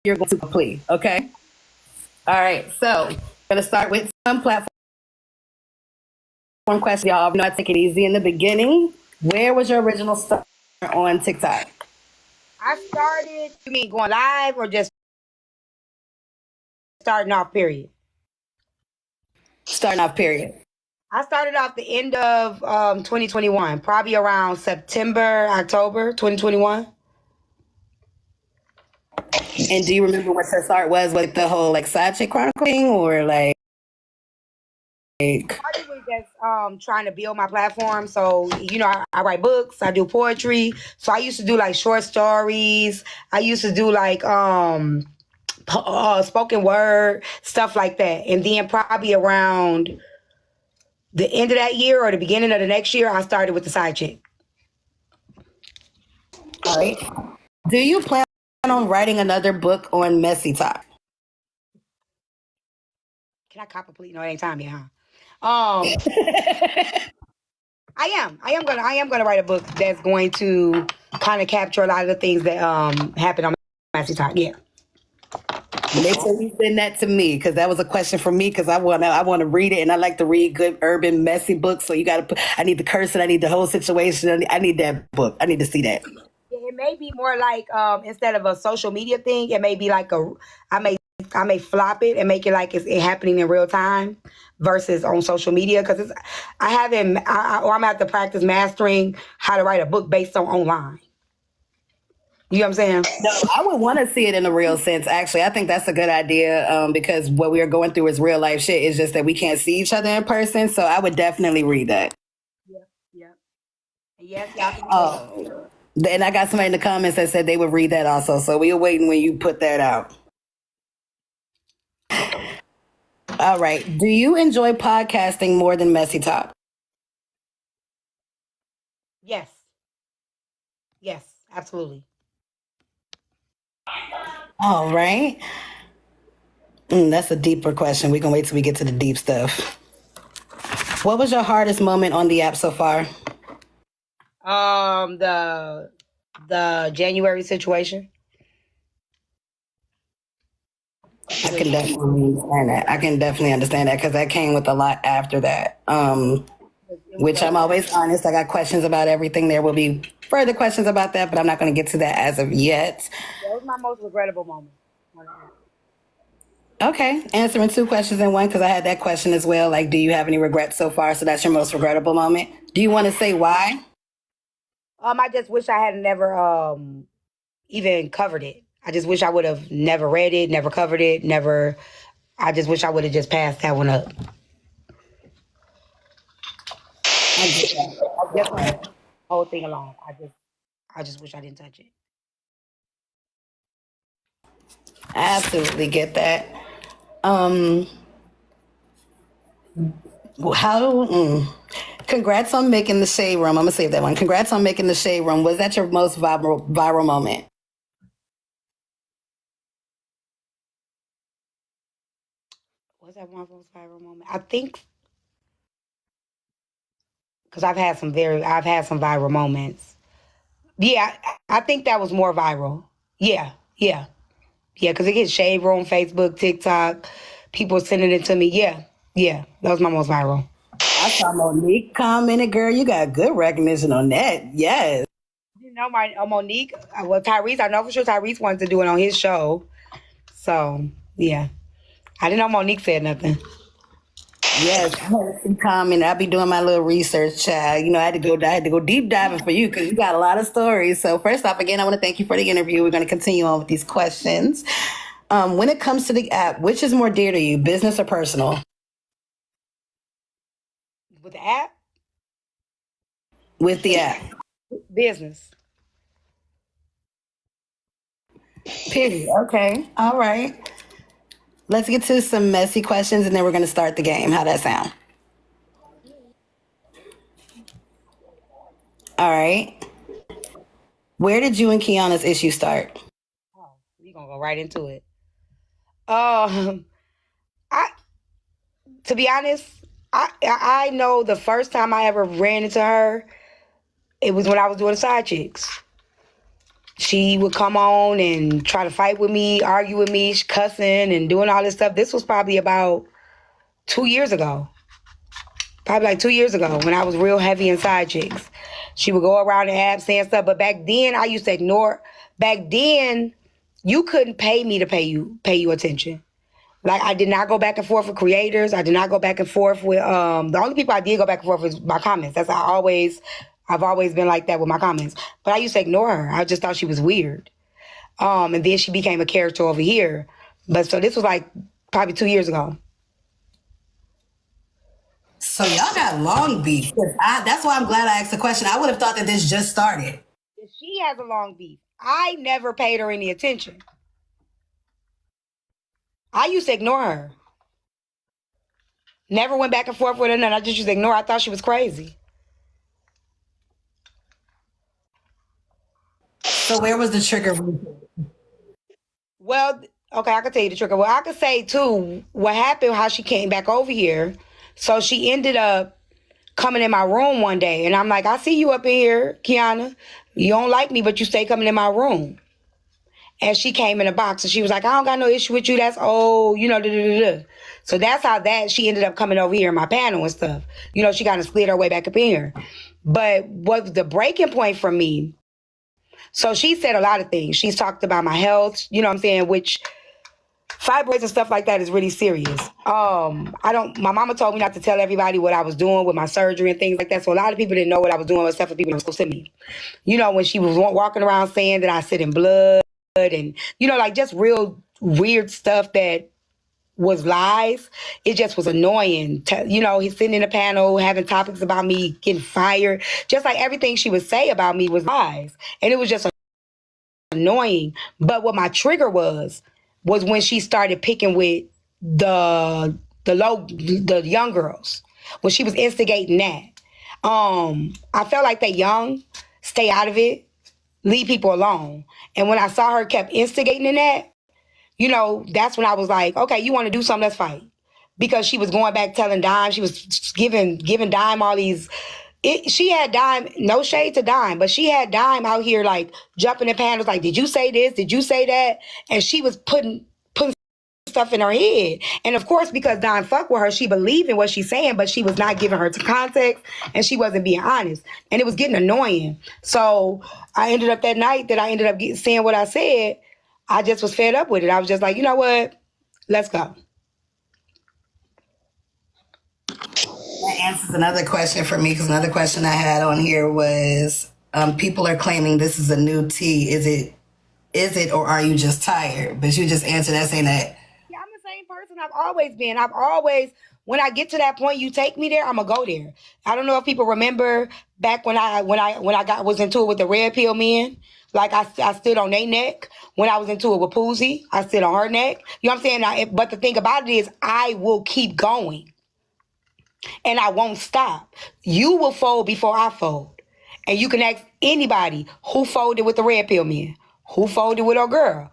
you're going to complete. Okay. All right. So I'm gonna start with some platform questions. Y'all know I take it easy in the beginning. Where was your original start on TikTok? I started, you mean going live or just starting off, period? Starting off, period. I started off the end of 2021, probably around September, October 2021. And do you remember what your start was with the whole like side chick chronicling or like I was just trying to build my platform. So, I write books, I do poetry. So I used to do like short stories. I used to do like spoken word, stuff like that. And then probably around the end of that year or the beginning of the next year, I started with the side chick. all right. Do you plan on writing another book on messy talk? Can I cop a plea? No, it ain't time yet, huh? I am gonna write a book that's going to kind of capture a lot of the things that happen on Massy Talk. Yeah. Make sure you send that to me because that was a question for me because I wanna read it and I like to read good urban messy books. So you gotta put I need the cursing, I need the whole situation. I need that book. I need to see that. It may be more like instead of a social media thing, it may be like I may I may flop it and make it like it's it happening in real time versus on social media because it's I haven't or I'm gonna have to practice mastering how to write a book based on online. You know what I'm saying? No, I would want to see it in a real sense. Actually, I think that's a good idea because what we are going through is real life shit. It's just that we can't see each other in person. So I would definitely read that. Yeah, yeah. Yes, y'all can do that. Oh, and I got somebody in the comments that said they would read that also. So we are waiting when you put that out. Okay. All right. Do you enjoy podcasting more than messy talk? Yes. Yes, absolutely. All right. That's a deeper question. We can wait till we get to the deep stuff. What was your hardest moment on the app so far? The January situation. I can definitely understand that. I can definitely understand that because that came with a lot after that. It was Which I'm always honest. I got questions about everything. There will be further questions about that, but I'm not going to get to that as of yet. that was my most regrettable moment on the app. Okay, answering two questions in one because I had that question as well. Like, do you have any regrets so far? So that's your most regrettable moment. Do you want to say why? I just wish I had never even covered it. I just wish I would have never read it, never covered it, never. I just wish I would have just passed that one up. I get that. I just want the whole thing alone. I just wish I didn't touch it. I absolutely get that. Um, how? Congrats on making the shade room. I'm gonna save that one. Congrats on making the shade room. Was that your most viral moment? Was that one most viral moment? I think because I've had some viral moments. Yeah, I think that was more viral. Yeah, yeah, yeah. Because it gets shade room, Facebook, TikTok, people sending it to me. Yeah, yeah. That was my most viral. I saw Monique commented, girl, you got good recognition on that. Yes. You know, my Monique, well, Tyrese, I know for sure Tyrese wanted to do it on his show. So, yeah. I didn't know Monique said nothing. Yes, I had some comment. I'll be doing my little research, child. I had to go deep diving for you because you got a lot of stories. So first off, again, I want to thank you for the interview. We're going to continue on with these questions. When it comes to the app, which is more dear to you, business or personal? With the app, With the app, business. period. Okay, all right. Let's get to some messy questions, and then we're going to start the game. How that sound? All right. Where did you and Kiana's issue start? Oh, we gonna go right into it. Um, I to be honest, I know the first time I ever ran into her, it was when I was doing side chicks. she would come on and try to fight with me, argue with me, cussing and doing all this stuff. This was probably about 2 years ago. Probably like 2 years ago when I was real heavy in side chicks. She would go around the app saying stuff, but back then I used to ignore. Back then, you couldn't pay me to pay you attention. Like, I did not go back and forth with creators. I did not go back and forth with the only people I did go back and forth with my comments. I've always been like that with my comments. But I used to ignore her. I just thought she was weird. And then she became a character over here. But so this was like probably 2 years ago. So y'all got long beef. That's why I'm glad I asked the question. I would have thought that this just started. She has a long beef. I never paid her any attention. I used to ignore her. Never went back and forth with her, and I just used to ignore her. I thought she was crazy. So where was the trigger? Well, okay, I can tell you the trigger. Well, I could say too what happened, how she came back over here. So she ended up coming in my room one day, and I'm like, I see you up in here, Kiana. You don't like me, but you stay coming in my room. And she came in a box, and she was like, I don't got no issue with you. That's old, da da da da. So that's how she ended up coming over here in my panel and stuff. She kind of slid her way back up in here. But what was the breaking point for me? So she said a lot of things. She's talked about my health, what I'm saying, which fibroids and stuff like that is really serious. My mama told me not to tell everybody what I was doing with my surgery and things like that. So a lot of people didn't know what I was doing except for people that was close to me. When she was walking around saying that I sit in blood and, like just real weird stuff that was lies. It just was annoying. He's sitting in a panel having topics about me getting fired. Just like everything she would say about me was lies. And it was just annoying. But what my trigger was when she started picking with the young girls. When she was instigating that. I felt like they young, stay out of it, leave people alone. And when I saw her kept instigating in that, that's when I was like, okay, you want to do something, let's fight. Because she was going back telling Dime, she was giving Dime all these. She had Dime, no shade to Dime, but she had Dime out here like jumping in panels like, did you say this? Did you say that? And she was putting stuff in her head. And of course, because Dime fucked with her, she believed in what she's saying, but she was not giving her context and she wasn't being honest. And it was getting annoying. So I ended up that night that I ended up saying what I said, I just was fed up with it. I was just like, you know what? Let's go. That answers another question for me, because another question I had on here was people are claiming this is a new tea. Is it or are you just tired? But you just answered that saying that. Yeah, I'm the same person I've always been. When I get to that point, you take me there, I'm gonna go there. I don't know if people remember back when I was into it with the red pill men. Like I stood on their neck. When I was into it with Poozie, I stood on her neck. You know what I'm saying? But the thing about it is, I will keep going. And I won't stop. You will fold before I fold. And you can ask anybody who folded with the red pill men, who folded with our girl.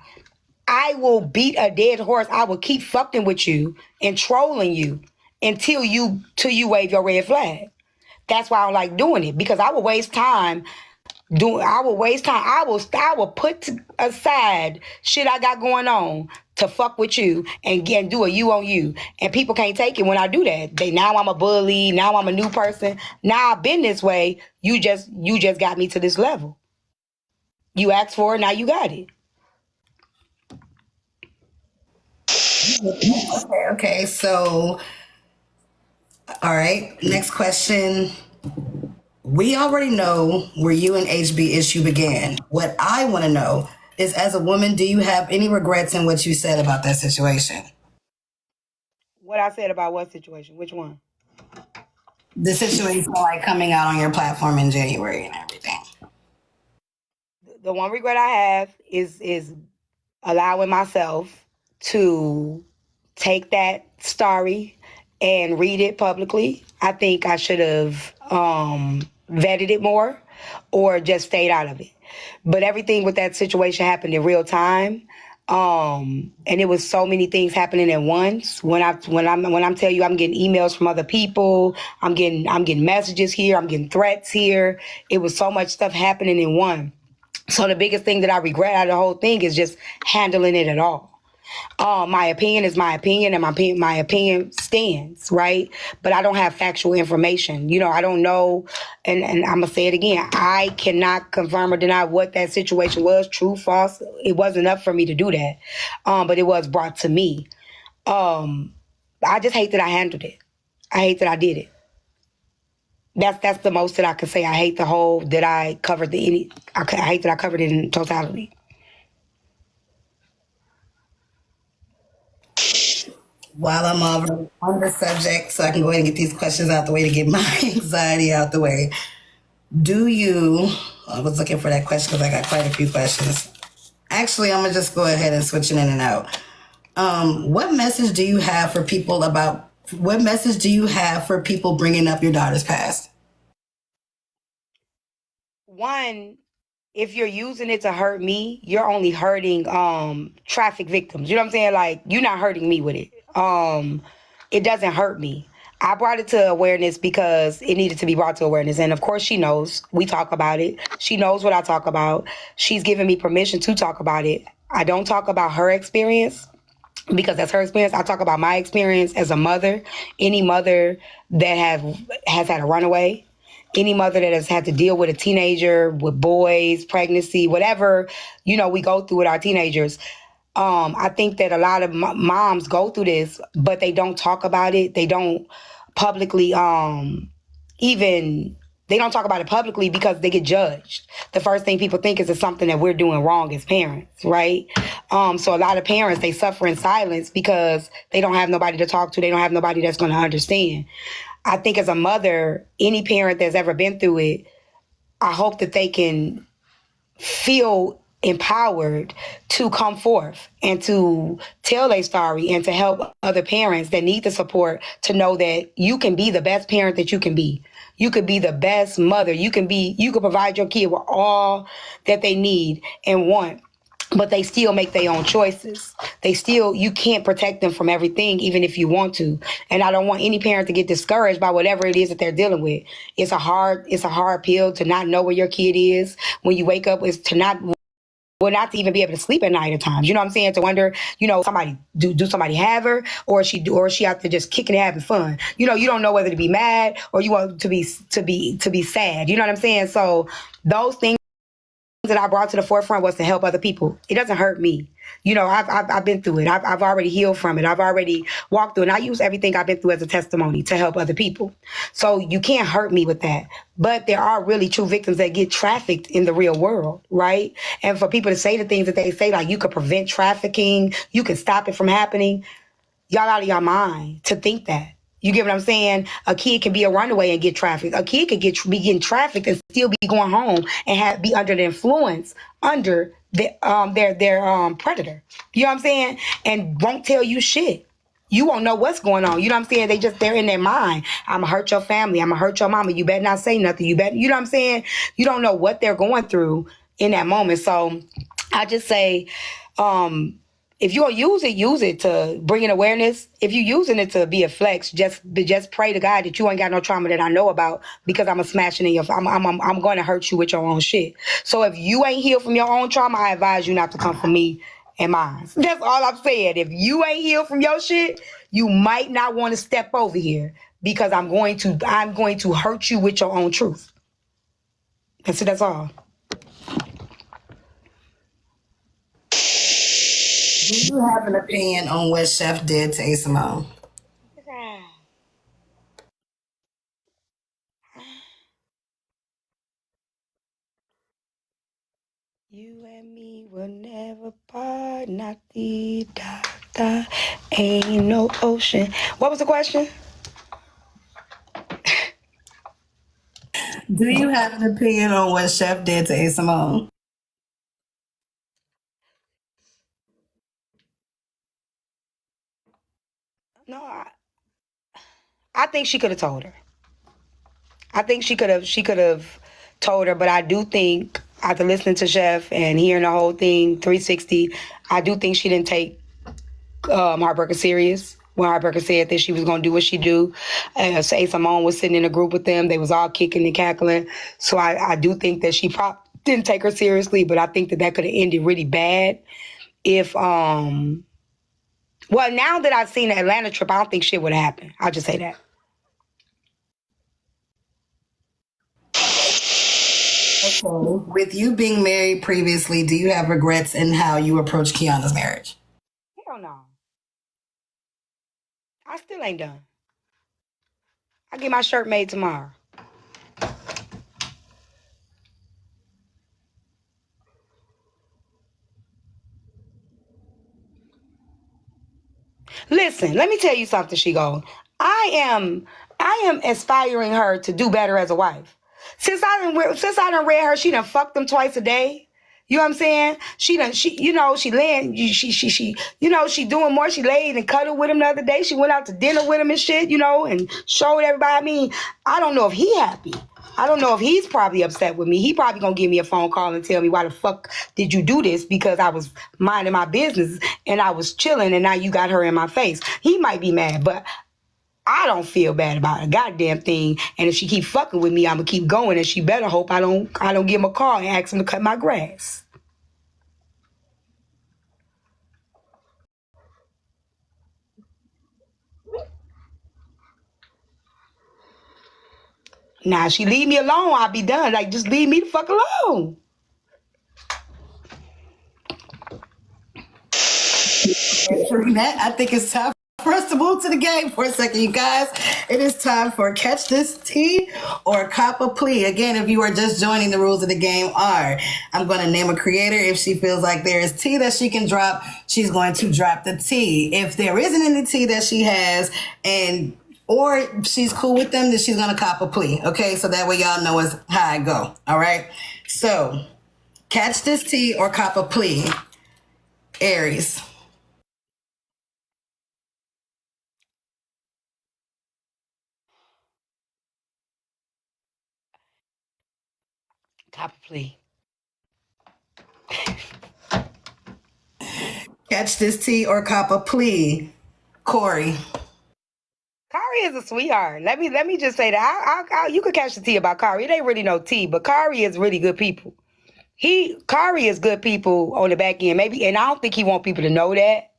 I will beat a dead horse. I will keep fucking with you and trolling you until you wave your red flag. That's why I don't like doing it, because I will waste time. I will put aside shit I got going on to fuck with you and do a you on you. And people can't take it when I do that. Now I'm a bully. Now I'm a new person. Now I've been this way. You just got me to this level. You asked for it. Now you got it. Okay. So, all right. Next question. We already know where you and HB issue began. What I want to know is, as a woman, do you have any regrets in what you said about that situation? What I said about what situation? Which one? The situation like coming out on your platform in January and everything. The one regret I have is allowing myself to take that story and read it publicly. I think I should have vetted it more or just stayed out of it. But everything with that situation happened in real time. And it was so many things happening at once. When I'm telling you, I'm getting emails from other people. I'm getting messages here. I'm getting threats here. It was so much stuff happening in one. So the biggest thing that I regret out of the whole thing is just handling it at all. My opinion is my opinion, and my opinion stands, right? But I don't have factual information. I don't know, and I'm gonna say it again. I cannot confirm or deny what that situation was, true, false. It wasn't up for me to do that, but it was brought to me. I just hate that I handled it. I hate that I did it. That's the most that I can say. I hate the whole that I covered I hate that I covered it in totality. While I'm on the subject, so I can go ahead and get these questions out the way to get my anxiety out the way. I was looking for that question because I got quite a few questions. Actually, I'm going to just go ahead and switch it in and out. What message do you have for people bringing up your daughter's past? One, if you're using it to hurt me, you're only hurting traffic victims. You know what I'm saying? Like, you're not hurting me with it. It doesn't hurt me. I brought it to awareness because it needed to be brought to awareness. And of course she knows. We talk about it. She knows what I talk about. She's given me permission to talk about it. I don't talk about her experience because that's her experience. I talk about my experience as a mother. Any mother that has had a runaway, any mother that has had to deal with a teenager, with boys, pregnancy, whatever, we go through with our teenagers. I think that a lot of moms go through this, but they don't talk about it. They don't publicly they don't talk about it publicly because they get judged. The first thing people think is it's something that we're doing wrong as parents, right? So a lot of parents, they suffer in silence because they don't have nobody to talk to. They don't have nobody that's going to understand. I think as a mother, any parent that's ever been through it, I hope that they can feel empowered to come forth and to tell their story and to help other parents that need the support to know that you can be the best parent that you can be. You could be the best mother. You could provide your kid with all that they need and want. But they still make their own choices. You can't protect them from everything, even if you want to. And I don't want any parent to get discouraged by whatever it is that they're dealing with. It's a hard pill to not know where your kid is when you wake up, is to not to even be able to sleep at night at times. You know what I'm saying? To wonder, somebody somebody have her, or is she out there just kicking and having fun? You don't know whether to be mad or you want to be sad. You know what I'm saying? So those things that I brought to the forefront was to help other people. It doesn't hurt me. I've been through it. I've already healed from it. I've already walked through it. And I use everything I've been through as a testimony to help other people. So you can't hurt me with that. But there are really true victims that get trafficked in the real world, right? And for people to say the things that they say, like you could prevent trafficking, you can stop it from happening, y'all out of your mind to think that. You get what I'm saying? A kid can be a runaway and get trafficked. A kid could be getting trafficked and still be going home and be under the influence under their predator. You know what I'm saying? And won't tell you shit. You won't know what's going on. You know what I'm saying? They're in their mind. I'm gonna hurt your family. I'm gonna hurt your mama. You better not say nothing. You know what I'm saying? You don't know what they're going through in that moment. So I just say, if you use it to bring in awareness. If you're using it to be a flex, just pray to God that you ain't got no trauma that I know about, because I'm a smashing in your. I'm going to hurt you with your own shit. So if you ain't healed from your own trauma, I advise you not to come for me and mine. That's all I'm saying. If you ain't healed from your shit, you might not want to step over here because I'm going to hurt you with your own truth. That's all. Do you have an opinion on what Chef did to A. Simone? You and me will never part, not the da. Ain't no ocean. What was the question? Do you have an opinion on what Chef did to A. Simone? No, I think she could have told her. I think she could have told her, but I do think after listening to Chef and hearing the whole thing 360, I do think she didn't take Heartbreaker serious. When Heartbreaker said that she was going to do what she do, A. Simone was sitting in a group with them. They was all kicking and cackling. So I do think that she didn't take her seriously, but I think that could have ended really bad if well, now that I've seen the Atlanta trip, I don't think shit would have happened. I'll just say that. Okay. With you being married previously, do you have regrets in how you approached Kiana's marriage? Hell no. I still ain't done. I get my shirt made tomorrow. Listen, let me tell you something, Shigo. I am inspiring her to do better as a wife. Since I done read her, she done fucked them twice a day. You know what I'm saying? She doing more. She laid and cuddled with him the other day. She went out to dinner with him and shit, and showed everybody. I mean, I don't know if he happy. I don't know if he's probably upset with me. He probably gonna give me a phone call and tell me why the fuck did you do this, because I was minding my business and I was chilling and now you got her in my face. He might be mad, but I don't feel bad about a goddamn thing. And if she keep fucking with me, I'm gonna keep going, and she better hope I don't give him a call and ask him to cut my grass. Now, if she leave me alone, I'll be done. Like, just leave me the fuck alone. That, I think it's time for us to move to the game for a second, you guys. It is time for Catch This Tea or Cop a Plea. Again, if you are just joining, the rules of the game are, I'm going to name a creator. If she feels like there is tea that she can drop, she's going to drop the tea. If there isn't any tea that she has, or she's cool with them, then she's going to cop a plea. Okay, so that way y'all know how I go. All right, so Catch This Tea or Cop a Plea. Aries. Cop a plea. Catch This Tea or Cop a Plea. Corey. Kari is a sweetheart. Let me just say that. You could catch the tea about Kari. It ain't really no tea, but Kari is really good people. Kari is good people on the back end, maybe, and I don't think he want people to know that,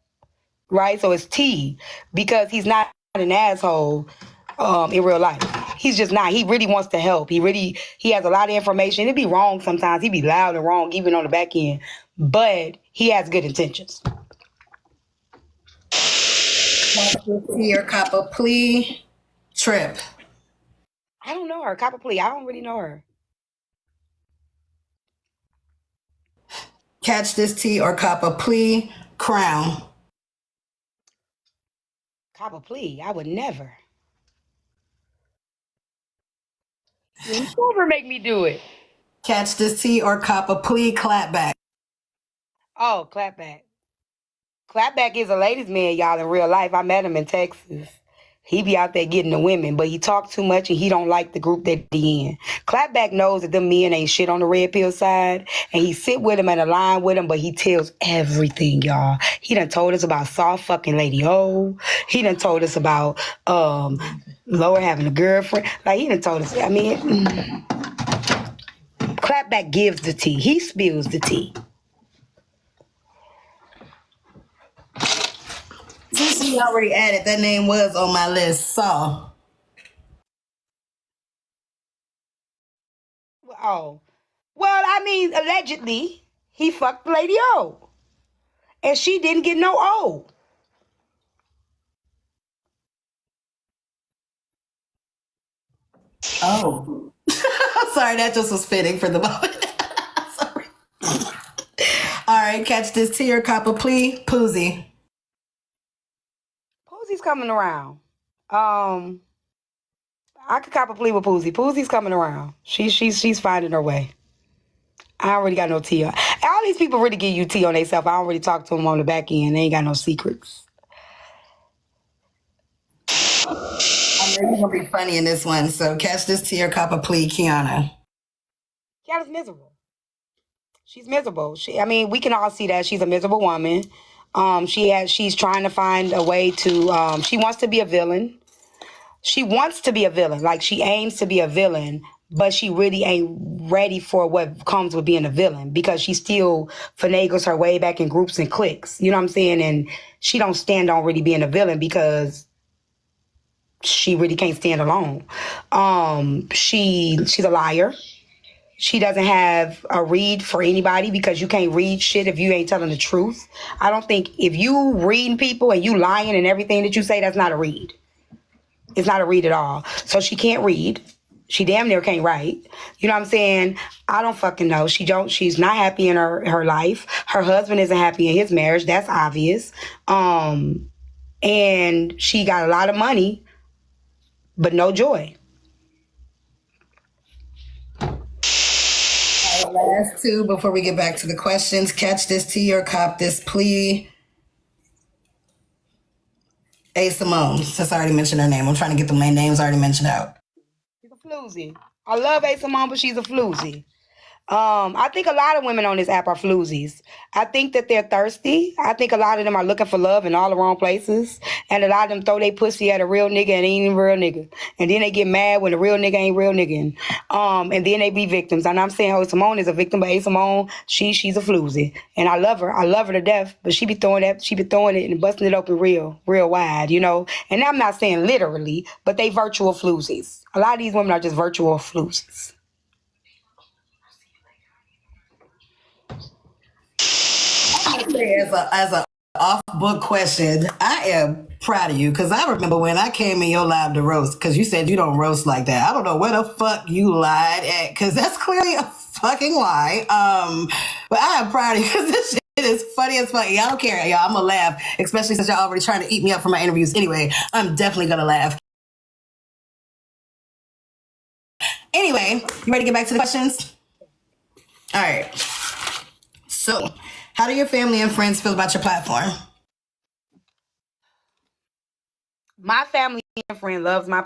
right? So it's tea, because he's not an asshole in real life. He's just not. He really wants to help. He has a lot of information. It'd be wrong sometimes. He'd be loud and wrong, even on the back end, but he has good intentions. Tea or Cop a Plea. Trip. I don't know her. Cop a plea. I don't really know her. Catch This Tea or Cop a Plea. Crown. Cop a plea. I would never. You never make me do it. Catch This Tea or Cop a Plea. Clapback. Oh, Clapback. Clapback is a ladies' man, y'all, in real life. I met him in Texas. He be out there getting the women, but he talk too much and he don't like the group that he in. Clapback knows that them men ain't shit on the red pill side, and he sit with him and align with him, but he tells everything, y'all. He done told us about soft fucking Lady O. He done told us about Lower having a girlfriend. Like, he done told us, I mean, Clapback gives the tea. He spills the tea. Since you already added, that name was on my list. Saul. Oh. Well, I mean, allegedly, he fucked Lady O. And she didn't get no O. Oh. Sorry, that just was fitting for the moment. Sorry. All right, Catch This Tea or Cop a Plea. Poozy. Poozy's coming around. I could cop a plea with Poozy. Poozy's coming around. She's finding her way. I already got no tea. All these people really give you tea on themselves. I don't really talk to them on the back end. They ain't got no secrets. I know you're going to be funny in this one. So Catch This Tea or Cop a Plea. Kiana. Kiana's miserable. She's miserable. We can all see that she's a miserable woman. She's trying to find a way to, she wants to be a villain. She wants to be a villain. Like, she aims to be a villain, but she really ain't ready for what comes with being a villain because she still finagles her way back in groups and cliques. You know what I'm saying? And she don't stand on really being a villain because she really can't stand alone. She's a liar. She doesn't have a read for anybody because you can't read shit if you ain't telling the truth. I don't think if you reading people and you lying and everything that you say, that's not a read. It's not a read at all. So she can't read. She damn near can't write. You know what I'm saying? I don't fucking know. She's not happy in her life. Her husband isn't happy in his marriage. That's obvious. And she got a lot of money, but no joy. Last two before we get back to the questions. Catch this tea or cop this plea. A. Simone, since I already mentioned her name. I'm trying to get the main names already mentioned out. She's a floozy. I love A. Simone, but she's a floozy. I think a lot of women on this app are floozies. I think that they're thirsty. I think a lot of them are looking for love in all the wrong places. And a lot of them throw their pussy at a real nigga and ain't even a real nigga. And then they get mad when the real nigga ain't real nigga. And then they be victims. And I'm saying, Simone is a victim, but A. Simone, she's a floozy. And I love her. I love her to death. But she be throwing it and busting it open real wide, you know. And I'm not saying literally, but they virtual floozies. A lot of these women are just virtual floozies. As a off book question, I am proud of you because I remember when I came in your live to roast because you said you don't roast like that. I don't know where the fuck you lied at because that's clearly a fucking lie. But I am proud of you because this shit is funny as fuck. Y'all don't care, y'all. I'm gonna laugh, especially since y'all already trying to eat me up for my interviews. Anyway, I'm definitely gonna laugh. Anyway, you ready to get back to the questions? All right. So, how do your family and friends feel about your platform? My family and friend loves my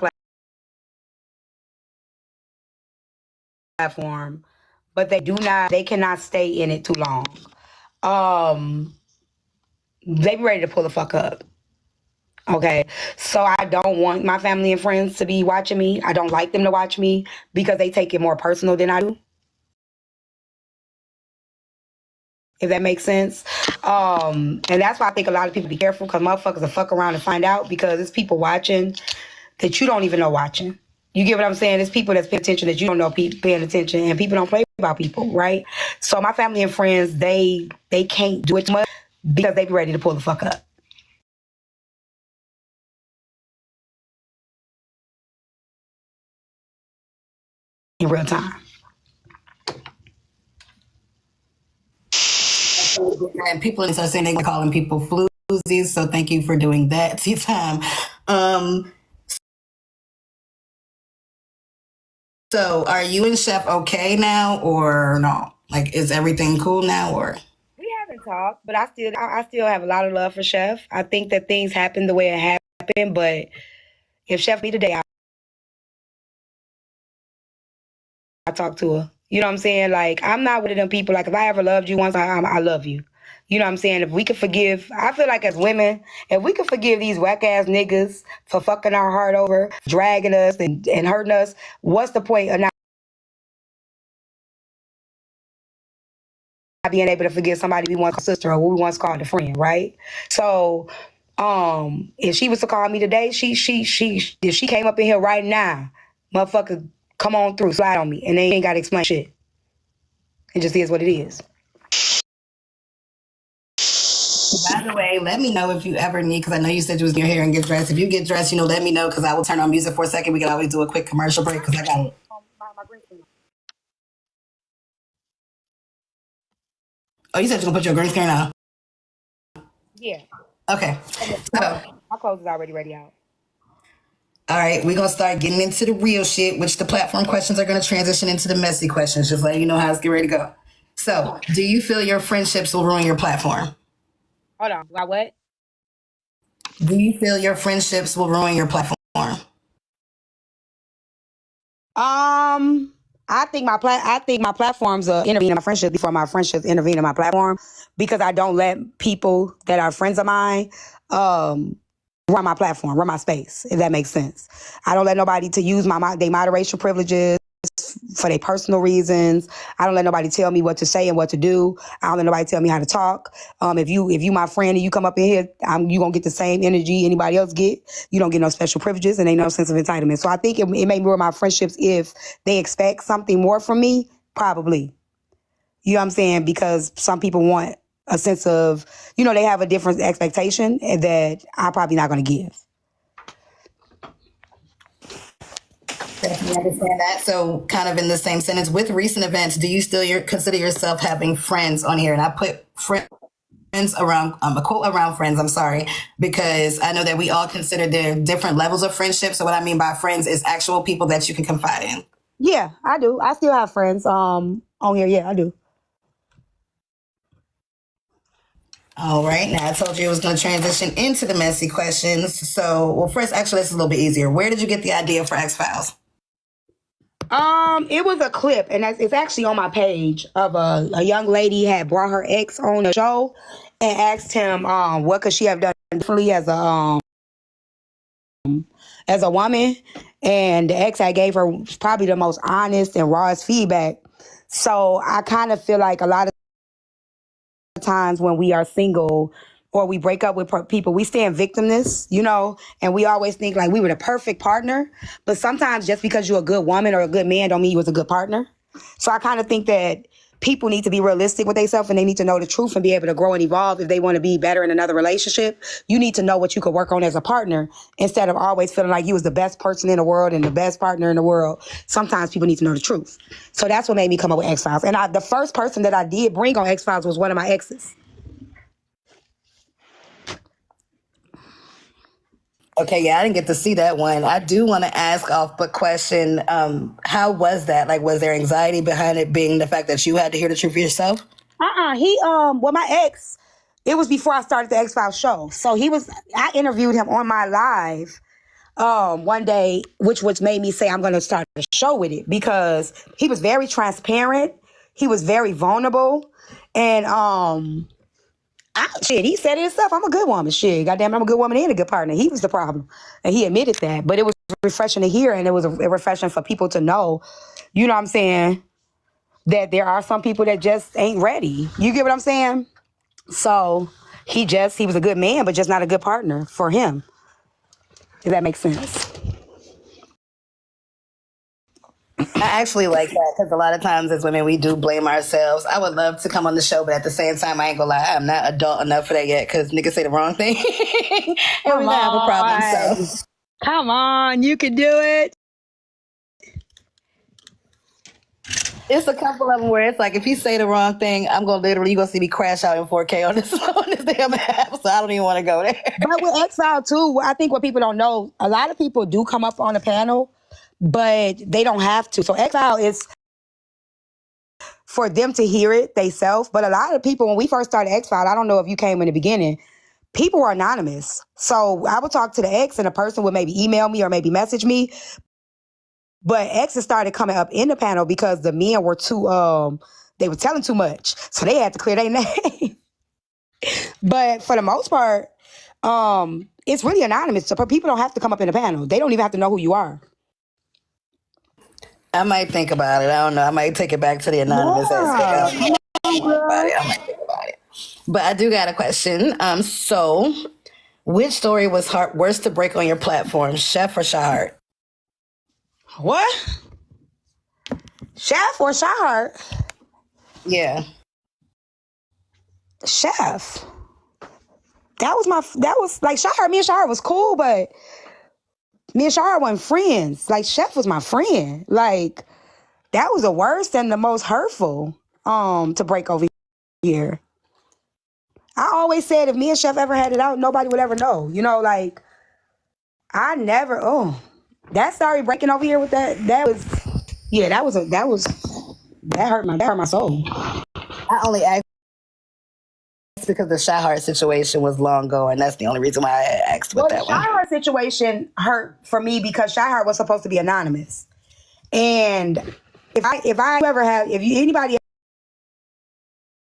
platform, but they cannot stay in it too long. They be ready to pull the fuck up. Okay. So I don't want my family and friends to be watching me. I don't like them to watch me because they take it more personal than I do. If that makes sense. And that's why I think a lot of people be careful because motherfuckers will fuck around and find out because it's people watching that you don't even know watching. You get what I'm saying? It's people that's paying attention that you don't know paying attention, and people don't play about people, right? So my family and friends, they can't do it much because they be ready to pull the fuck up in real time. And people are saying they're calling people floozies, so thank you for doing that. Tea time. So are you and Chef okay now or no? Like, is everything cool now or? We haven't talked, but I still have a lot of love for Chef. I think that things happen the way it happened, but if Chef me today, I talk to her. You know what I'm saying? Like, I'm not one of them people. Like, if I ever loved you once, I love you. You know what I'm saying? If we could forgive, I feel like as women, if we could forgive these whack ass niggas for fucking our heart over, dragging us and hurting us, what's the point of not being able to forgive somebody we once called sister or we once called a friend, right? So, if she was to call me today, if she came up in here right now, motherfucker, come on through, slide on me, and they ain't got to explain shit. It just is what it is. By the way, let me know if you ever need, because I know you said you was in your hair and get dressed. If you get dressed, let me know because I will turn on music for a second. We can always do a quick commercial break because I got. Oh, you said you're gonna put your green screen on. Yeah. Okay. So, my clothes is already ready out. All right, we're gonna start getting into the real shit, which the platform questions are gonna transition into the messy questions. Just letting you know how it's getting ready to go. So, do you feel your friendships will ruin your platform? Hold on. Why what? Do you feel your friendships will ruin your platform? I think my platforms intervene in my friendships before my friendships intervene in my platform because I don't let people that are friends of mine run my platform, run my space, if that makes sense. I don't let nobody to use their moderation privileges for their personal reasons. I don't let nobody tell me what to say and what to do. I don't let nobody tell me how to talk. If you my friend and you come up in here, you gonna get the same energy anybody else get. You don't get no special privileges and ain't no sense of entitlement. So I think it may ruin my friendships if they expect something more from me. Probably. You know what I'm saying? Because some people want a sense of, they have a different expectation that I'm probably not going to give. Definitely understand that. So, kind of in the same sentence, with recent events, do you still consider yourself having friends on here? And I put friends around, a quote around friends, I'm sorry, because I know that we all consider there different levels of friendship. So what I mean by friends is actual people that you can confide in. Yeah, I do. I still have friends on here. Yeah, I do. All right. Now I told you it was going to transition into the messy questions. So, well, first, actually, it's a little bit easier. Where did you get the idea for X Files? It was a clip, and it's actually on my page of a young lady had brought her ex on a show and asked him, what could she have done differently as a woman, and the ex I gave her probably the most honest and rawest feedback. So I kind of feel like a lot of times when we are single or we break up with people, we stay in victimness, and we always think like we were the perfect partner. But sometimes just because you're a good woman or a good man don't mean you was a good partner. So I kind of think that people need to be realistic with themselves and they need to know the truth and be able to grow and evolve if they want to be better in another relationship. You need to know what you could work on as a partner instead of always feeling like you was the best person in the world and the best partner in the world. Sometimes people need to know the truth. So that's what made me come up with X-Files. And the first person that I did bring on X-Files was one of my exes. Okay, yeah, I didn't get to see that one. I do want to ask off the question, how was that? Like, was there anxiety behind it being the fact that you had to hear the truth for yourself? My ex, it was before I started the X-Files show. So I interviewed him on my live one day, which made me say I'm going to start a show with it because he was very transparent. He was very vulnerable. And he said it himself. I'm a good woman. Shit, goddamn, I'm a good woman and a good partner. He was the problem. And he admitted that. But it was refreshing to hear, and it was refreshing for people to know, you know what I'm saying, that there are some people that just ain't ready. You get what I'm saying? So he was a good man, but just not a good partner for him. If that makes sense. I actually like that because a lot of times as women, we do blame ourselves. I would love to come on the show, but at the same time, I ain't gonna lie, I'm not adult enough for that yet because niggas say the wrong thing. And we're gonna have a problem. So. Come on, you can do it. It's a couple of them where it's like, if you say the wrong thing, you're gonna see me crash out in 4K on this damn app. So I don't even want to go there. But with Exile too, I think what people don't know, a lot of people do come up on the panel, but they don't have to. So Exile is for them to hear it themselves. But a lot of people, when we first started X-File, I don't know if you came in the beginning, people were anonymous. So I would talk to the ex and a person would maybe email me or maybe message me. But exes started coming up in the panel because the men were they were telling too much. So they had to clear their name. But for the most part, it's really anonymous. So people don't have to come up in the panel. They don't even have to know who you are. I might think about it. I don't know. I might take it back to the anonymous aspect. I might think about it. But I do got a question. So which story was worst to break on your platform, Chef or Shahart? What? Chef or Shahart? Yeah. Chef. That was like Shahart. Me and Shahart was cool, but me and Shahart weren't friends. Like Chef was my friend. Like that was the worst and the most hurtful to break over here. I always said if me and Chef ever had it out, nobody would ever know. Like I never that story breaking over here with that hurt my soul. I only asked because the Shahart situation was long ago, and that's the only reason why I asked with that one. The Shahart situation hurt for me because Shahart was supposed to be anonymous. And if anybody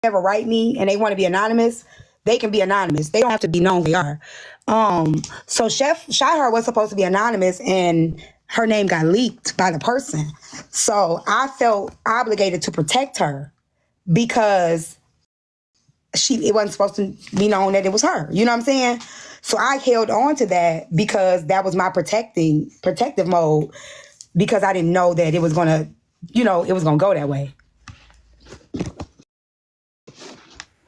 ever write me and they want to be anonymous, they can be anonymous. They don't have to be known who they are. So Chef Shahart was supposed to be anonymous, and her name got leaked by the person. So I felt obligated to protect her because it wasn't supposed to be known that it was her. You know what I'm saying? So I held on to that because that was my protective mode, because I didn't know that it was gonna, it was gonna go that way.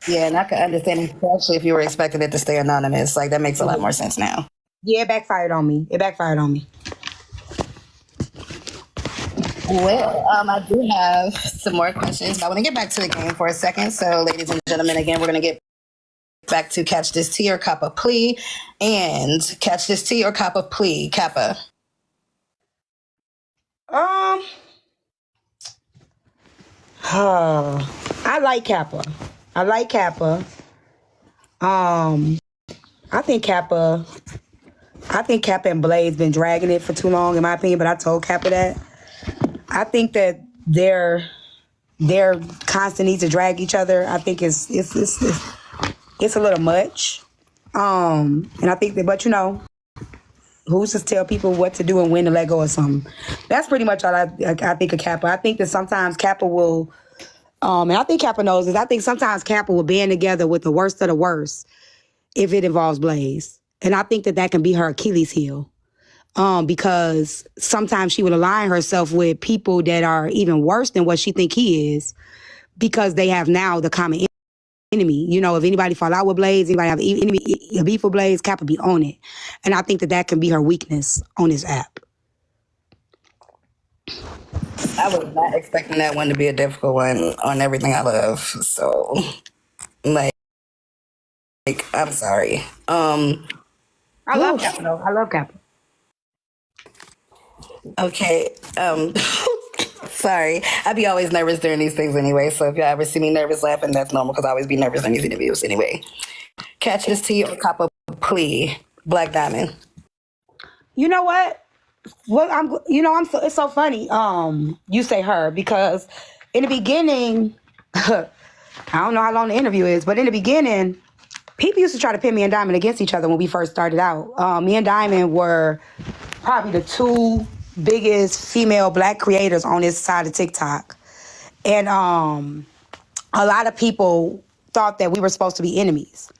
Yeah, and I can understand, especially if you were expecting it to stay anonymous. Like, that makes a lot more sense now. Yeah, it backfired on me. Well, I do have some more questions. I want to get back to the game for a second. So, ladies and gentlemen, again, we're going to get back to Catch This Tea or Cop a Plea. And Catch This Tea or Cop a Plea, Kappa. I like Kappa. I think Kappa and Blaze been dragging it for too long, in my opinion, but I told Kappa that. I think that their constant need to drag each other, I think it's a little much. And I think that, but who's to tell people what to do and when to let go of something? That's pretty much all I think of Kappa. I think that sometimes Kappa will, and I think Kappa knows this, I think sometimes Kappa will band together with the worst of the worst if it involves Blaze. And I think that can be her Achilles heel. Because sometimes she would align herself with people that are even worse than what she think he is, because they have now the common enemy. If anybody fall out with Blaze, anybody have a beef with Blaze, Kappa be on it. And I think that can be her weakness on this app. I was not expecting that one to be a difficult one on everything I love. So, like I'm sorry. I love Kappa though. I love Kappa. Okay. Sorry. I be always nervous during these things anyway. So if y'all ever see me nervous laughing, that's normal, because I always be nervous in these interviews anyway. Catch This Tea or Cop a Plea, Black Diamond. You know what? It's so funny. You say her, because in the beginning, I don't know how long the interview is, but in the beginning, people used to try to pit me and Diamond against each other when we first started out. Me and Diamond were probably the two biggest female Black creators on this side of TikTok. And a lot of people thought that we were supposed to be enemies.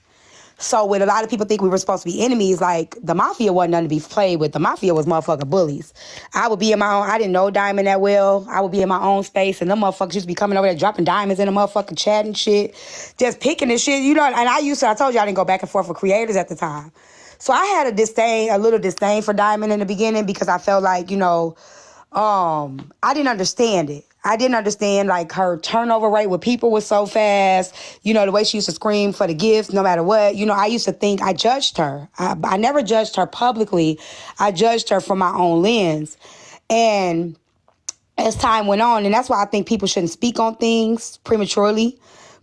So when a lot of people think we were supposed to be enemies, like, the Mafia wasn't nothing to be played with. The Mafia was motherfucking bullies. I would be in my own, I didn't know Diamond that well. I would be in my own space, and them motherfuckers used to be coming over there dropping diamonds in the motherfucking chat and shit. Just picking and shit, and I told you I didn't go back and forth with creators at the time. So I had a little disdain for Diamond in the beginning, because I felt like, I didn't understand it. I didn't understand, like, her turnover rate with people was so fast. The way she used to scream for the gifts, no matter what. I used to think I judged her. I never judged her publicly. I judged her from my own lens. And as time went on, and that's why I think people shouldn't speak on things prematurely,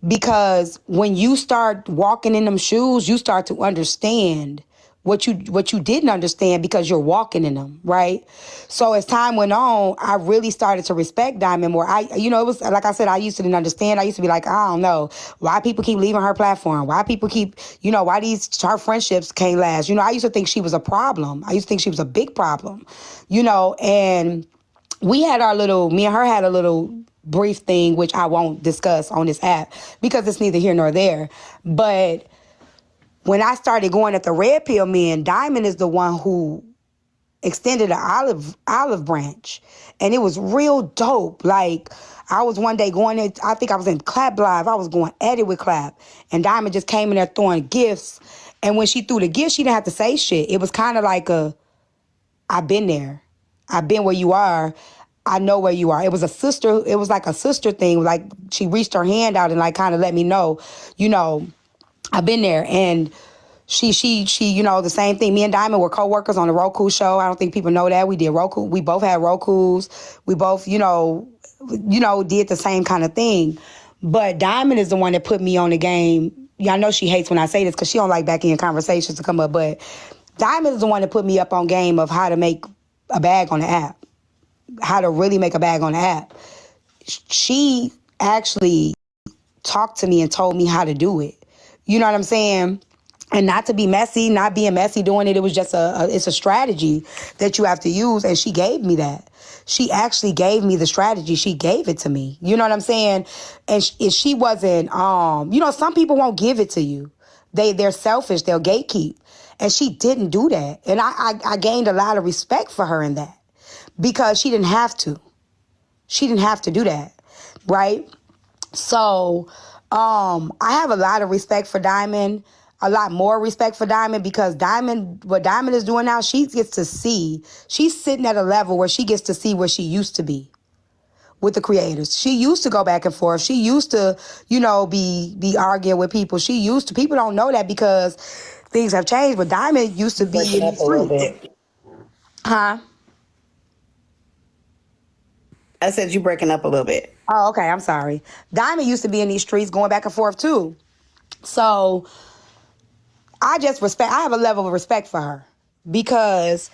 because when you start walking in them shoes, you start to understand what you didn't understand, because you're walking in them, right? So as time went on, I really started to respect Diamond more. It was like I said, I used to didn't understand. I used to be like, I don't know why people keep leaving her platform. Why people keep, why her friendships can't last. I used to think she was a problem. I used to think she was a big problem, and me and her had a little brief thing, which I won't discuss on this app because it's neither here nor there. But when I started going at the Red Pill men, Diamond is the one who extended an olive branch. And it was real dope. Like, I was one day I think I was in Clap Live. I was going at it with Clap. And Diamond just came in there throwing gifts. And when she threw the gifts, she didn't have to say shit. It was kind of like I've been there. I've been where you are. I know where you are. It was like a sister thing. Like, she reached her hand out and, like, kind of let me know, I've been there. And she, the same thing. Me and Diamond were co-workers on the Roku show. I don't think people know that. We did Roku. We both had Rokus. We both, did the same kind of thing. But Diamond is the one that put me on the game. Y'all know she hates when I say this because she don't like back in conversations to come up. But Diamond is the one that put me up on game of how to make a bag on the app. How to really make a bag on the app. She actually talked to me and told me how to do it. You know what I'm saying? And not to be messy, not being messy doing it. It was just it's a strategy that you have to use. And she gave me that. She actually gave me the strategy. She gave it to me. You know what I'm saying? And she wasn't, some people won't give it to you. They're selfish. They'll gatekeep. And she didn't do that. And I gained a lot of respect for her in that because she didn't have to. She didn't have to do that. Right? So, I have a lot of respect for Diamond, a lot more respect for Diamond because what Diamond is doing now, she gets to see, she's sitting at a level where she gets to see where she used to be with the creators. She used to go back and forth. She used to, be arguing with people. People don't know that because things have changed, but Diamond used to be in Breaking the up a little streets. bit. Huh? I said you breaking up a little bit. Oh, okay. I'm sorry. Diamond used to be in these streets going back and forth too. So I have a level of respect for her because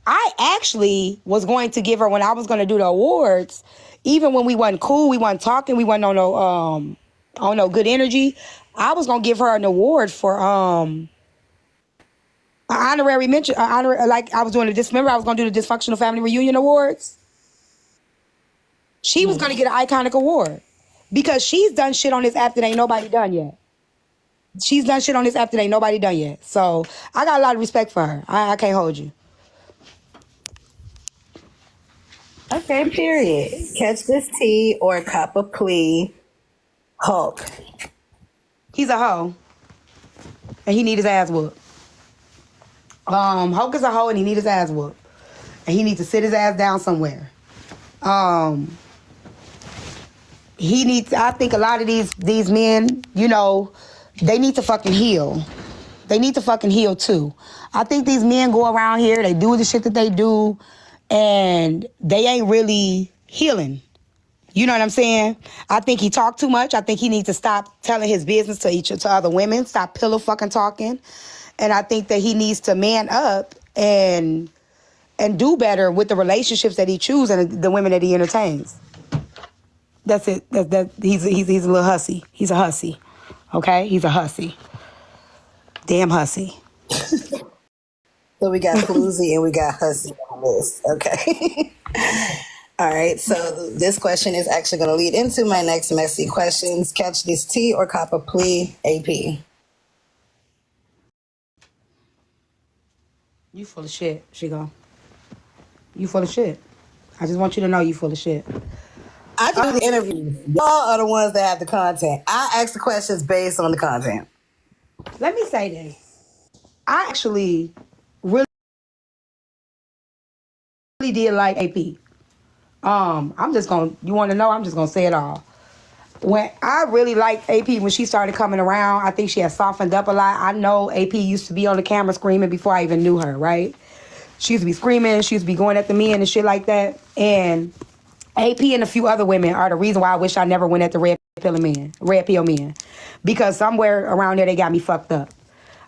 I actually was going to give her when I was going to do the awards, even when we wasn't cool, we wasn't talking, we wasn't on no good energy. I was going to give her an award for, an honorary mention, like I was doing remember I was going to do the Dysfunctional Family Reunion Awards. She was going to get an iconic award because she's done shit on this app that ain't nobody done yet. She's done shit on this app that ain't nobody done yet. So I got a lot of respect for her. I can't hold you. Okay, period. Catch this tea or cop a plea. Hulk. He's a hoe. And he need his ass whooped. Hulk is a hoe and he need his ass whooped. And he needs to sit his ass down somewhere. I think a lot of these men, they need to fucking heal. They need to fucking heal too. I think these men go around here, they do the shit that they do, and they ain't really healing. You know what I'm saying? I think he talked too much. I think he needs to stop telling his business to other women. Stop pillow fucking talking. And I think that he needs to man up and do better with the relationships that he chooses and the women that he entertains. That's it. He's a little hussy. He's a hussy. Okay? He's a hussy. Damn hussy. So we got Floozy and we got Hussy on this. Okay. All right. So this question is actually going to lead into my next messy questions. Catch this tea or cop a plea, AP. You full of shit, Shigo. You full of shit. I just want you to know you full of shit. I do the interviews. Y'all are the ones that have the content. I ask the questions based on the content. Let me say this. I actually really did like AP. You want to know? I'm just going to say it all. When I really liked AP when she started coming around, I think she had softened up a lot. I know AP used to be on the camera screaming before I even knew her, right? She used to be screaming. She used to be going at the men and shit like that. And AP and a few other women are the reason why I wish I never went at the red pill men. Because somewhere around there they got me fucked up.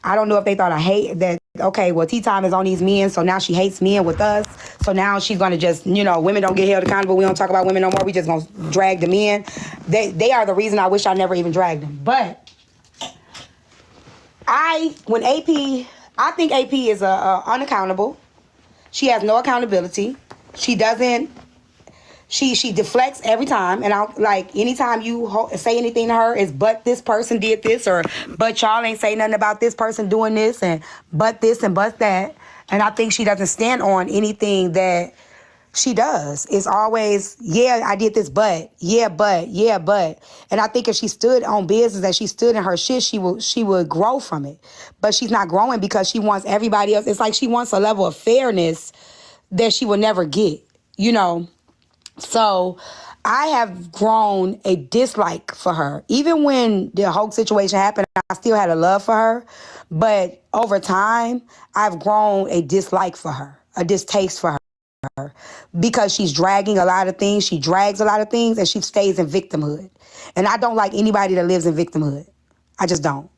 I don't know if they thought I hate that. Okay, well, Tea Time is on these men, so now she hates men with us. So now she's gonna just, women don't get held accountable. We don't talk about women no more. We just gonna drag the men. They are the reason I wish I never even dragged them. But I think AP is unaccountable. She has no accountability. She doesn't. She deflects every time, and anytime you say anything to her is but this person did this or but y'all ain't say nothing about this person doing this and but this and but that. And I think she doesn't stand on anything that she does. It's always, yeah, I did this, but. And I think if she stood on business and she stood in her shit, she would grow from it. But she's not growing because she wants everybody else. It's like she wants a level of fairness that she will never get, So I have grown a dislike for her. Even when the whole situation happened, I still had a love for her. But over time, I've grown a dislike for her, a distaste for her. Because she's dragging a lot of things. She drags a lot of things and she stays in victimhood. And I don't like anybody that lives in victimhood. I just don't.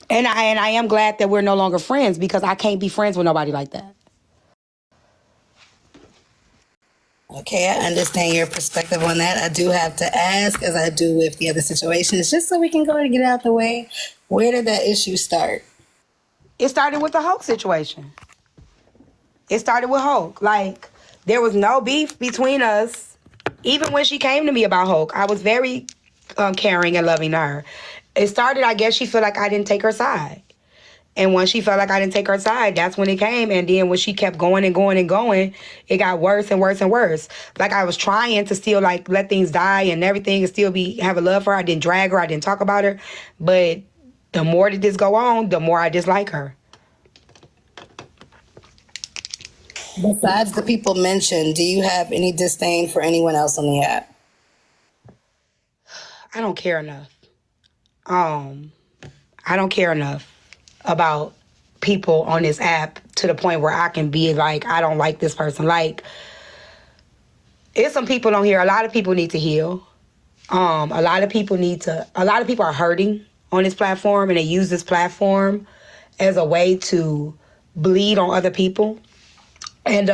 And I am glad that we're no longer friends because I can't be friends with nobody like that. Okay. Okay, I understand your perspective on that. I do have to ask, as I do with the other situations, just so we can go and get it out the way. Where did that issue start? It started with the Hulk situation. It started with Hulk. Like, there was no beef between us. Even when she came to me about Hulk, I was very caring and loving her. It started, I guess she felt like I didn't take her side. And when she felt like I didn't take her side, that's when it came. And then when she kept going and going and going, it got worse and worse and worse. Like, I was trying to still like let things die and everything and still have a love for her. I didn't drag her. I didn't talk about her. But the more that this go on, the more I dislike her. Besides the people mentioned, do you have any disdain for anyone else on the app? I don't care enough. I don't care enough about people on this app to the point where I can be like, I don't like this person. Like, there's some people on here. A lot of people need to heal. A lot of people are hurting on this platform, and they use this platform as a way to bleed on other people. And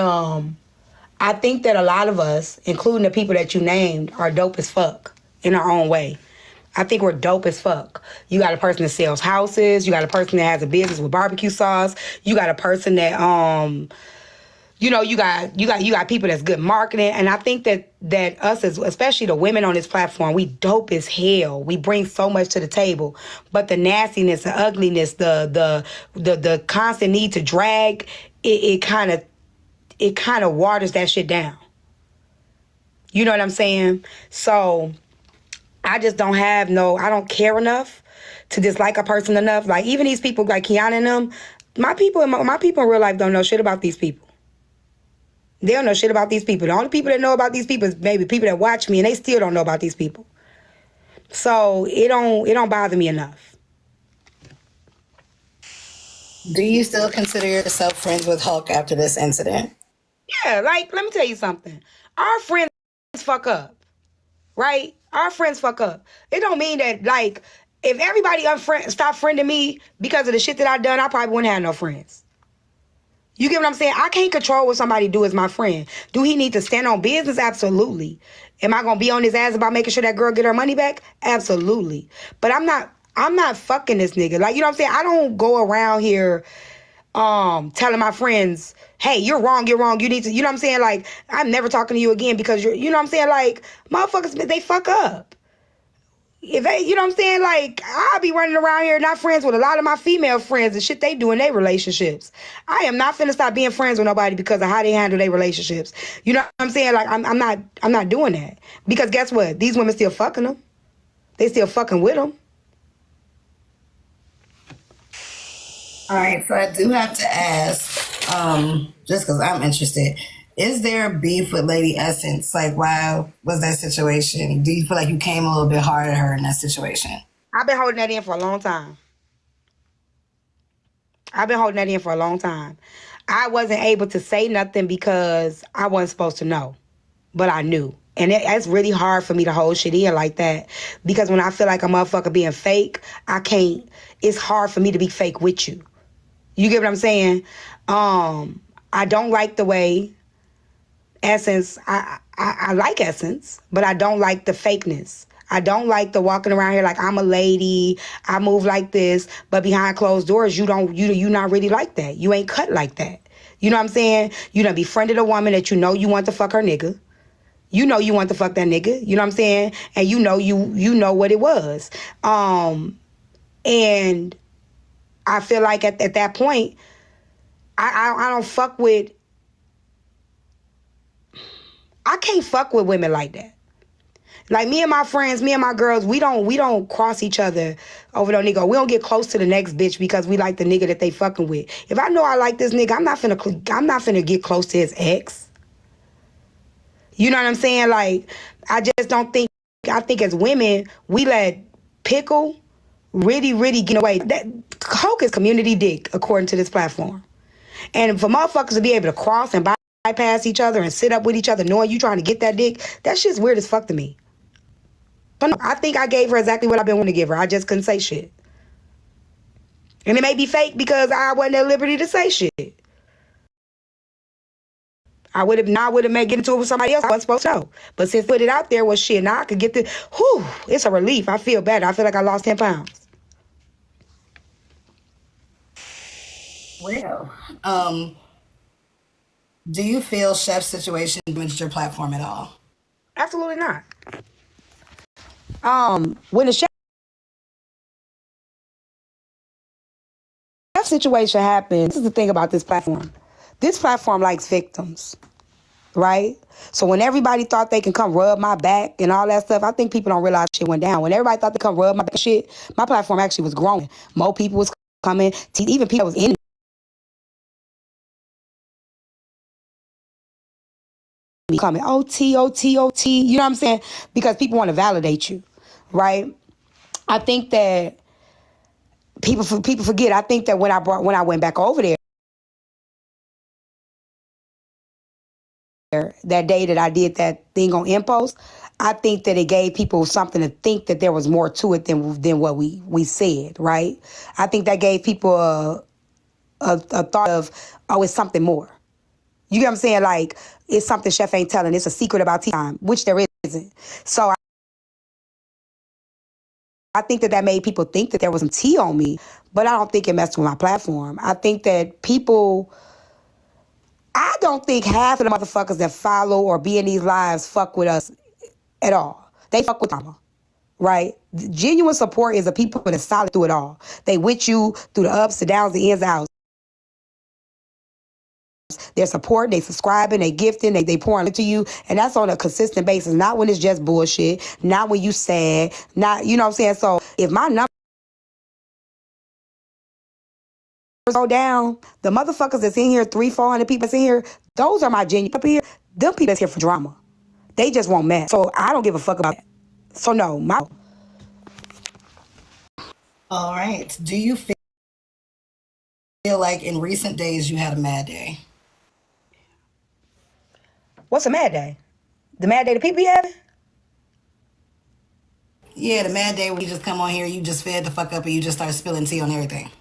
I think that a lot of us, including the people that you named, are dope as fuck in our own way. I think we're dope as fuck. You got a person that sells houses. You got a person that has a business with barbecue sauce. You got a person that you got people that's good marketing. And I think that us, as especially the women on this platform, we dope as hell. We bring so much to the table. But the nastiness, the ugliness, the constant need to drag, it kind of waters that shit down. You know what I'm saying? So I just I don't care enough to dislike a person enough. Like, even these people like Kiana and them, my people in real life don't know shit about these people. They don't know shit about these people. The only people that know about these people is maybe people that watch me, and they still don't know about these people. So it don't bother me enough. Do you still consider yourself friends with Hulk after this incident? Yeah, like, let me tell you something. Our friends fuck up, right? Our friends fuck up. It don't mean that, like, if everybody stopped friending me because of the shit that I done, I probably wouldn't have no friends. You get what I'm saying? I can't control what somebody do as my friend. Do he need to stand on business? Absolutely. Am I gonna be on his ass about making sure that girl get her money back? Absolutely. But I'm not fucking this nigga. Like, you know what I'm saying? I don't go around here telling my friends, hey, you're wrong, you need to, you know what I'm saying? Like, I'm never talking to you again because you know what I'm saying? Like, motherfuckers, they fuck up. If they, you know what I'm saying? Like, I'll be running around here not friends with a lot of my female friends and shit they do in their relationships. I am not finna stop being friends with nobody because of how they handle their relationships. You know what I'm saying? Like, I'm not doing that. Because guess what? These women still fucking them. They still fucking with them. All right, so I do have to ask, just because I'm interested, is there beef with Lady Essence? Like, why was that situation? Do you feel like you came a little bit hard at her in that situation? I've been holding that in for a long time. I wasn't able to say nothing because I wasn't supposed to know, but I knew. And it's really hard for me to hold shit in like that because when I feel like a motherfucker being fake, I can't. It's hard for me to be fake with you. You get what I'm saying? I don't like the way Essence. I like Essence, but I don't like the fakeness. I don't like the walking around here like I'm a lady. I move like this, but behind closed doors, you not really like that. You ain't cut like that. You know what I'm saying? You done befriended a woman that you know you want to fuck her nigga. You know you want to fuck that nigga. You know what I'm saying? And you know what it was. And I feel like at that point, I don't fuck with. I can't fuck with women like that. Like, me and my friends, me and my girls, we don't cross each other over no nigga. We don't get close to the next bitch because we like the nigga that they fucking with. If I know I like this nigga, I'm not finna get close to his ex. You know what I'm saying? Like, I just don't think. I think as women, we let pickle really get away. That coke is community dick according to this platform. And for motherfuckers to be able to cross and bypass each other and sit up with each other knowing you trying to get that dick, that shit's weird as fuck to me. I think I gave her exactly what I've been wanting to give her. I just couldn't say shit. And it may be fake because I wasn't at liberty to say shit. I would have made get into it with somebody else I wasn't supposed to know. But since I put it out there, well, shit, now I could get the, whew, it's a relief. I feel better. I feel like I lost 10 pounds. Well, do you feel Chef's situation damaged your platform at all? Absolutely not. When the chef situation happened, this is the thing about this platform. This platform likes victims, right? So when everybody thought they can come rub my back and all that stuff, I think people don't realize shit went down. When everybody thought they come rub my back shit, my platform actually was growing. More people was coming. Even people that was in me coming, OT, OT, OT. You know what I'm saying? Because people want to validate you, right? I think that people forget. I think that when I went back over there, that day that I did that thing on Impost, I think that it gave people something to think that there was more to it than what we said, right? I think that gave people a thought of, oh, it's something more. You get what I'm saying? Like, it's something Chef ain't telling. It's a secret about tea time, which there isn't. So I think that made people think that there was some tea on me, but I don't think it messed with my platform. I think that I don't think half of the motherfuckers that follow or be in these lives fuck with us at all. They fuck with drama, right? Genuine support is the people that are solid through it all. They with you through the ups, the downs, the ins, the outs. They're supporting, they subscribing, they gifting, they pouring into you, and that's on a consistent basis, not when it's just bullshit, not when you sad, not, you know what I'm saying? So if my numbers go down, the motherfuckers that's in here, 300-400 people that's in here, those are my genuine people here. Them people that's here for drama. They just won't mess. So I don't give a fuck about that. So no, All right. Do you feel like in recent days you had a mad day? What's a mad day? The mad day the people be having? Yeah, the mad day where you just come on here, you just fed the fuck up and you just start spilling tea on everything.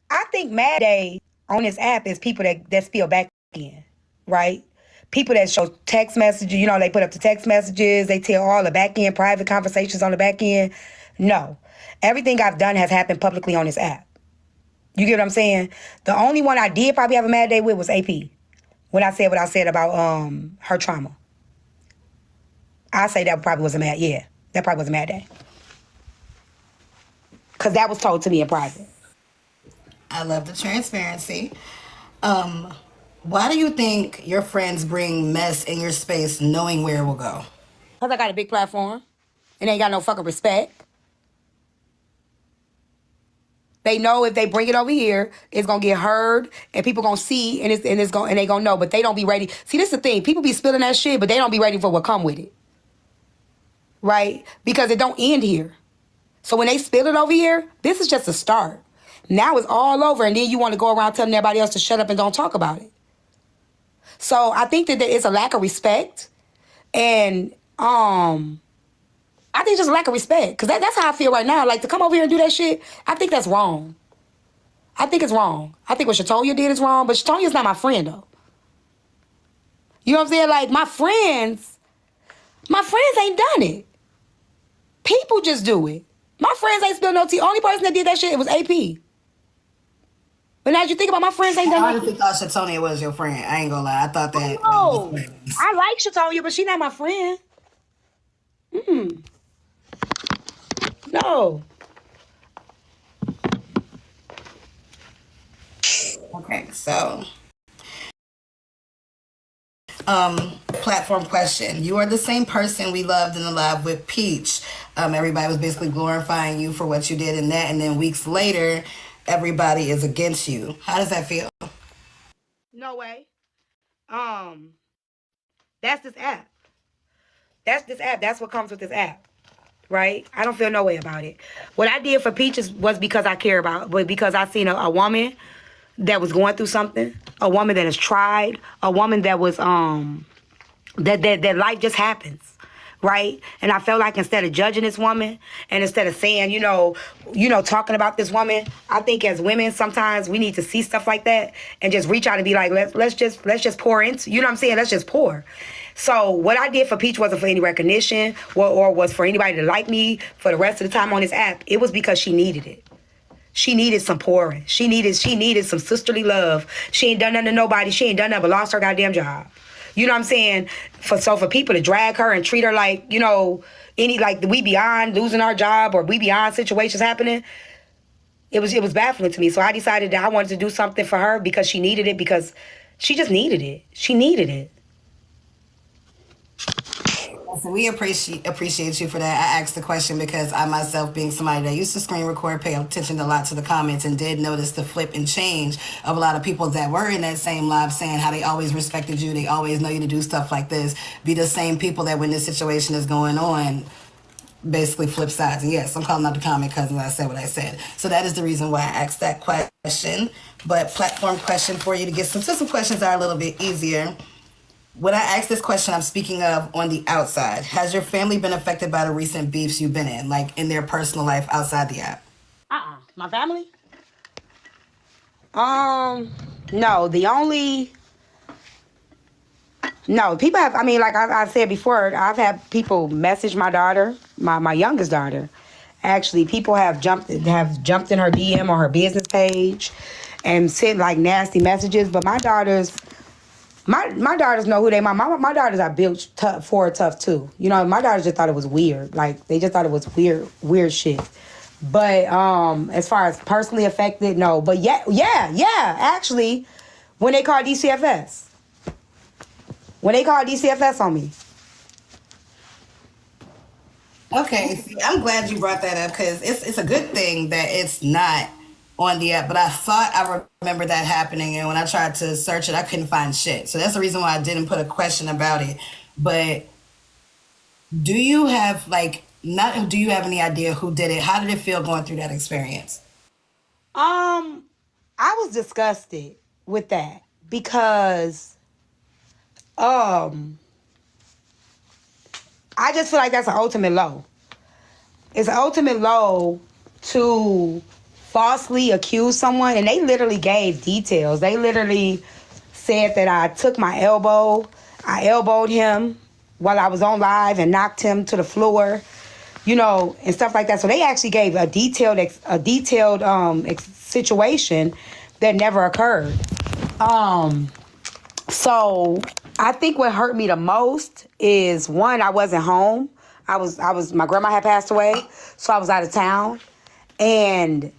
I think mad day on this app is people that spill back in, right? People that show text messages, you know, they put up the text messages, they tell all the back end private conversations on the back end. No. Everything I've done has happened publicly on this app. You get what I'm saying? The only one I did probably have a mad day with was AP. When I said what I said about her trauma. I say that probably was a mad, yeah. That probably was a mad day. Because that was told to me in private. I love the transparency. Why do you think your friends bring mess in your space knowing where it will go? Because I got a big platform and they ain't got no fucking respect. They know if they bring it over here, it's gonna get heard and people gonna see and they gonna know, but they don't be ready. See, this is the thing. People be spilling that shit, but they don't be ready for what come with it. Right? Because it don't end here. So when they spill it over here, this is just a start. Now it's all over, and then you want to go around telling everybody else to shut up and don't talk about it. So I think that there is a lack of respect, and I think just a lack of respect, because that's how I feel right now. Like, to come over here and do that shit, I think that's wrong. I think it's wrong. I think what Shatoya did is wrong, but Shatoya's not my friend, though. You know what I'm saying? Like, my friends ain't done it. People just do it. My friends ain't spilled no tea. Only person that did that shit, it was AP. But now that you think about, my friends ain't done I it. honestly thought Shatonia was your friend. I ain't gonna lie. I thought that. No, I like Shatoya, but she not my friend. No. Okay, so platform question. You are the same person we loved in the lab with Peach. Everybody was basically glorifying you for what you did in that, and then weeks later, everybody is against you. How does that feel? No way. That's this app. That's this app. That's what comes with this app. Right? I don't feel no way about it. What I did for Peaches was because I care about, but because I seen a woman that was going through something, a woman that has tried, a woman that was that life just happens. right? And I felt like instead of judging this woman and instead of saying, talking about this woman, I think as women sometimes we need to see stuff like that and just reach out and be like, let's just pour into, you know what I'm saying? Let's just pour. So what I did for Peach wasn't for any recognition or was for anybody to like me for the rest of the time on this app. It was because she needed it. She needed some pouring. She needed some sisterly love. She ain't done nothing to nobody. She ain't done nothing but lost her goddamn job. You know what I'm saying? For people to drag her and treat her like, we beyond losing our job or we beyond situations happening, it was baffling to me. So I decided that I wanted to do something for her because she needed it, because she just needed it. She needed it. So we appreciate you for that. I asked the question because I myself, being somebody that used to screen record, pay attention a lot to the comments, and did notice the flip and change of a lot of people that were in that same live saying how they always respected you, they always know you to do stuff like this, be the same people that when this situation is going on, basically flip sides. And yes, I'm calling out the comment cousins. I said what I said. So that is the reason why I asked that question. But platform question for you to get some questions that are a little bit easier. When I ask this question, I'm speaking of on the outside. Has your family been affected by the recent beefs you've been in, like in their personal life outside the app? My family? No, people have, like I said before, I've had people message my daughter, my youngest daughter. Actually, people have jumped in her DM or her business page and sent like nasty messages, but my daughters know who they are. My daughters are built tough too. My daughters just thought it was weird. Like they just thought it was weird shit. But as far as personally affected, no. But yeah. Actually, when they called DCFS on me. Okay, see, I'm glad you brought that up because it's a good thing that it's not on the app, but I thought I remember that happening, and when I tried to search it, I couldn't find shit. So that's the reason why I didn't put a question about it. But do you have any idea who did it? How did it feel going through that experience? I was disgusted with that because I just feel like that's an ultimate low. It's an ultimate low to falsely accuse someone, and they literally gave details. They literally said that I took my elbow, I elbowed him while I was on live and knocked him to the floor, and stuff like that. So they actually gave a detailed situation that never occurred. So I think what hurt me the most is, one, I wasn't home. My grandma had passed away, so I was out of town. And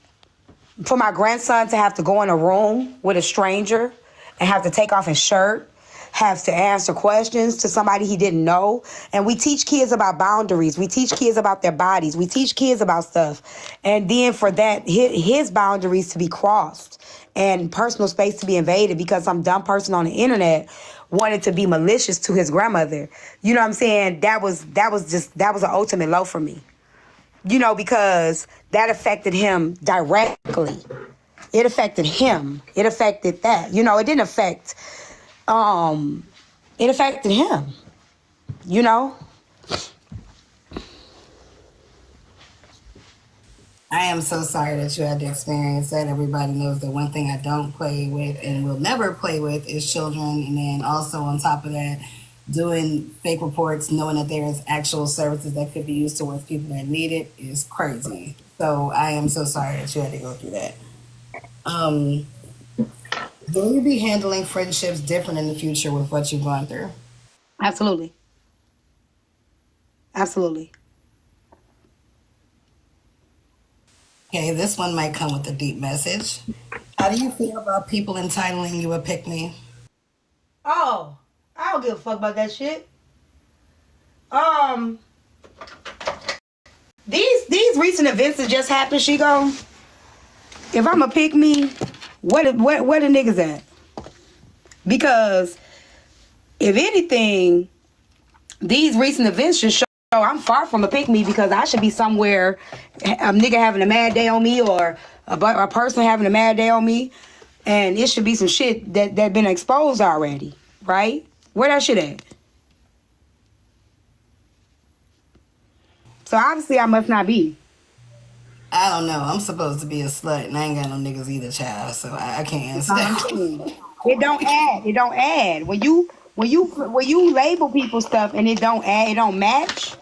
for my grandson to have to go in a room with a stranger and have to take off his shirt, have to answer questions to somebody he didn't know. And we teach kids about boundaries. We teach kids about their bodies. We teach kids about stuff. And then for that, his boundaries to be crossed and personal space to be invaded because some dumb person on the internet wanted to be malicious to his grandmother. You know what I'm saying? That was an ultimate low for me. Because that affected him directly. It affected him. It affected that. It didn't affect, it affected him. I am so sorry that you had to experience that. Everybody knows that one thing I don't play with and will never play with is children. And then also on top of that, doing fake reports, knowing that there is actual services that could be used towards people that need it is crazy. So I am so sorry that you had to go through that. Will you be handling friendships different in the future with what you've gone through? Absolutely. Okay, this one might come with a deep message. How do you feel about people entitling you a pick-me? Oh, I don't give a fuck about that shit. These recent events that just happened, Chico. If I'm a pick me, where the niggas at? Because if anything, these recent events should show I'm far from a pick me because I should be somewhere, a nigga having a mad day on me or a person having a mad day on me, and it should be some shit that been exposed already, right? Where that shit at? So obviously I must not be. I don't know. I'm supposed to be a slut, and I ain't got no niggas either, child. So I can't That's answer all that I'm question. saying. It don't add. It don't add. When you label people stuff and it don't add, it don't match.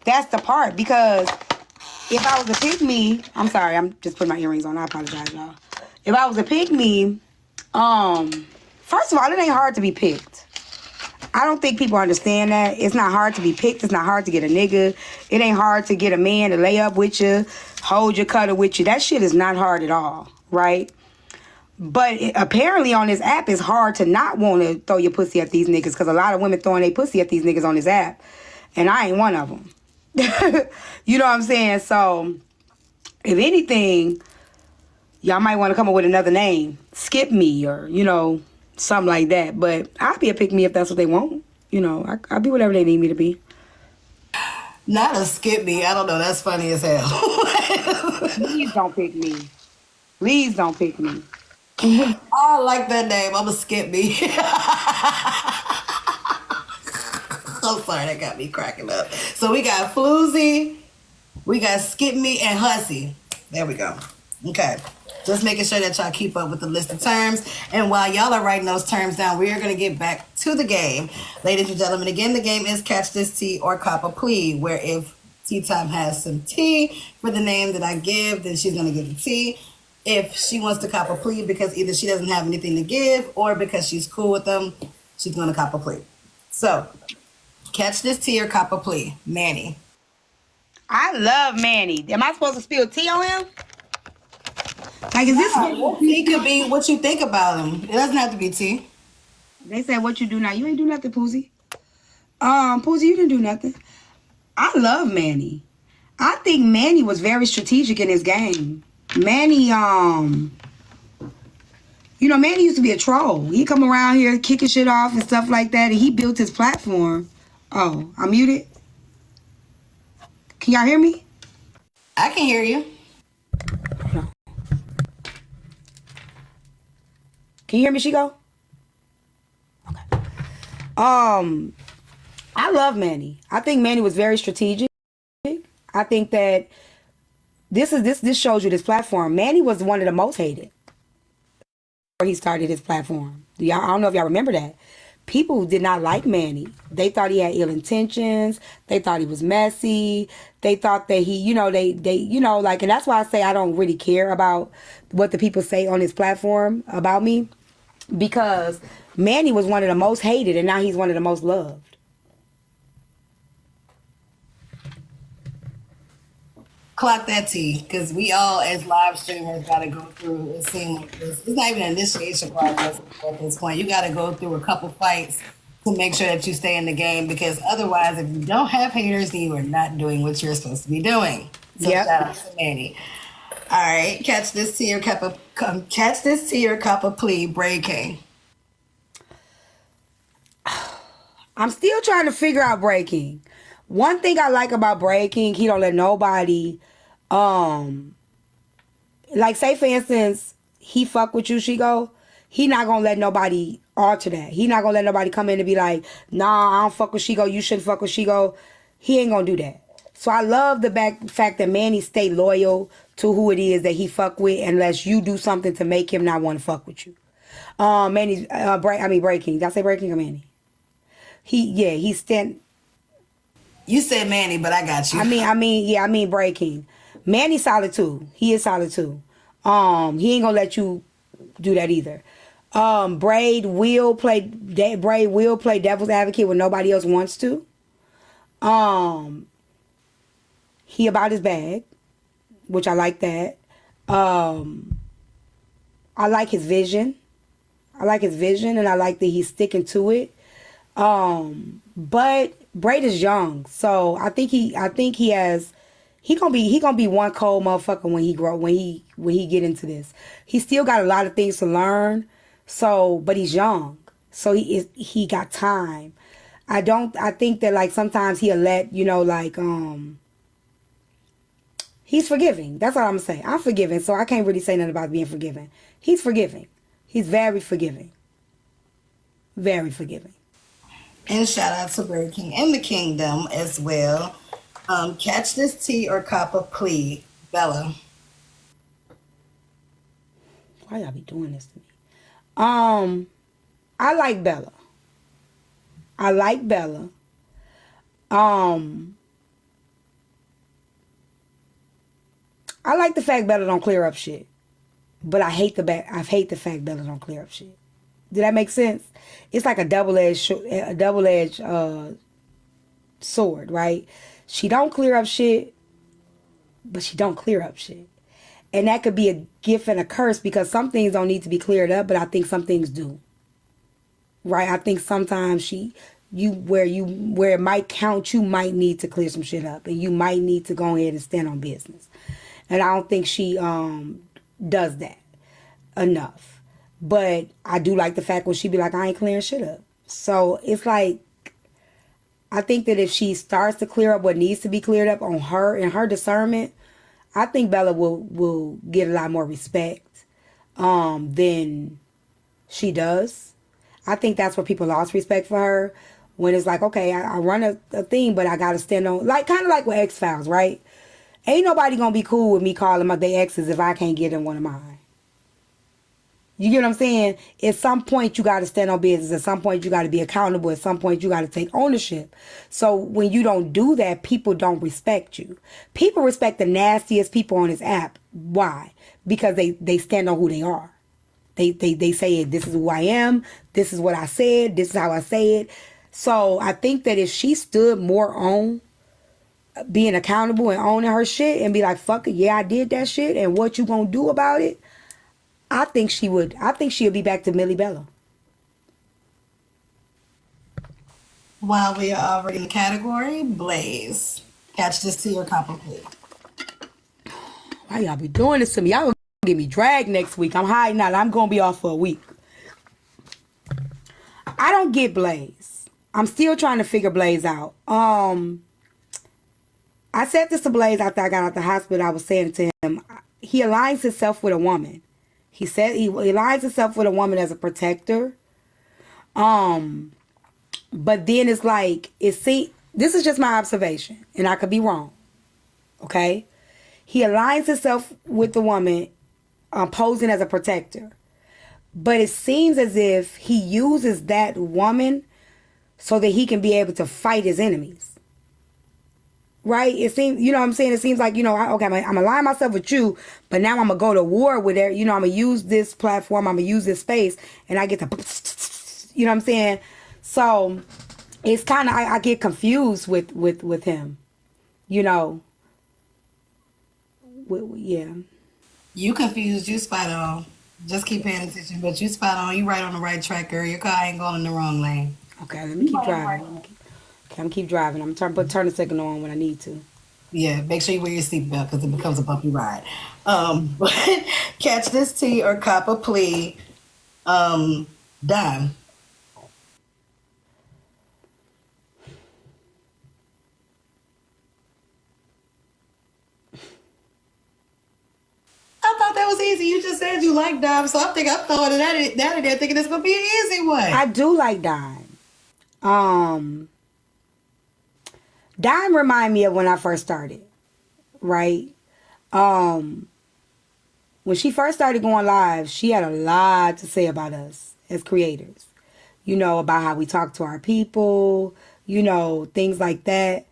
That's the part. Because if I was a pick me, I'm sorry, I'm just putting my earrings on. I apologize, y'all. If I was a pick me, first of all, it ain't hard to be picked. I don't think people understand that. It's not hard to be picked. It's not hard to get a nigga. It ain't hard to get a man to lay up with you, hold you, cuddle with you. That shit is not hard at all, right? But apparently on this app, it's hard to not want to throw your pussy at these niggas because a lot of women throwing their pussy at these niggas on this app. And I ain't one of them. You know what I'm saying? So, if anything, y'all might want to come up with another name. Skip me or, something like that. But I'll be a pick me if that's what they want. I'll be whatever they need me to be. Not a skip me. I don't know. That's funny as hell. Please don't pick me. Please don't pick me. I like that name. I'm a skip me. I'm sorry, that got me cracking up. So we got Floozy, we got Skip Me, and Hussy. There we go. Okay. Just making sure that y'all keep up with the list of terms. And while y'all are writing those terms down, we are going to get back to the game. Ladies and gentlemen, again, the game is Catch This Tea or Cop a Plea, where if Tea Time has some tea for the name that I give, then she's going to give the tea. If she wants to cop a plea because either she doesn't have anything to give or because she's cool with them, she's going to cop a plea. So, Catch This Tea or Cop a Plea. Manny. I love Manny. Am I supposed to spill tea on him? Like, is this... Tea could be what you think about him. It doesn't have to be tea. They said, what you do now? You ain't do nothing, Poozy. Poozy, you didn't do nothing. I love Manny. I think Manny was very strategic in his game. Manny, Manny used to be a troll. He come around here kicking shit off and stuff like that, and he built his platform. Oh, I'm muted? Can y'all hear me? I can hear you. No. Can you hear me, Chico? Okay. I love Manny. I think Manny was very strategic. I think that this shows you this platform. Manny was one of the most hated before he started his platform. I don't know if y'all remember that. People did not like Manny. They thought he had ill intentions. They thought he was messy. They thought that he, and that's why I say I don't really care about what the people say on his platform about me, because Manny was one of the most hated and now he's one of the most loved. Clock that tea, because we all, as live streamers, got to go through, it seems like this. It's not even an initiation process at this point. You got to go through a couple fights to make sure that you stay in the game, because otherwise, if you don't have haters, then you are not doing what you're supposed to be doing. So Yep. shout out to Manny. All right, Catch This Tea or Cop a Plea, breaking. I'm still trying to figure out breaking. One thing I like about breaking, he don't let nobody, like say for instance, he fuck with you, Shigo, he not gonna let nobody alter that. He not gonna let nobody come in and be like, nah, I don't fuck with Shigo, you shouldn't fuck with Shigo. He ain't gonna do that. So I love the fact that Manny stay loyal to who it is that he fuck with unless you do something to make him not want to fuck with you. Manny's, breaking. Did I say breaking or Manny? He's stand. You said Manny, but I got you. I mean breaking. Manny's solid too. He is solid too. He ain't gonna let you do that either. Braid will play devil's advocate when nobody else wants to. He about his bag, which I like that. I like his vision. And I like that he's sticking to it. But Braid is young, so I think he gonna be one cold motherfucker when he get into this. He still got a lot of things to learn. So, but he's young, so he got time. I think that like sometimes he'll let he's forgiving. That's all I'm saying. I'm forgiving, so I can't really say nothing about being forgiving. He's forgiving. He's very forgiving. Very forgiving. And shout out to Breaking in the Kingdom as well. Catch this tea or cop a plea, Bella. Why y'all be doing this to me? Um, I like Bella. I like Bella. Um, I like the fact Bella don't clear up shit, but I hate the fact Bella don't clear up shit. Did that make sense? It's like a double edged sword, right? She don't clear up shit, but she don't clear up shit. And that could be a gift and a curse because some things don't need to be cleared up, but I think some things do. Right? I think sometimes where it might count, you might need to clear some shit up and you might need to go ahead and stand on business. And I don't think she does that enough. But I do like the fact when she be like, I ain't clearing shit up. So it's like, I think that if she starts to clear up what needs to be cleared up on her and her discernment, I think Bella will get a lot more respect than she does. I think that's where people lost respect for her. When it's like, okay, I run a thing, but I got to stand on, like, kind of like with X-Files, right? Ain't nobody going to be cool with me calling my their exes if I can't get in one of mine. You get what I'm saying? At some point, you got to stand on business. At some point, you got to be accountable. At some point, you got to take ownership. So when you don't do that, people don't respect you. People respect the nastiest people on this app. Why? Because they stand on who they are. They say, this is who I am. This is what I said. This is how I say it. So I think that if she stood more on being accountable and owning her shit and be like, fuck it, yeah, I did that shit, and what you gonna do about it? I think she would. I think she'll be back to Millie Bella. While we are already in the category, Blaze. Catch this tea or cop a plea. Why y'all be doing this to me? Y'all gonna get me dragged next week. I'm hiding out. I'm gonna be off for a week. I don't get Blaze. I'm still trying to figure Blaze out. I said this to Blaze after I got out the hospital. I was saying to him, he aligns himself with a woman. He said he aligns himself with a woman as a protector. But then it's like, this is just my observation, and I could be wrong. Okay? He aligns himself with the woman, posing as a protector. But it seems as if he uses that woman so that he can be able to fight his enemies. Right? It seems, you know what I'm saying? It seems like, okay, I'm align myself with you, but now I'm going to go to war with it. I'm going to use this platform. I'm going to use this space, and I get to, you know what I'm saying? So it's kind of, I get confused with him, yeah. You confused, you spot on. Just keep paying attention, but you spot on. You right on the right track, girl. Your car ain't going in the wrong lane. Okay, let me keep driving. I'm gonna keep driving. I'm turn the second on when I need to. Yeah, make sure you wear your seatbelt because it becomes a bumpy ride. But catch this tea or cop a plea. Dime. I thought that was easy. You just said you like Dime, so I'm throwing that in there, thinking it's gonna be an easy one. I do like Dime. Dime remind me of when I first started, right? When she first started going live, she had a lot to say about us as creators. About how we talk to our people, things like that.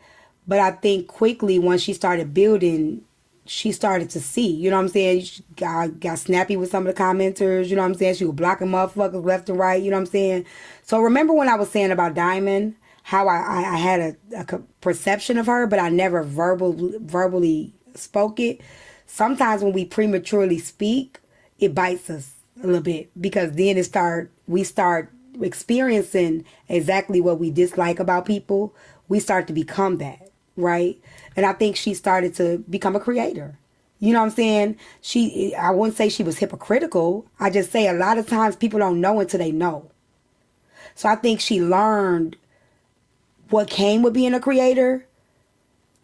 But I think quickly once she started building, she started to see, you know what I'm saying? She got snappy with some of the commenters, you know what I'm saying? She was blocking motherfuckers left and right, you know what I'm saying? So remember when I was saying about Diamond, how I had a perception of her, but I never verbally spoke it. Sometimes when we prematurely speak, it bites us a little bit because then we start experiencing exactly what we dislike about people. We start to become that, right? And I think she started to become a creator. You know what I'm saying? I wouldn't say she was hypocritical. I just say a lot of times people don't know until they know. So I think she learned what came with being a creator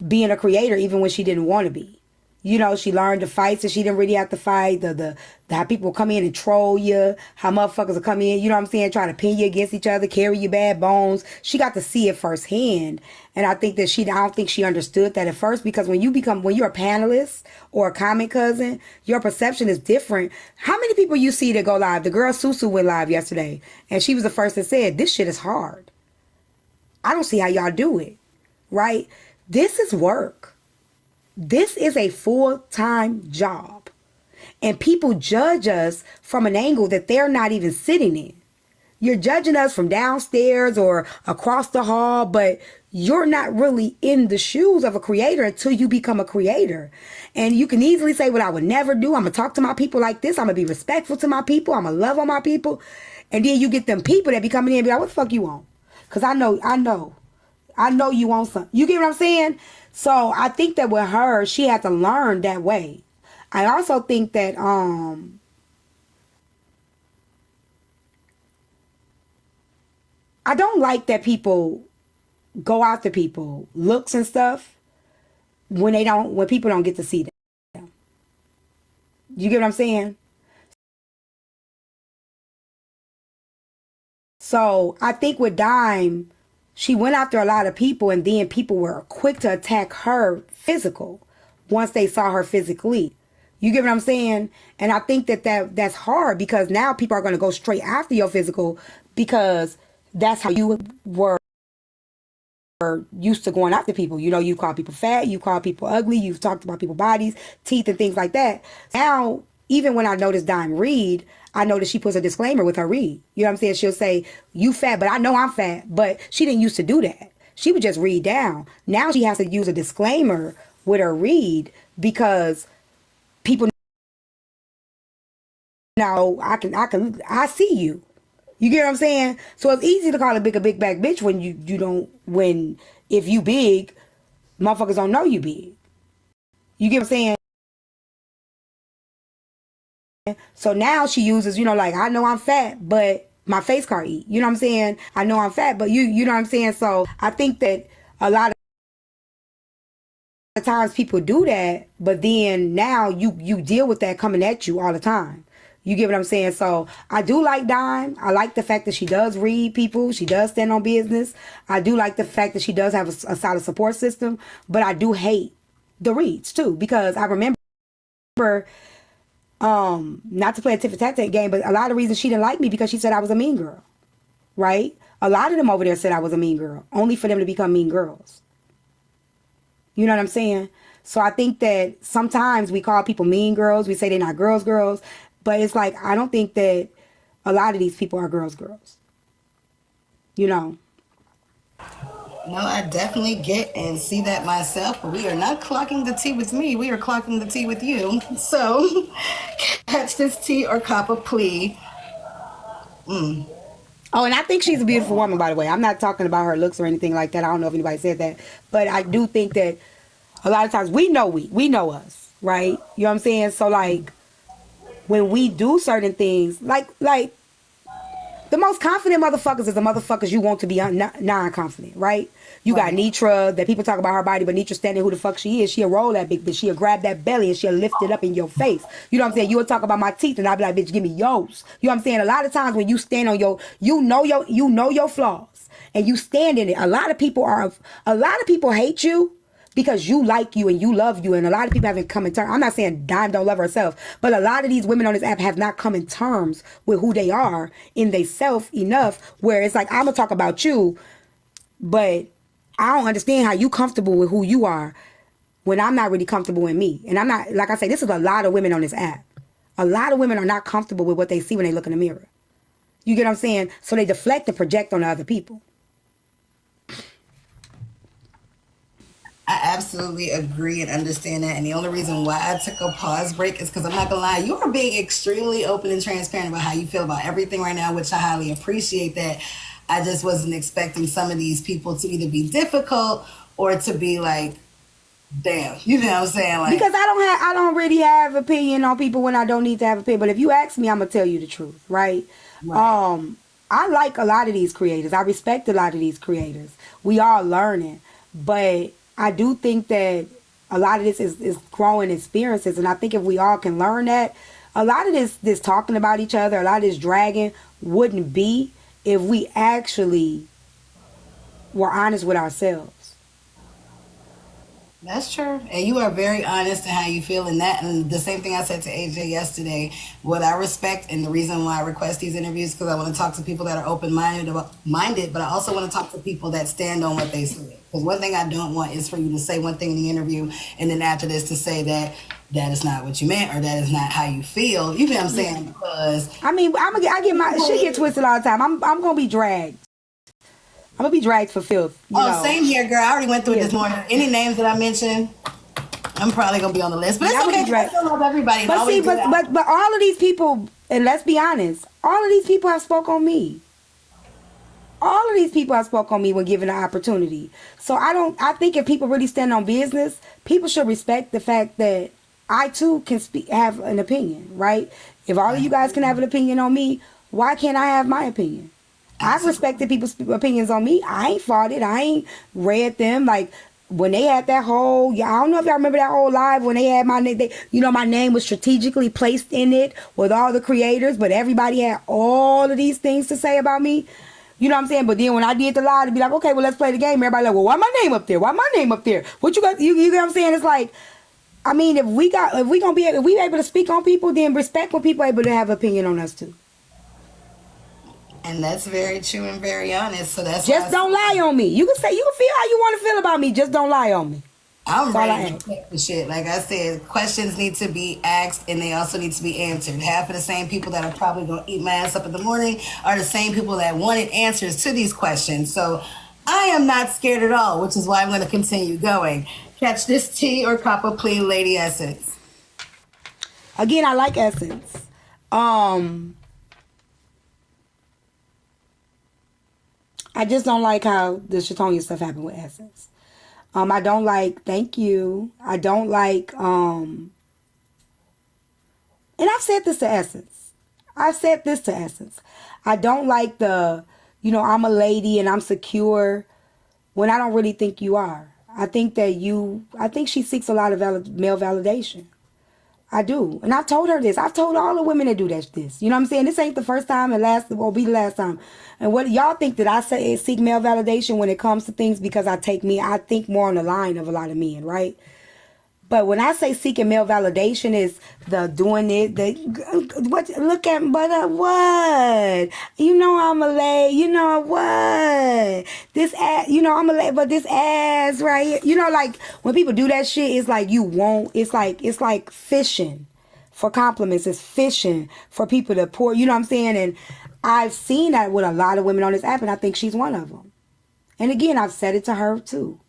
even when she didn't want to be. You know, she learned the fights that she didn't really have to fight. The how people come in and troll you, how motherfuckers will come in, you know what I'm saying, trying to pin you against each other, carry your bad bones. She got to see it firsthand. And I think that I don't think she understood that at first, because when you're a panelist or a comment cousin, your perception is different. How many people you see that go live? The girl Susu went live yesterday, and she was the first that said, this shit is hard. I don't see how y'all do it, right? This is work. This is a full-time job. And people judge us from an angle that they're not even sitting in. You're judging us from downstairs or across the hall, but you're not really in the shoes of a creator until you become a creator. And you can easily say, what I would never do, I'm going to talk to my people like this. I'm going to be respectful to my people. I'm going to love on my people. And then you get them people that be coming in and be like, what the fuck you want? Because I know you want something. You get what I'm saying? So I think that with her, she had to learn that way. I also think that I don't like that people go after people looks and stuff when people don't get to see them. You get what I'm saying? So I think with Dime, she went after a lot of people, and then people were quick to attack her physical once they saw her physically. You get what I'm saying? And I think that's hard, because now people are going to go straight after your physical, because that's how you were used to going after people. You know, you call people fat, you call people ugly, you've talked about people's bodies, teeth, and things like that. Now, even when I notice Dime read, I notice she puts a disclaimer with her read. You know what I'm saying? She'll say, you fat, but I know I'm fat. But she didn't used to do that. She would just read down. Now she has to use a disclaimer with her read, because people now I see you. You get what I'm saying? So it's easy to call a big back bitch when if you big, motherfuckers don't know you big. You get what I'm saying? So now she uses, like, I know I'm fat, but my face can't eat. You know what I'm saying? I know I'm fat, but you know what I'm saying? So I think that a lot of times people do that, but then now you deal with that coming at you all the time. You get what I'm saying? So I do like Dime. I like the fact that she does read people. She does stand on business. I do like the fact that she does have a solid support system. But I do hate the reads too, because I remember, not to play a tit for tat game, but a lot of reasons she didn't like me because she said I was a mean girl, right? A lot of them over there said I was a mean girl, only for them to become mean girls. You know what I'm saying? So I think that sometimes we call people mean girls. We say they're not girls. But it's like, I don't think that a lot of these people are girls. You know? No, I definitely get and see that myself, but we are not clocking the tea with me. We are clocking the tea with you. So, catch this tea or cop a plea. Oh, and I think she's a beautiful woman, by the way. I'm not talking about her looks or anything like that. I don't know if anybody said that. But I do think that a lot of times we know us, right? You know what I'm saying? So, like, when we do certain things, like the most confident motherfuckers is the motherfuckers you want to be non-confident, right? You got Nitra, that people talk about her body, but Nitra standing who the fuck she is. She'll roll that big bitch. She'll grab that belly and she'll lift it up in your face. You know what I'm saying? You'll talk about my teeth and I'll be like, bitch, give me yours. You know what I'm saying? A lot of times when you stand on you know your flaws and you stand in it. A lot of people hate you because you like you and you love you, and a lot of people haven't come in terms. I'm not saying Dime don't love herself, but a lot of these women on this app have not come in terms with who they are in they self enough where it's like, I'm gonna talk about you, but I don't understand how you comfortable with who you are when I'm not really comfortable in me. And I'm not, like I say, this is a lot of women on this app. A lot of women are not comfortable with what they see when they look in the mirror. You get what I'm saying? So they deflect and project on other people. I absolutely agree and understand that. And the only reason why I took a pause break is because I'm not going to lie, you are being extremely open and transparent about how you feel about everything right now, which I highly appreciate that. I just wasn't expecting some of these people to either be difficult or to be like, damn, you know what I'm saying? Like, because I don't really have opinion on people when I don't need to have opinion. But if you ask me, I'm going to tell you the truth, right? I like a lot of these creators. I respect a lot of these creators. We all learning. But I do think that A lot of this is growing experiences, and I think if we all can learn that, a lot of this talking about each other, a lot of this dragging wouldn't be if we actually were honest with ourselves. That's true. And you are very honest in how you feel in that. And the same thing I said to AJ yesterday. What I respect and the reason why I request these interviews because I want to talk to people that are open-minded, but I also want to talk to people that stand on what they say. Because one thing I don't want is for you to say one thing in the interview and then after this to say that that is not what you meant or that is not how you feel. You know what I'm saying? Because I mean, I get my shit get twisted all the time. I'm gonna be dragged. I'm gonna be dragged for filth. You know. same here, girl. I already went through it this morning. Any names that I mentioned, I'm probably gonna be on the list. But it's okay. I still love everybody. But see, but all of these people, and let's be honest, all of these people have spoke on me. All of these people have spoke on me when given the opportunity. So I think if people really stand on business, people should respect the fact that I too can have an opinion, right? If all of you guys can have an opinion on me, why can't I have my opinion? I've respected people's opinions on me. I ain't fought it. I ain't read them. Like when they had that whole, I don't know if y'all remember that whole live when they had my name. My name was strategically placed in it with all the creators, but everybody had all of these things to say about me. You know what I'm saying? But then when I did the live, to be like, okay, well, let's play the game. Everybody like, well, why my name up there? Why my name up there? What you got? You know what I'm saying? It's like, I mean, if we able to speak on people, then respect when people able to have opinion on us too. And that's very true and very honest. So that's just don't lie on me. You can feel how you want to feel about me. Just don't lie on me. I'm ready to check the shit. Like I said, questions need to be asked and they also need to be answered. Half of the same people that are probably going to eat my ass up in the morning are the same people that wanted answers to these questions. So I am not scared at all, which is why I'm going to continue going. Catch this tea or cup of clean Lady Essence. Again, I like Essence. I just don't like how the Shatonia stuff happened with Essence. I don't like, thank you. I don't like, and I've said this to Essence. I don't like I'm a lady and I'm secure when I don't really think you are. I think she seeks a lot of male validation. I do. And I've told her this. I've told all the women that do this. You know what I'm saying? This ain't the first time and won't be the last time. And what y'all think that I say is seek male validation when it comes to things because I think more on the line of a lot of men, right? But when I say seeking male validation is the doing it, look at, but what? I'm a lay, what? This ass, I'm a lay, but this ass right here, like when people do that shit, it's like it's like fishing for compliments. It's fishing for people to pour, you know what I'm saying? And I've seen that with a lot of women on this app, and I think she's one of them. And again, I've said it to her too.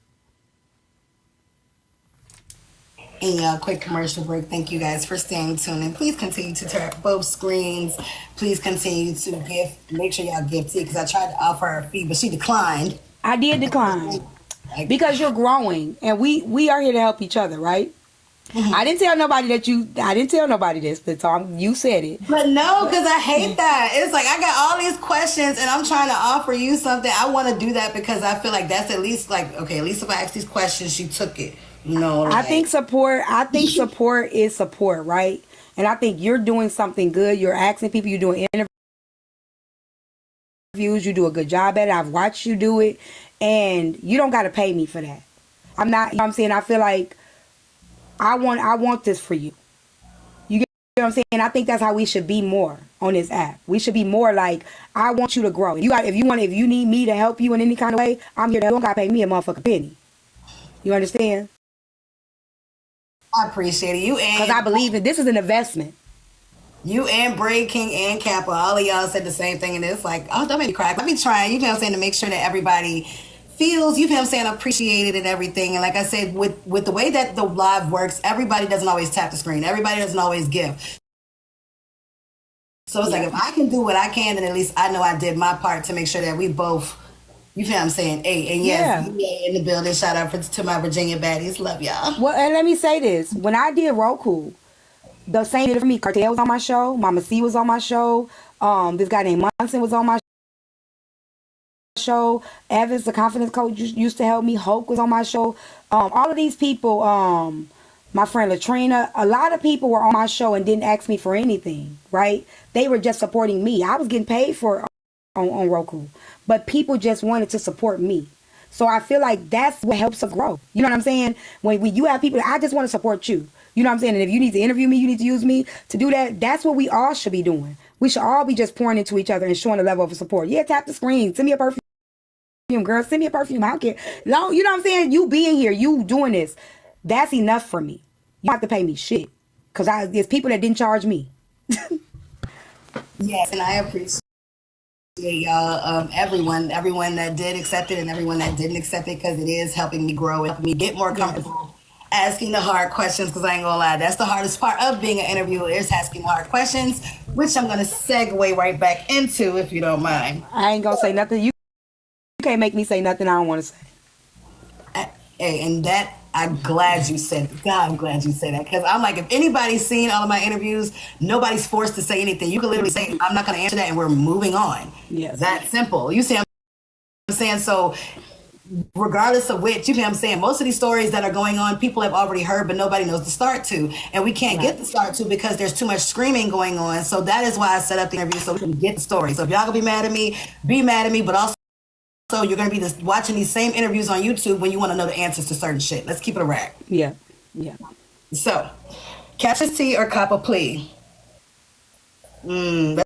And y'all, quick commercial break. Thank you guys for staying tuned. And please continue to tap both screens. Please continue to make sure y'all give tea because I tried to offer her a fee, but she declined. I did decline because you're growing and we are here to help each other, right? Mm-hmm. I didn't tell nobody this, but Tom, you said it. But no, because I hate that. It's like I got all these questions and I'm trying to offer you something. I want to do that because I feel like that's at least like, okay, at least if I ask these questions, she took it. I think support is support, right? And I think you're doing something good. You're asking people, you're doing interviews, you do a good job at it. I've watched you do it, and you don't got to pay me for that. I'm not, you know what I'm saying? I feel like I want this for you. You get what I'm saying? I think that's how we should be more on this app. We should be more like, I want you to grow. If you need me to help you in any kind of way, I'm here. You don't got to pay me a motherfucking penny. You understand? I appreciate it. Because I believe that this is an investment. You and Braid King and Kappa, all of y'all said the same thing, and it's like, oh, don't make me cry. I be trying, you know what I'm saying, to make sure that everybody feels, you know what I'm saying, appreciated and everything. And like I said, with the way that the live works, everybody doesn't always tap the screen. Everybody doesn't always give. So it's like, if I can do what I can, then at least I know I did my part to make sure that we both, you feel what I'm saying? Hey, and yes, in the building. Shout out to my Virginia baddies. Love y'all. Well, and let me say this. When I did Roku, the same did it for me. Cartel was on my show. Mama C was on my show. This guy named Munson was on my show. Evans, the confidence coach, used to help me. Hope was on my show. All of these people, my friend Latrina, a lot of people were on my show and didn't ask me for anything, right? They were just supporting me. I was getting paid for on Roku, but people just wanted to support me. So I feel like that's what helps us grow. You know what I'm saying? When you have people, I just want to support you. You know what I'm saying? And if you need to interview me, you need to use me to do that. That's what we all should be doing. We should all be just pouring into each other and showing a level of support. Yeah, tap the screen. Send me a perfume, girl. Send me a perfume. I don't care. No, you know what I'm saying? You being here, you doing this. That's enough for me. You don't have to pay me shit. Because there's people that didn't charge me. Yes, and I appreciate y'all, everyone that did accept it and everyone that didn't accept it, because it is helping me grow, helping me get more comfortable asking the hard questions, because I ain't gonna lie, that's the hardest part of being an interviewer, is asking hard questions, which I'm gonna segue right back into, if you don't mind. I ain't gonna say nothing. You can't make me say nothing I don't want to say. Hey, and that, I'm glad you said that, because I'm like, if anybody's seen all of my interviews, nobody's forced to say anything. You can literally say, I'm not gonna answer that, and we're moving on. Yes. That simple. You see what I'm saying? So regardless of which, you know what I'm saying, most of these stories that are going on, people have already heard, but nobody knows the start to. And we can't get the start to because there's too much screaming going on. So that is why I set up the interview, so we can get the story. So if y'all gonna be mad at me, but also you're gonna be watching these same interviews on YouTube when you want to know the answers to certain shit. Let's keep it a rack. Yeah. So, catch a tea or cop a plea? Let's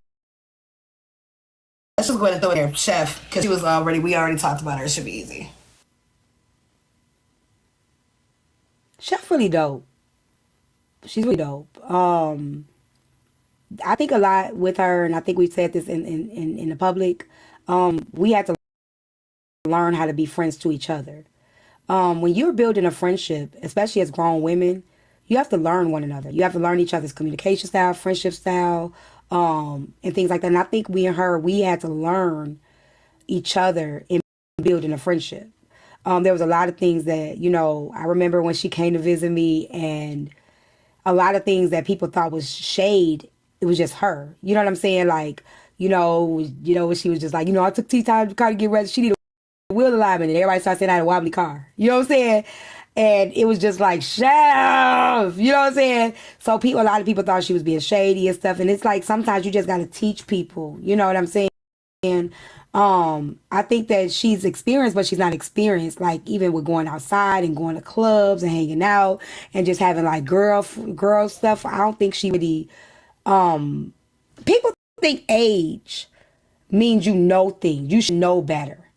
just go ahead and throw it here, Chef, because we already talked about her. It should be easy. Chef really dope. She's really dope. I think a lot with her, and I think we've said this in the public. We had to learn how to be friends to each other. When you're building a friendship, especially as grown women, you have to learn one another. You have to learn each other's communication style, friendship style, and things like that. And I think we had to learn each other in building a friendship. There was a lot of things that, I remember when she came to visit me, and a lot of things that people thought was shade, it was just her. You know what I'm saying? Like, she was just like, I took tea time to get ready. She needed a wheel alignment, and everybody started saying I had a wobbly car. You know what I'm saying? And it was just like, Chef, you know what I'm saying? So a lot of people thought she was being shady and stuff. And it's like, sometimes you just got to teach people, you know what I'm saying? And I think that she's experienced, but she's not experienced. Like, even with going outside and going to clubs and hanging out and just having like girl stuff. I don't think she really, people think age means you know things. You should know better.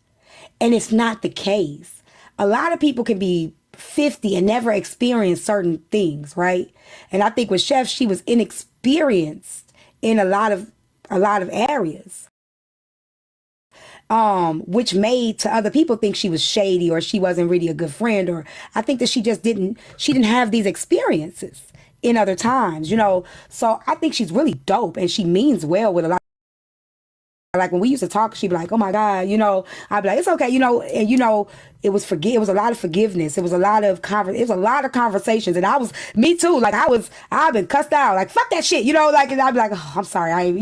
And it's not the case. A lot of people can be 50 and never experience certain things, right? And I think with Chef, she was inexperienced in a lot of areas, which made to other people think she was shady or she wasn't really a good friend. Or I think that she didn't have these experiences in other times, So I think she's really dope, and she means well with a lot. Like when we used to talk, she'd be like, "Oh my God," I'd be like, "It's okay," and it was a lot of forgiveness. It was a lot of conversations, and me too. Like I've been cussed out, like fuck that shit, like, and I'd be like, "Oh, I'm sorry,"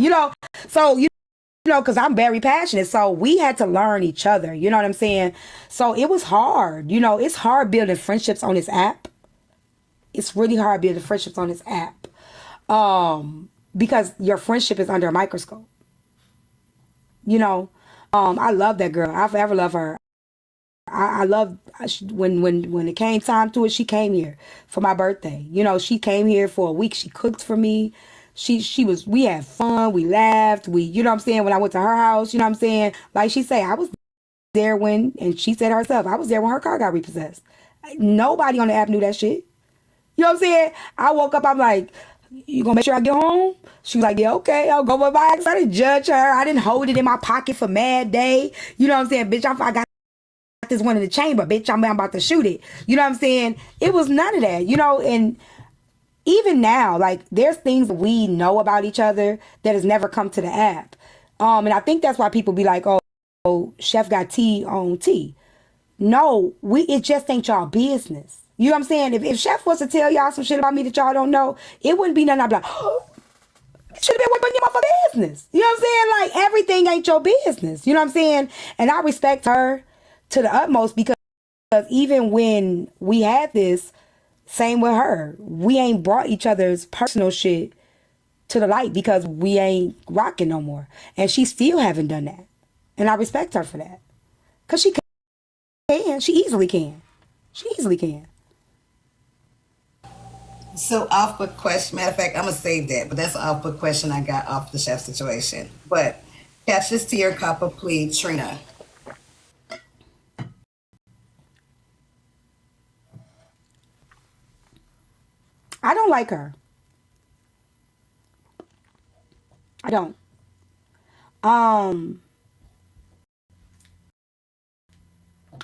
so because I'm very passionate. So we had to learn each other. You know what I'm saying? So it was hard. It's hard building friendships on this app. It's really hard building friendships on this app, because your friendship is under a microscope. I love that girl. I forever love her. I love when it came time to it, she came here for my birthday. She came here for a week. She cooked for me. We had fun. We laughed. You know what I'm saying? When I went to her house, you know what I'm saying? Like she said, I was there and she said herself, I was there when her car got repossessed. Nobody on the app knew that shit. You know what I'm saying? I woke up, I'm like, "You gonna make sure I get home?" She was like, "Yeah, okay, I'll go with my ex." I didn't judge her. I didn't hold it in my pocket for mad day. You know what I'm saying? Bitch, I got this one in the chamber. Bitch, I'm about to shoot it. You know what I'm saying? It was none of that, and even now, like, there's things we know about each other that has never come to the app. And I think that's why people be like, oh, Chef got tea on tea. No, it just ain't y'all business. You know what I'm saying? If Chef was to tell y'all some shit about me that y'all don't know, it wouldn't be nothing. I'd be like, "Oh, should have been working on your motherfucking business. You know what I'm saying? Like, everything ain't your business. You know what I'm saying? And I respect her to the utmost because even when we had this, same with her, we ain't brought each other's personal shit to the light because we ain't rocking no more. And she still haven't done that. And I respect her for that. Because she can. She easily can. She easily can. So off book question. Matter of fact, I'm gonna save that, but that's an off book question I got off the chef situation. But catch this to your copper, please, Trina. I don't like her. I don't. Um,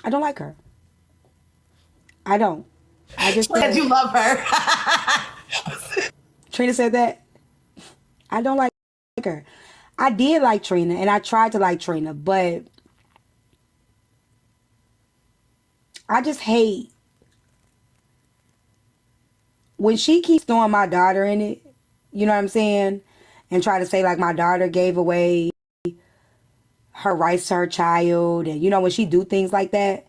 I don't like her. I don't. I just Glad said you love her. Trina said that. I don't like her. I did like Trina and I tried to like Trina, but I just hate when she keeps throwing my daughter in it. You know what I'm saying? And try to say like my daughter gave away her rights to her child, and when she do things like that,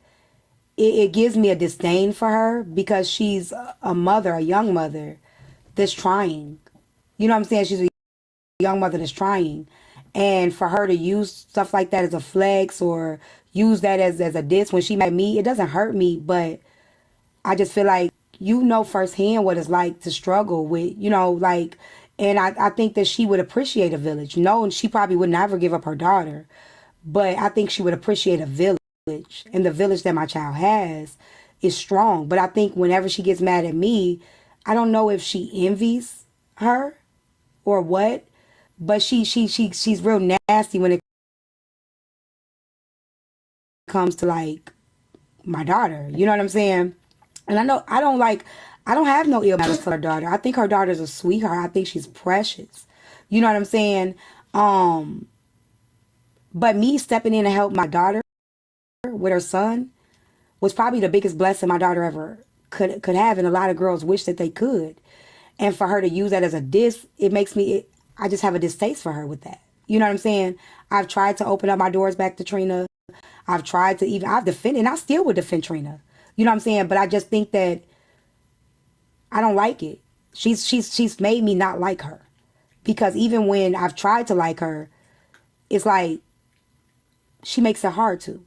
it gives me a disdain for her because she's a mother, a young mother that's trying. You know what I'm saying? She's a young mother that's trying. And for her to use stuff like that as a flex or use that as a diss when she mad at me, it doesn't hurt me, but I just feel like firsthand what it's like to struggle with, like, and I think that she would appreciate a village. No, and she probably would never give up her daughter, but I think she would appreciate a village. And the village that my child has is strong. But I think whenever she gets mad at me, I don't know if she envies her or what, but she's real nasty when it comes to like my daughter. You know what I'm saying? And I don't have no ill malice for her daughter. I think her daughter's a sweetheart. I think she's precious. You know what I'm saying? But me stepping in to help my daughter with her son was probably the biggest blessing my daughter ever could have, and a lot of girls wish that they could. And for her to use that as a diss, I just have a distaste for her with that. You know what I'm saying? I've tried to open up my doors back to Trina. I've defended, and I still would defend Trina. You know what I'm saying? But I just think that I don't like it. She's made me not like her. Because even when I've tried to like her, it's like she makes it hard to.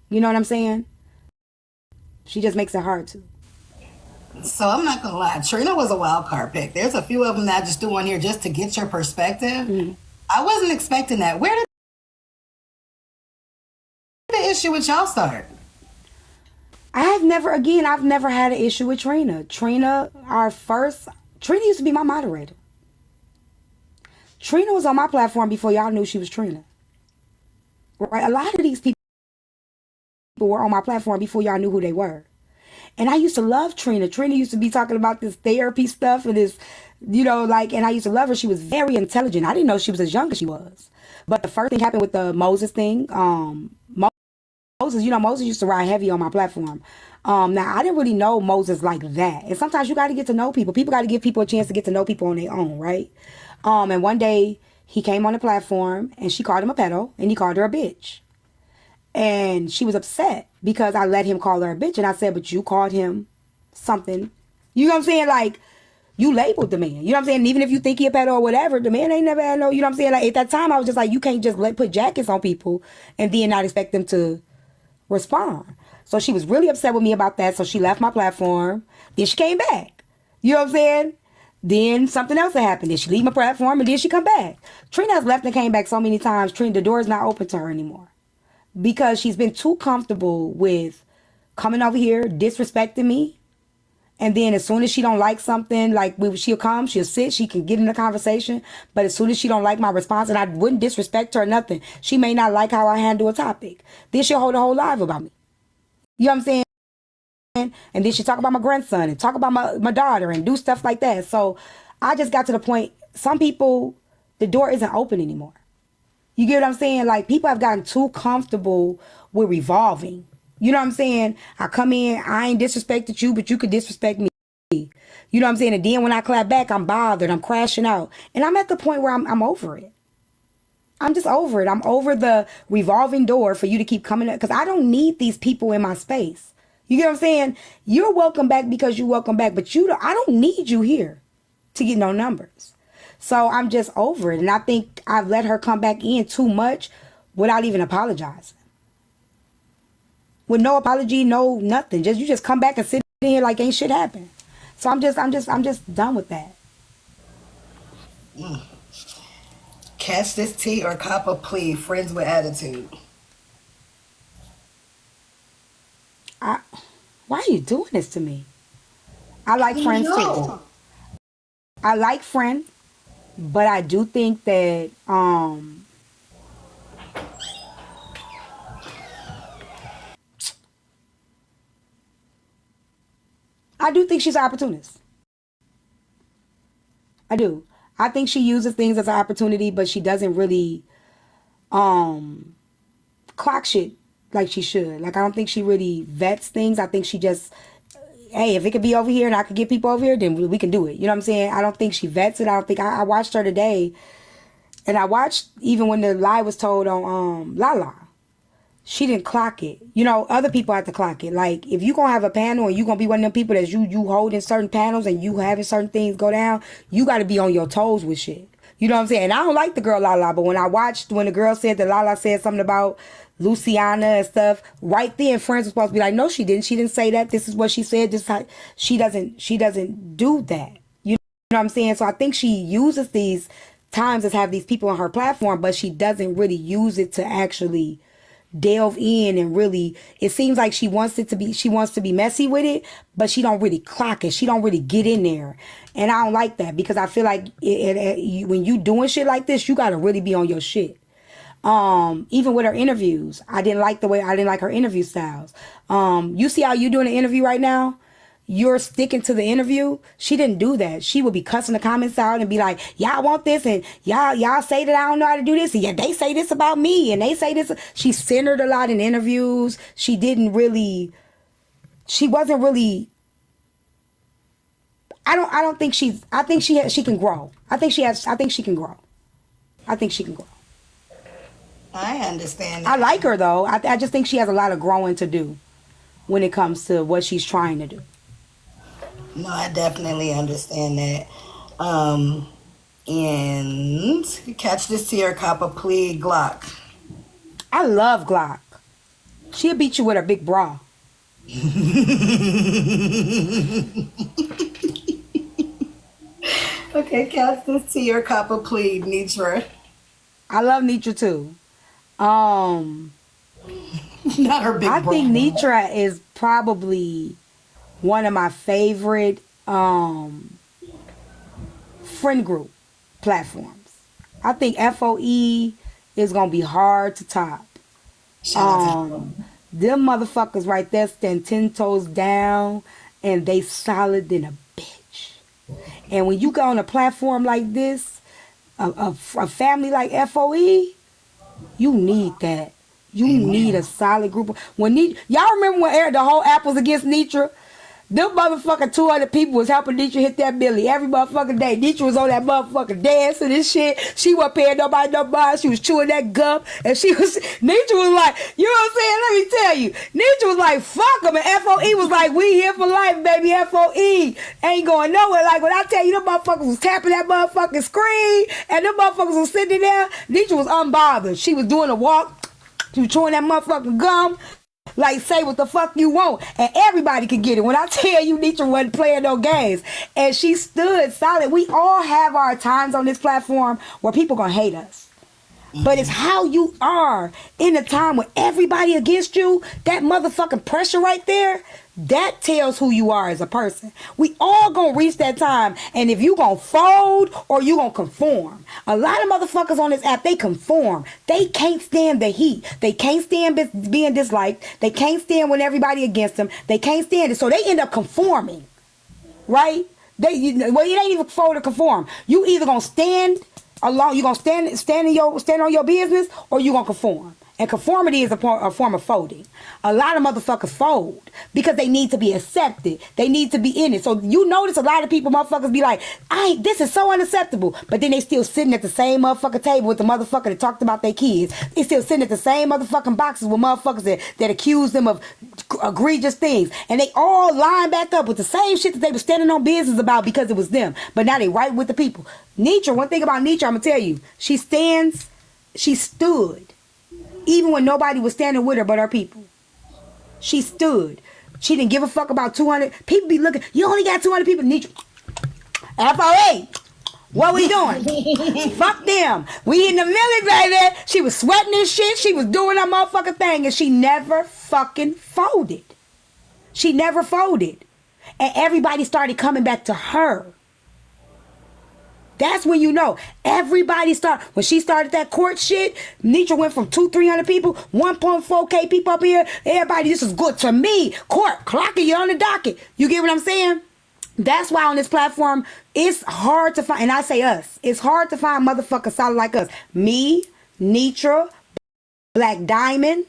You know what I'm saying? She just makes it hard to. So I'm not gonna lie, Trina was a wild card pick. There's a few of them that I just do on here just to get your perspective. Mm-hmm. I wasn't expecting that. Where did the issue with y'all start? I've never had an issue with Trina. Trina used to be my moderator. Trina was on my platform before y'all knew she was Trina. Right? A lot of these people were on my platform before y'all knew who they were. And I used to love Trina. Trina used to be talking about this therapy stuff and this, and I used to love her. She was very intelligent. I didn't know she was as young as she was. But the first thing happened with the Moses thing. Moses used to ride heavy on my platform. Now, I didn't really know Moses like that. And sometimes you got to get to know people. People got to give people a chance to get to know people on their own, right? And one day he came on the platform and she called him a pedo and he called her a bitch. And she was upset because I let him call her a bitch. And I said, but you called him something. You know what I'm saying? Like, you labeled the man. You know what I'm saying? And even if you think he a pedo or whatever, the man ain't never had no, you know what I'm saying? Like, at that time, I was just like, you can't just put jackets on people and then not expect them to respond. So she was really upset with me about that. So she left my platform. Then she came back. You know what I'm saying? Then something else had happened. Then she leave my platform and then she come back. Trina has left and came back so many times. Trina, the door is not open to her anymore. Because she's been too comfortable with coming over here, disrespecting me. And then as soon as she don't like something, like she'll come, she'll sit, she can get in the conversation. But as soon as she don't like my response, and I wouldn't disrespect her or nothing, she may not like how I handle a topic. Then she'll hold a whole live about me. You know what I'm saying? And then she talk about my grandson and talk about my daughter and do stuff like that. So I just got to the point, some people, the door isn't open anymore. You get what I'm saying? Like, people have gotten too comfortable with revolving. You know what I'm saying? I come in, I ain't disrespected you, but you could disrespect me. You You know what I'm saying? And then when I clap back, I'm bothered. I'm crashing out. And I'm at the point where I'm over it. I'm just over it. I'm over the revolving door for you to keep coming up. Because I don't need these people in my space. You get what I'm saying? You're welcome back because you're welcome back. But I don't need you here to get no numbers. So I'm just over it. And I think I've let her come back in too much without even apologizing. With no apology, no nothing. You just come back and sit in here like ain't shit happened. So I'm just done with that. Catch this tea or cop a plea. Friends with attitude. Why are you doing this to me? I like friends too. I like friends, but I do think that I do think she's an opportunist. I do. I think she uses things as an opportunity, but she doesn't really clock shit like she should. Like, I don't think she really vets things. I think she just, hey, if it could be over here and I could get people over here, then we can do it. You know what I'm saying? I don't think she vets it. I don't think I watched her today, and I watched even when the lie was told on Lala. She didn't clock it. You know, other people have to clock it. Like, if you gonna have a panel and you gonna be one of them people that you holding certain panels and you having certain things go down, you got to be on your toes with shit. You know what I'm saying? And I don't like the girl Lala, but when the girl said that Lala said something about Luciana and stuff, right then friends were supposed to be like, no, she didn't. She didn't say that. This is what she said. This is how she doesn't do that. You know what I'm saying? So I think she uses these times as have these people on her platform, but she doesn't really use it to actually delve in and really, it seems like she wants to be messy with it, but she don't really clock it. She don't really get in there. And I don't like that, because I feel like when you doing shit like this, you got to really be on your shit. Even with her interviews, I didn't like her interview styles. You see how you doing an interview right now? You're sticking to the interview. She didn't do that. She would be cussing the comments out and be like, y'all want this, and y'all say that I don't know how to do this, and yeah, they say this about me, and they say this. She centered a lot in interviews. She wasn't really, I think she can grow. I think she can grow. I understand that. I like her though. I just think she has a lot of growing to do when it comes to what she's trying to do. No, I definitely understand that. And catch this tea or cop a plea, Glock. I love Glock. She'll beat you with her big bra. Okay, catch this tea or cop a plea, Nitra. I love Nitra too. Not her big bra. I think Nitra is probably one of my favorite friend group platforms. I think FOE is gonna be hard to top. Them motherfuckers right there stand 10 toes down, and they solid than a bitch. And when you go on a platform like this, a family like FOE, you need that. You need a solid group of, y'all remember when the whole app was against Nitra? Them motherfucking 200 people was helping Nitra hit that Billy every motherfucking day. Nitra was on that motherfucking dancing and shit. She wasn't paying nobody no mind. She was chewing that gum. And Nitra was like, you know what I'm saying? Let me tell you. Nitra was like, fuck them. And FOE was like, we here for life, baby. FOE ain't going nowhere. Like, when I tell you, them motherfuckers was tapping that motherfucking screen, and them motherfuckers was sitting there, Nitra was unbothered. She was doing a walk. She was chewing that motherfucking gum. Like, say what the fuck you want, and everybody could get it. When I tell you, Nitra wasn't playing no games, and she stood solid. We all have our times on this platform where people gonna hate us, but it's how you are in a time with everybody against you. That motherfucking pressure right there, that tells who you are as a person. We all gonna reach that time, and if you gonna fold or you gonna conform. A lot of motherfuckers on this app, they conform. They can't stand the heat. They can't stand being disliked. They can't stand when everybody against them. They can't stand it, so they end up conforming, right? It ain't even fold or conform. You either gonna stand alone, you gonna stand on your business, or you gonna conform. And conformity is a form of folding. A lot of motherfuckers fold because they need to be accepted. They need to be in it. So you notice a lot of people, motherfuckers be like, this is so unacceptable. But then they still sitting at the same motherfucking table with the motherfucker that talked about their kids. They still sitting at the same motherfucking boxes with motherfuckers that accuse them of egregious things. And they all line back up with the same shit that they were standing on business about because it was them. But now they right with the people. Nietzsche, one thing about Nietzsche, I'm going to tell you, she stood. Even when nobody was standing with her but her people. She stood. She didn't give a fuck about 200. People be looking, you only got 200 people. Nietzsche. FOA. What we doing? Fuck them. We in the village, baby. She was sweating this shit. She was doing her motherfucking thing. And she never fucking folded. She never folded. And everybody started coming back to her. That's when you know. Everybody when she started that court shit, Nietzsche went from 200-300 people, 1.4K people up here. Everybody, this is good to me. Court, clocking you on the docket. You get what I'm saying? That's why on this platform, it's hard to find, and I say us, it's hard to find motherfuckers solid like us. Me, Nietzsche, Black Diamond,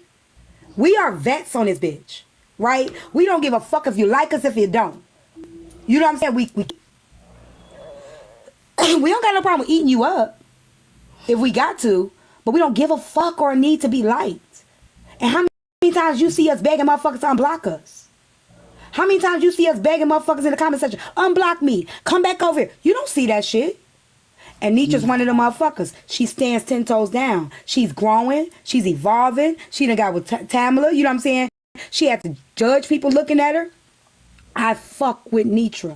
we are vets on this bitch, right? We don't give a fuck if you like us, if you don't. You know what I'm saying? We don't got no problem with eating you up if we got to, but we don't give a fuck or need to be liked. And how many times you see us begging motherfuckers to unblock us? How many times you see us begging motherfuckers in the comment section, unblock me, come back over here? You don't see that shit. And Nietzsche's one of them motherfuckers. She stands 10 toes down. She's growing. She's evolving. She done got with Tamala. You know what I'm saying? She had to judge people looking at her. I fuck with Nietzsche.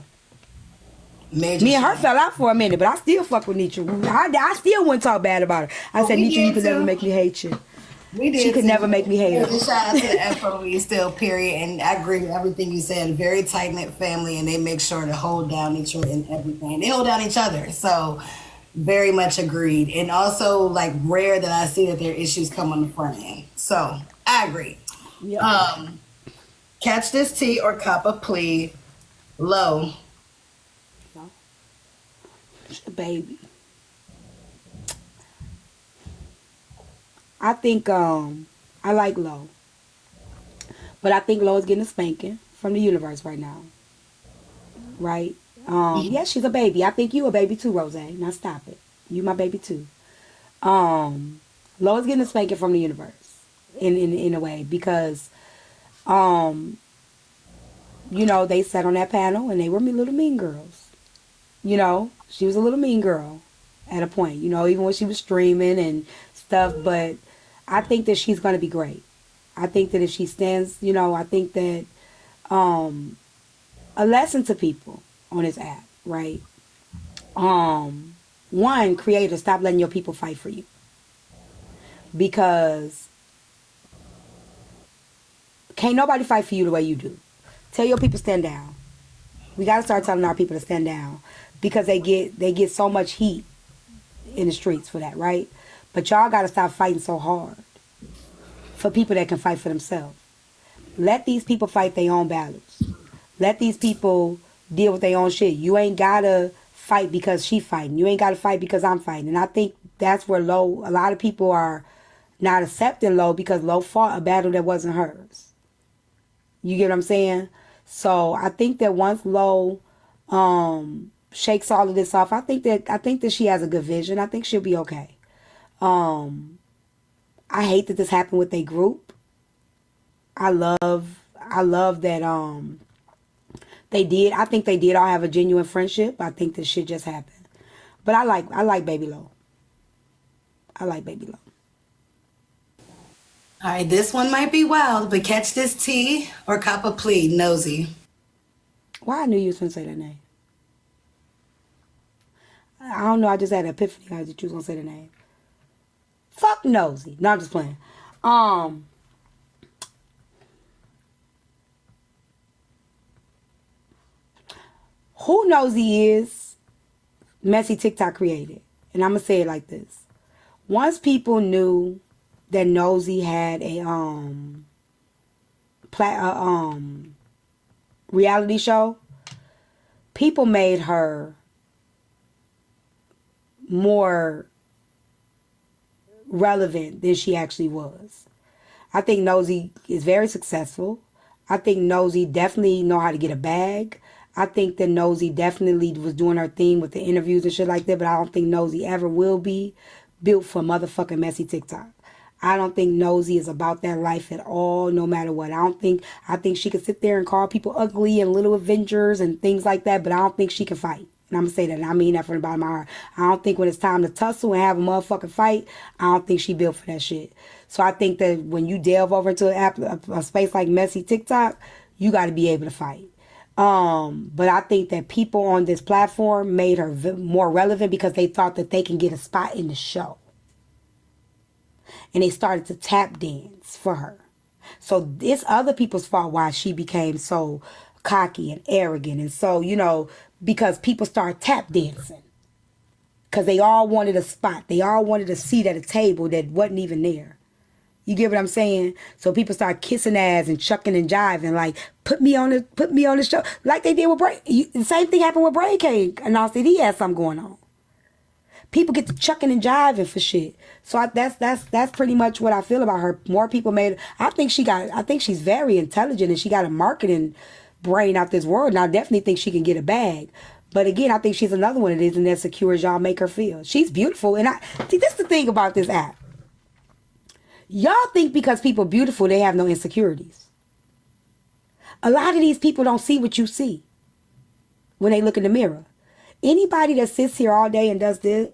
Me and her fell out for a minute, but I still fuck with Nietzsche. I still wouldn't talk bad about her. I said, Nietzsche, you could never make me hate you. She could never make me hate her. Shout out to the FOE still, period. And I agree with everything you said. Very tight-knit family, and they make sure to hold down each other in everything. They hold down each other. So very much agreed. And also, like, rare that I see that their issues come on the front end. So I agree. Yep. Catch this tea or cop a plea. Low. Baby. I think I like Lo. But I think Lo is getting a spanking from the universe right now. Right? Yeah, she's a baby. I think you a baby too, Rose. Now stop it. You my baby too. Lo is getting a spanking from the universe in a way because you know, they sat on that panel and they were little mean girls. You know, she was a little mean girl at a point, you know, even when she was streaming and stuff. But I think that she's going to be great. I think that if she stands, you know, I think that a lesson to people on this app, right? One, creator, stop letting your people fight for you. Because can't nobody fight for you the way you do. Tell your people stand down. We got to start telling our people to stand down. Because they get so much heat in the streets for that, right? But y'all got to stop fighting so hard for people that can fight for themselves. Let these people fight their own battles. Let these people deal with their own shit. You ain't got to fight because she fighting. You ain't got to fight because I'm fighting. And I think that's where a lot of people are not accepting Lo because Lo fought a battle that wasn't hers. You get what I'm saying? So I think that once Lo shakes all of this off, I think that she has a good vision. I think she'll be okay. I hate that this happened with a group. I love that they did. I think they did all have a genuine friendship. I think this shit just happened. But I like Baby Lo. I like Baby Lo. All right, this one might be wild, but catch this tea or cop a plea. Nosy. Why I knew you was gonna say that name. I don't know. I just had an epiphany that you was gonna say the name. Fuck Nosy. No, I'm just playing. Who Nosy is, Messy TikTok created. And I'm gonna say it like this. Once people knew that Nosy had a reality show, people made her more relevant than she actually was. I think Nosy is very successful. I think Nosy definitely know how to get a bag. I think that Nosy definitely was doing her thing with the interviews and shit like that, but I don't think Nosy ever will be built for motherfucking messy TikTok. I don't think Nosy is about that life at all, no matter what. I think she could sit there and call people ugly and little Avengers and things like that, but I don't think she can fight. And I'm gonna say that, and I mean that from the bottom of my heart. I don't think when it's time to tussle and have a motherfucking fight, I don't think she built for that shit. So I think that when you delve over into a space like messy TikTok, you got to be able to fight. But I think that people on this platform made her more relevant because they thought that they can get a spot in the show. And they started to tap dance for her. So it's other people's fault why she became so cocky and arrogant. And so, because people started tap dancing. Because they all wanted a spot. They all wanted a seat at a table that wasn't even there. You get what I'm saying? So people start kissing ass and chucking and jiving, like, put me on the show. Like they did with Bray. The same thing happened with Bray King. Announced that he had something going on. People get to chucking and jiving for shit. So that's pretty much what I feel about her. More people made. I think she's very intelligent and she got a marketing brain out this world. And I definitely think she can get a bag. But again, I think she's another one that isn't as secure as y'all make her feel. She's beautiful. And see, this is the thing about this app. Y'all think because people are beautiful, they have no insecurities. A lot of these people don't see what you see when they look in the mirror. Anybody that sits here all day and does this,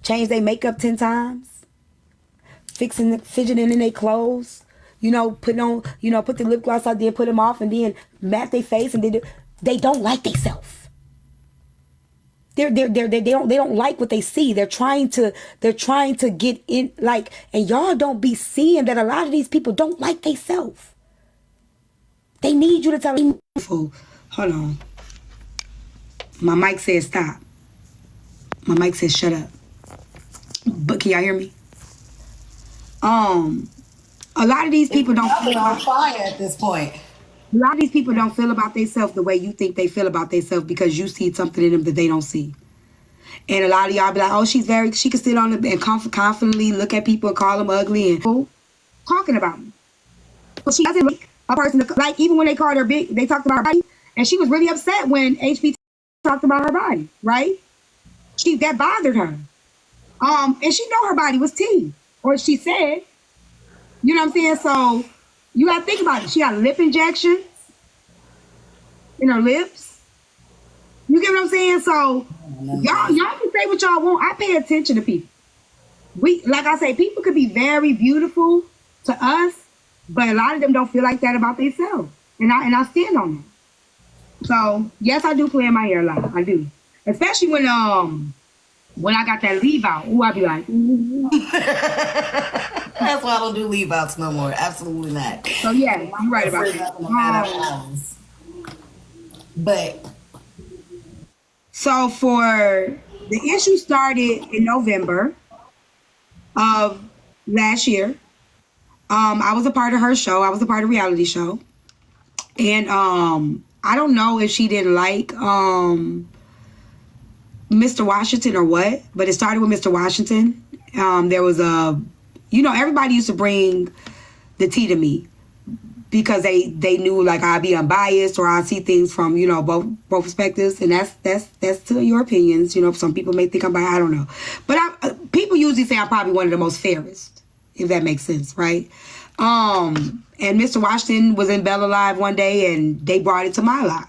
change their makeup 10 times, fidgeting in their clothes, putting on, put the lip gloss out there, put them off, and then mat their face, and they don't like themselves. They don't like what they see. They're trying to get in, like, and y'all don't be seeing that a lot of these people don't like themselves. They need you to tell them. Hold on. My mic says stop. My mic says shut up. But can y'all hear me? A lot of these people don't feel on fire at this point. A lot of these people don't feel about themselves the way you think they feel about themselves because you see something in them that they don't see. And a lot of y'all be like, oh, she can sit on the and confidently look at people and call them ugly and talking about me. But she doesn't like a person like, even when they called her big, they talked about her body, and she was really upset when HB talked about her body, right? That bothered her. And she know her body was T, or she said, you know what I'm saying? So you gotta think about it. She got lip injections in her lips. You get what I'm saying? So y'all can say what y'all want. I pay attention to people. Like I say, people could be very beautiful to us, but a lot of them don't feel like that about themselves. And I stand on that. So yes, I do play in my hair a lot. I do. Especially when I got that leave out. Ooh, I be like, ooh. That's why I don't do leave outs no more. Absolutely not. So yeah, you're right about that. But so for the issue started in November of last year. I was a part of her show. I was a part of a reality show. And I don't know if she didn't like Mr. Washington or what, but it started with Mr. Washington. There was everybody used to bring the tea to me because they knew like I'd be unbiased or I'd see things from, both perspectives. And that's to your opinions. Some people may think I'm biased. I don't know. But people usually say I'm probably one of the most fairest, if that makes sense, right? And Mr. Washington was in Bella Live one day and they brought it to my live.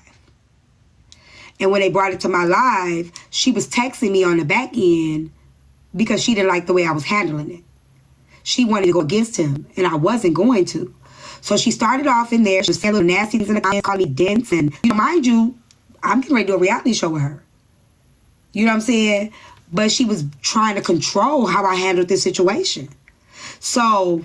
And when they brought it to my live, she was texting me on the back end because she didn't like the way I was handling it. She wanted to go against him, and I wasn't going to. So she started off in there. She was saying little nasty things in the comments, calling me dense. And, mind you, I'm getting ready to do a reality show with her. You know what I'm saying? But she was trying to control how I handled this situation. So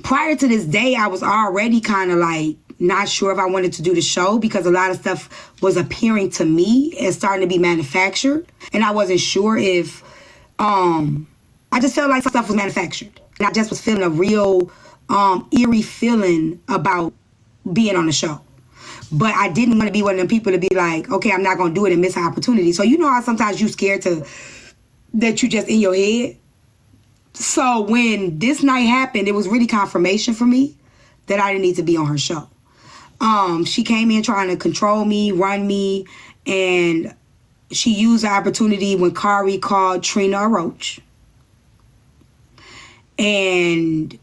prior to this day, I was already kind of like, not sure if I wanted to do the show because a lot of stuff was appearing to me and starting to be manufactured. And I wasn't sure if, I just felt like stuff was manufactured. And I just was feeling a real eerie feeling about being on the show. But I didn't want to be one of them people to be like, okay, I'm not going to do it and miss an opportunity. So you know how sometimes you're scared to that you just in your head. So when this night happened, it was really confirmation for me that I didn't need to be on her show. She came in trying to control me, run me, and she used the opportunity when Kari called Trina a roach. And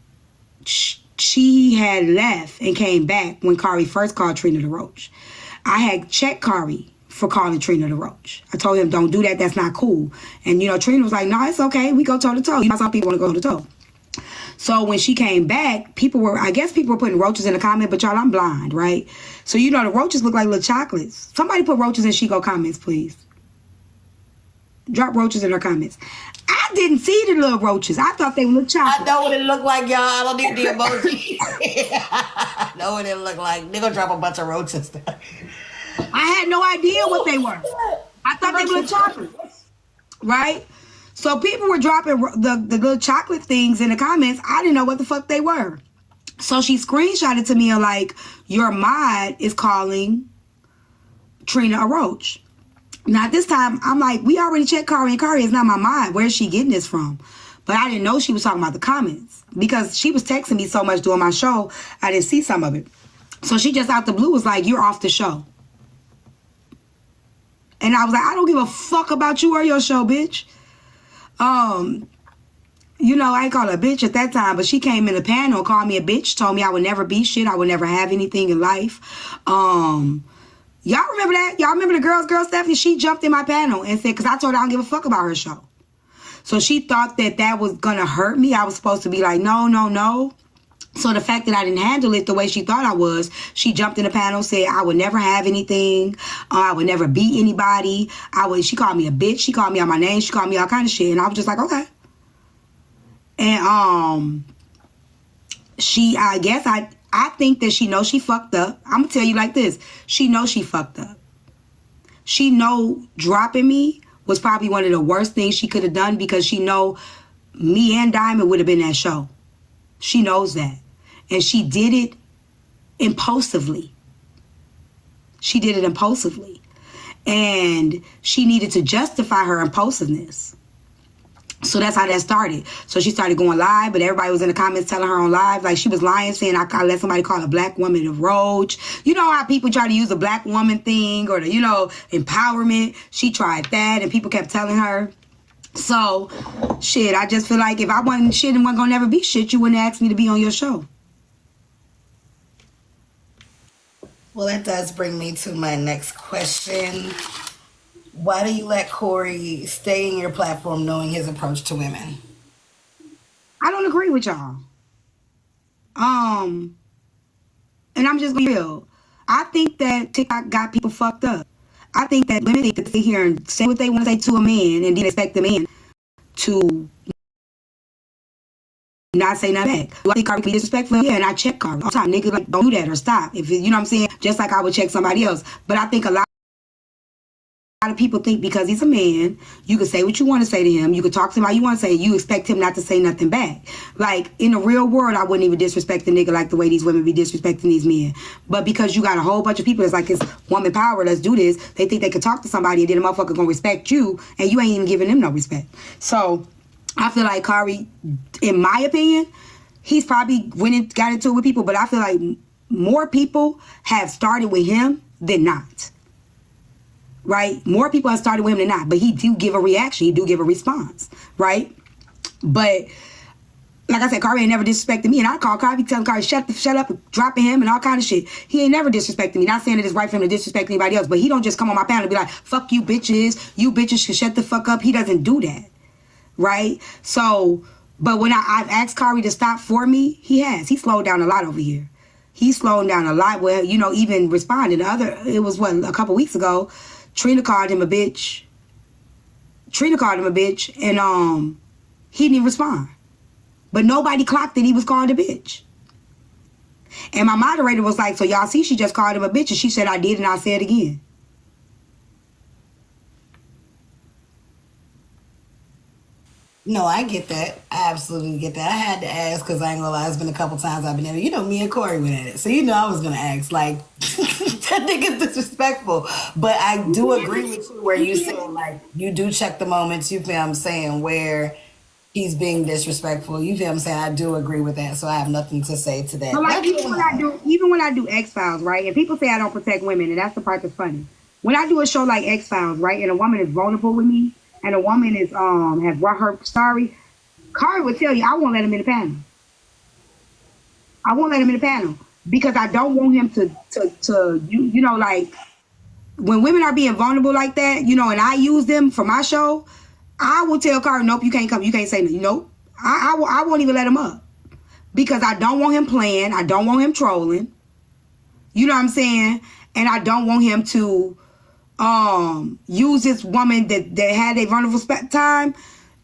she had left and came back when Kari first called Trina the roach. I had checked Kari for calling Trina the roach. I told him, don't do that. That's not cool. And, Trina was like, no, it's okay. We go toe to toe. Some people want to go toe to toe. So when she came back, people were putting roaches in the comment, but y'all, I'm blind, right? So, the roaches look like little chocolates. Somebody put roaches in Chico comments, please. Drop roaches in her comments. I didn't see the little roaches. I thought they looked chocolates. I know what it looked like, y'all. I don't need the emoji. I know what it looked like. They're going to drop a bunch of roaches there. I had no idea what they were. I thought they were chocolates, right? So people were dropping the little chocolate things in the comments. I didn't know what the fuck they were. So she screenshotted to me and like, your mod is calling Trina a roach. Now this time, I'm like, we already checked Kari, and Kari is not my mod. Where's she getting this from? But I didn't know she was talking about the comments because she was texting me so much during my show, I didn't see some of it. So she just out the blue was like, you're off the show. And I was like, I don't give a fuck about you or your show, bitch. I ain't call her a bitch at that time, but she came in the panel, called me a bitch, told me I would never be shit, I would never have anything in life. Y'all remember that? Y'all remember the girl Stephanie? She jumped in my panel and said, because I told her I don't give a fuck about her show. So she thought that was going to hurt me. I was supposed to be like, no. So the fact that I didn't handle it the way she thought I was, she jumped in the panel, said I would never have anything. I would never be anybody. She called me a bitch. She called me out my name. She called me all kind of shit. And I was just like, okay. And I think that she knows she fucked up. I'm going to tell you like this. She knows she fucked up. She know dropping me was probably one of the worst things she could have done because she know me and Diamond would have been that show. She knows that. And she did it impulsively. And she needed to justify her impulsiveness. So that's how that started. So she started going live, but everybody was in the comments telling her on live, like she was lying, saying I let somebody call a black woman a roach. You know how people try to use a black woman thing or the, empowerment. She tried that and people kept telling her. So, shit, I just feel like if I wasn't shit and wasn't gonna never be shit, you wouldn't ask me to be on your show. Well, that does bring me to my next question. Why do you let Corey stay in your platform knowing his approach to women? I don't agree with y'all. And I'm just being real. I think that TikTok got people fucked up. I think that women need to sit here and say what they want to say to a man and then expect the man to not say nothing back. Do I think Kari can be disrespectful? Yeah, and I check Kari all the time. Niggas like, don't do that or stop. If you know what I'm saying? Just like I would check somebody else. But I think a lot of people think because he's a man, you can say what you want to say to him. You can talk to him how you want to say. You expect him not to say nothing back. Like, in the real world, I wouldn't even disrespect the nigga like the way these women be disrespecting these men. But because you got a whole bunch of people that's like, it's woman power, let's do this. They think they can talk to somebody and then a motherfucker gonna respect you and you ain't even giving them no respect. So, I feel like Kari, in my opinion, he's probably went and got into it with people, but I feel like more people have started with him than not. Right? More people have started with him than not, but he do give a reaction. He do give a response, right? But like I said, Kari ain't never disrespected me, and I call Kari, telling Kari, shut up, dropping him and all kind of shit. He ain't never disrespected me. Not saying that it's right for him to disrespect anybody else, but he don't just come on my panel and be like, fuck you bitches. You bitches should shut the fuck up. He doesn't do that, right? So, but when I've asked Kari to stop for me, he has. He slowed down a lot over here. He's slowing down a lot. Well, even responding. It was a couple weeks ago, Trina called him a bitch. And he didn't even respond. But nobody clocked that he was called a bitch. And my moderator was like, so y'all see she just called him a bitch, and she said I did and I'll say it again. No, I get that. I absolutely get that. I had to ask because I ain't gonna lie, it's been a couple times I've been at it. Me and Corey went at it. So I was gonna ask, like, That nigga's disrespectful. But I do agree with you where you say like you do check the moments, you feel what I'm saying, where he's being disrespectful. You feel what I'm saying? I do agree with that. So I have nothing to say to that. So like That's even when I do X Files, right? And people say I don't protect women, and that's the part that's funny. When I do a show like X Files, right, and a woman is vulnerable with me, and a woman is has brought her story, Kari would tell you I won't let him in the panel. I won't let him in the panel because I don't want him to you know, like when women are being vulnerable like that, you know, and I use them for my show, I will tell Kari, nope, you can't come, you can't say nothing. Nope, I won't even let him up because I don't want him playing, I don't want him trolling. You know what I'm saying? And I don't want him to use this woman that had a vulnerable time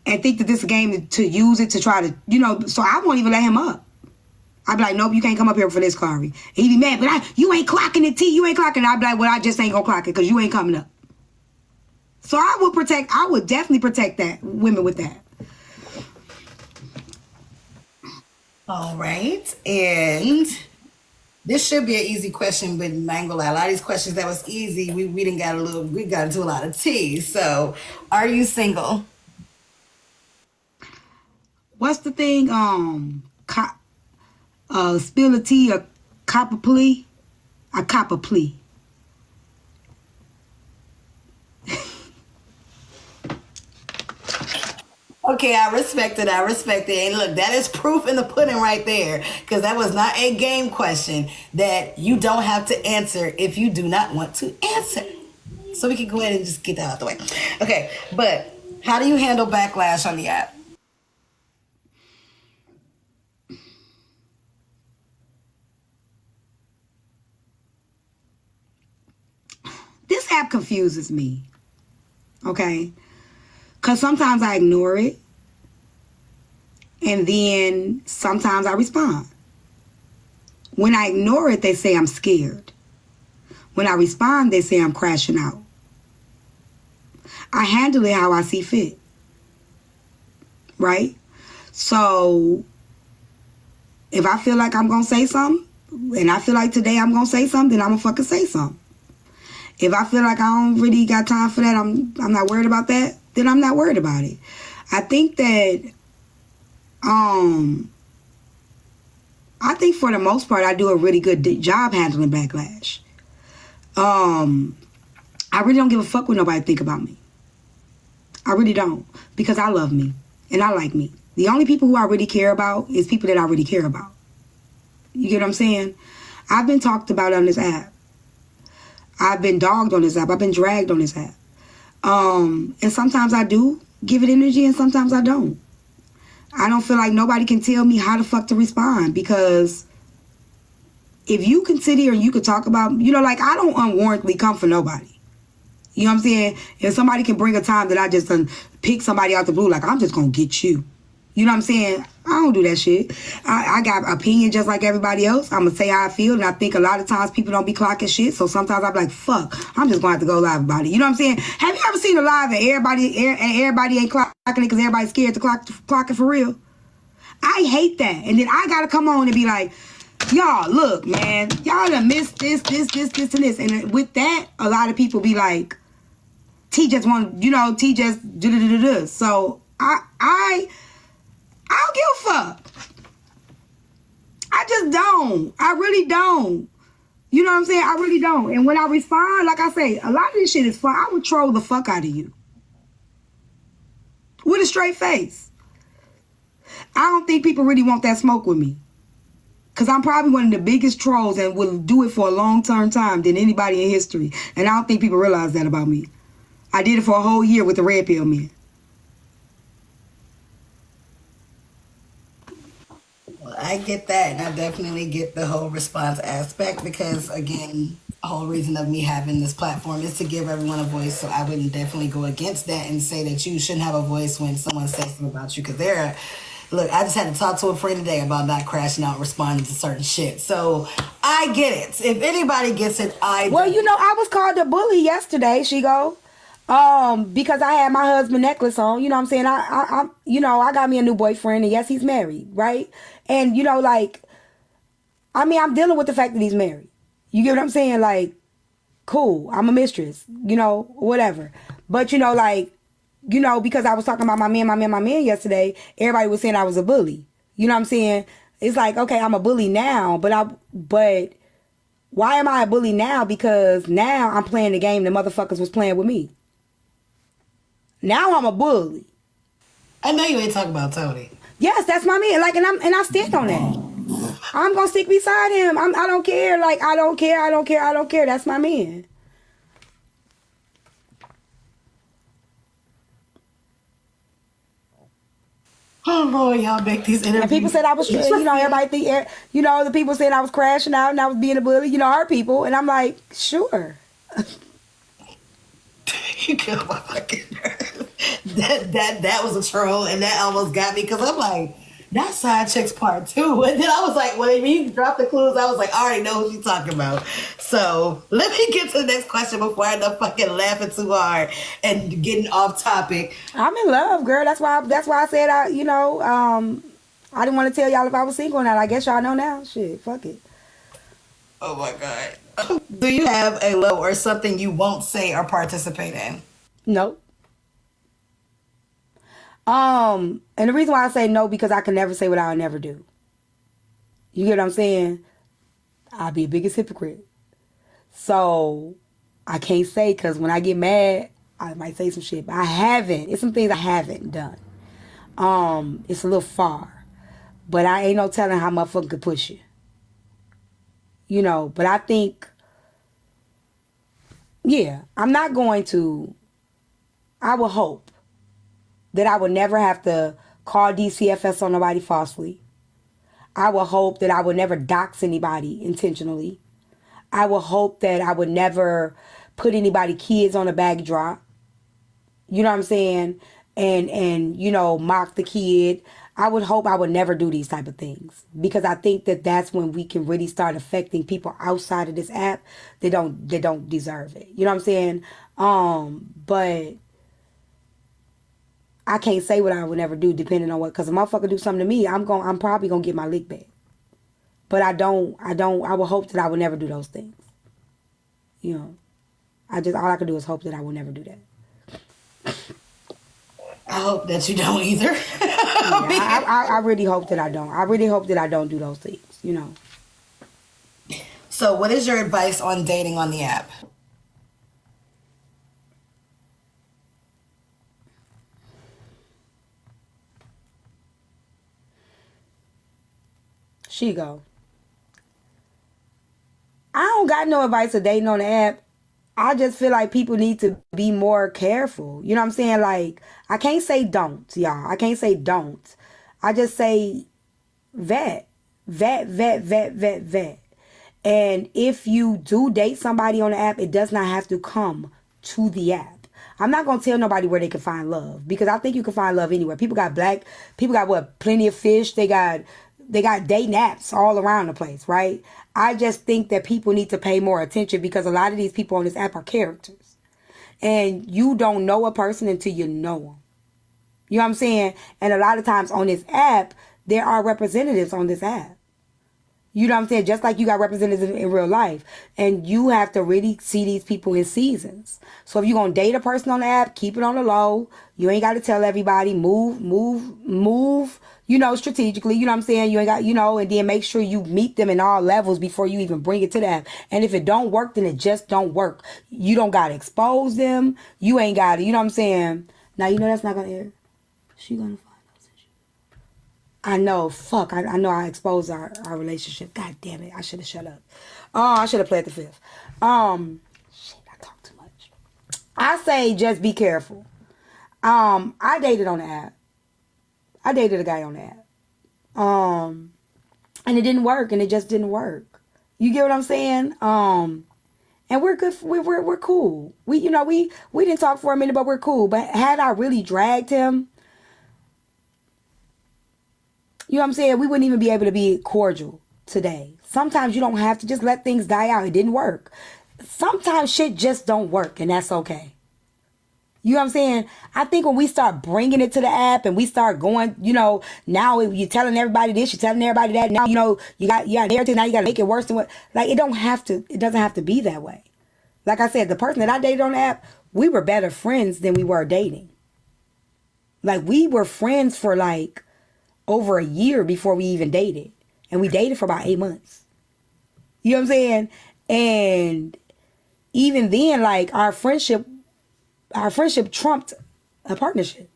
and think that this is a game to use it to try to, you know, so I won't even let him up. I'd be like, nope, you can't come up here for this, Kari. He'd be mad, but you ain't clocking it, T. You ain't clocking it. I'd be like, well, I just ain't gonna clock it because you ain't coming up. So I would definitely protect that, women with that. all right. And this should be an easy question, but I ain't gonna lie, a lot of these questions that was easy, we didn't we got into a lot of tea. So are you single? What's the thing? Spill a tea or cop a plea? I cop a plea. Okay, I respect it. I respect it. And look, that is proof in the pudding right there. Because that was not a game question that you don't have to answer if you do not want to answer. So we can go ahead and just get that out of the way. Okay, but how do you handle backlash on the app? This app confuses me. Okay? Because sometimes I ignore it. And then sometimes I respond. When I ignore it, they say I'm scared. When I respond, they say I'm crashing out. I handle it how I see fit. Right? So if I feel like I'm going to say something, and I feel like today I'm going to say something, then I'm going to fucking say something. If I feel like I don't really got time for that, I'm not worried about that, then I'm not worried about it. I think that, I think for the most part, I do a really good job handling backlash. I really don't give a fuck what nobody think about me. I really don't, because I love me and I like me. The only people who I really care about is people that I really care about. You get what I'm saying? I've been talked about on this app. I've been dogged on this app. I've been dragged on this app. And sometimes I do give it energy and sometimes I don't. I don't feel like nobody can tell me how the fuck to respond, because if you can sit here and you can talk about, you know, like I don't unwarrantedly come for nobody. You know what I'm saying? If somebody can bring a time that I just pick somebody out the blue, like I'm just going to get you. You know what I'm saying? I don't do that shit. I got opinion just like everybody else. I'm going to say how I feel. And I think a lot of times people don't be clocking shit. So sometimes I'm like, fuck, I'm just going to have to go live about it. You know what I'm saying? Have you ever seen a live and everybody ain't clocking it because everybody's scared to clock it for real? I hate that. And then I got to come on and be like, y'all, look, man, y'all done missed this, and this. And with that, a lot of people be like, T just do. So I don't give a fuck. I just don't. I really don't. You know what I'm saying? I really don't. And when I respond, like I say, a lot of this shit is fun. I would troll the fuck out of you. With a straight face. I don't think people really want that smoke with me. Because I'm probably one of the biggest trolls and will do it for a long-term time than anybody in history. And I don't think people realize that about me. I did it for a whole year with the Red Pill Men. Well, I get that, and I definitely get the whole response aspect because, again, the whole reason of me having this platform is to give everyone a voice. So I wouldn't definitely go against that and say that you shouldn't have a voice when someone says something about you. Because look, I just had to talk to a friend today about not crashing out, responding to certain shit. So I get it. If anybody gets it, Well, you know, I was called a bully yesterday, because I had my husband necklace on. You know what I'm saying? I got me a new boyfriend, and yes, he's married, right? And, I'm dealing with the fact that he's married. You get what I'm saying? Like, Cool. I'm a mistress, you know, whatever. But, you know, like, you know, because I was talking about my man yesterday, everybody was saying I was a bully. You know what I'm saying? It's like, okay, I'm a bully now, but why am I a bully now? Because now I'm playing the game the motherfuckers was playing with me. Now I'm a bully. I know you ain't talking about Tony. Yes, that's my man. Like, and I stand on that. I'm gonna stick beside him. I don't care. Like, I don't care. That's my man. Oh boy, y'all make these interviews. And people said I was, you know, everybody think, you know, the people said I was crashing out and I was being a bully, you know, our people. And I'm like, sure. You killed my fucking nerve. That was a troll, and that almost got me because I'm like, that's Side Chicks Part 2. And then I was like, when you dropped the clues, I was like, I already know what you're talking about. So let me get to the next question before I end up fucking laughing too hard and getting off topic. I'm in love, girl. That's why I said I didn't want to tell y'all if I was single or not. I guess y'all know now. Shit, fuck it. Oh my God. Do you have a low or something you won't say or participate in? Nope. And the reason why I say no, because I can never say what I'll never do. You get what I'm saying? I'll be the biggest hypocrite. So I can't say, because when I get mad, I might say some shit. But I haven't. It's some things I haven't done. It's a little far. But I ain't no telling how motherfucker could push you. You know, but I think, yeah, I'm not going to, I will hope that I will never have to call DCFS on nobody falsely. I will hope that I will never dox anybody intentionally. I will hope that I would never put anybody kids on a backdrop. You know what I'm saying? And you know, mock the kid. I would hope I would never do these type of things, because I think that that's when we can really start affecting people outside of this app that don't deserve it. You know what I'm saying? But I can't say what I would never do, depending on what, because a motherfucker do something to me, I'm probably gonna get my lick back. But I would hope that I would never do those things. You know, all I can do is hope that I will never do that. I hope that you don't either. I really hope that I don't. I really hope that I don't do those things, you know. So what is your advice on dating on the app? She go. I don't got no advice of dating on the app. I just feel like people need to be more careful. You know what I'm saying? Like, I can't say don't, y'all. I can't say don't. I just say vet. And if you do date somebody on the app, it does not have to come to the app. I'm not going to tell nobody where they can find love, because I think you can find love anywhere. People got what? Plenty of fish. They got dating apps all around the place, right? I just think that people need to pay more attention, because a lot of these people on this app are characters. And you don't know a person until you know them. You know what I'm saying? And a lot of times on this app, there are representatives on this app. You know what I'm saying? Just like you got representatives in real life. And you have to really see these people in seasons. So if you're going to date a person on the app, keep it on the low. You ain't got to tell everybody. Move, you know, strategically. You know what I'm saying? You ain't got, you know, and then make sure you meet them in all levels before you even bring it to the app. And if it don't work, then it just don't work. You don't got to expose them. You ain't got to, you know what I'm saying? Now, you know that's not going to air. She going to I know, fuck. I know I exposed our relationship. God damn it. I should have shut up. Oh, I should have played the fifth. Shit, I talk too much. I say just be careful. I dated on the app. I dated a guy on the app. And it didn't work, and it just didn't work. You get what I'm saying? And we're good. We're cool. We didn't talk for a minute, but we're cool. But had I really dragged him, you know what I'm saying? We wouldn't even be able to be cordial today. Sometimes you don't have to, just let things die out. It didn't work. Sometimes shit just don't work, and that's okay. You know what I'm saying? I think when we start bringing it to the app and we start going, you know, now you're telling everybody this, you're telling everybody that. Now, you know, you got narrative. Now you got to make it worse than what. Like, it doesn't have to be that way. Like I said, the person that I dated on the app, we were better friends than we were dating. Like we were friends for like over a year before we even dated. And we dated for about 8 months. You know what I'm saying? And even then, like our friendship trumped a partnership.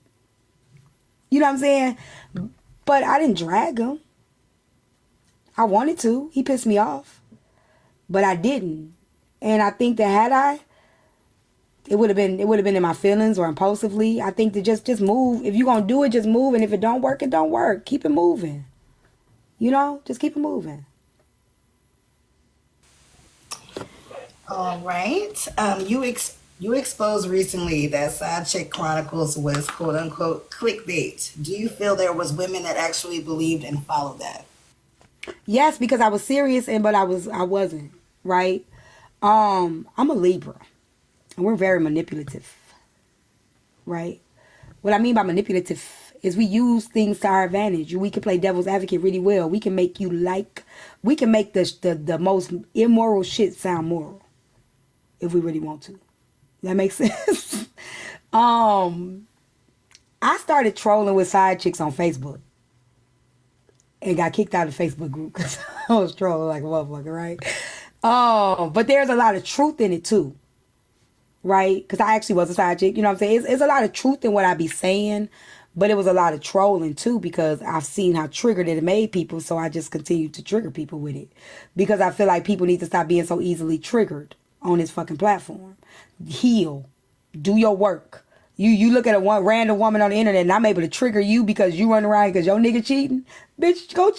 You know what I'm saying? But I didn't drag him. I wanted to. He pissed me off. But I didn't. And I think that had I, it would have been in my feelings or impulsively. I think to just move. If you're gonna do it, just move. And if it don't work, it don't work. Keep it moving. You know, just keep it moving. All right. You exposed recently that Side Chick Chronicles was quote unquote clickbait. Do you feel there was women that actually believed and followed that? Yes, because I was serious but I wasn't, right? I'm a Libra. And we're very manipulative, right? What I mean by manipulative is we use things to our advantage. We can play devil's advocate really well. We can make we can make the most immoral shit sound moral if we really want to. That makes sense. I started trolling with side chicks on Facebook and got kicked out of the Facebook group because I was trolling like a motherfucker, right? But there's a lot of truth in it too, right? Because I actually was a side chick, you know what I'm saying? It's a lot of truth in what I be saying, but it was a lot of trolling too because I've seen how triggered it made people, so I just continue to trigger people with it because I feel like people need to stop being so easily triggered on this fucking platform. Heal. Do your work. You look at one random woman on the internet and I'm able to trigger you because you run around because your nigga cheating. Bitch, go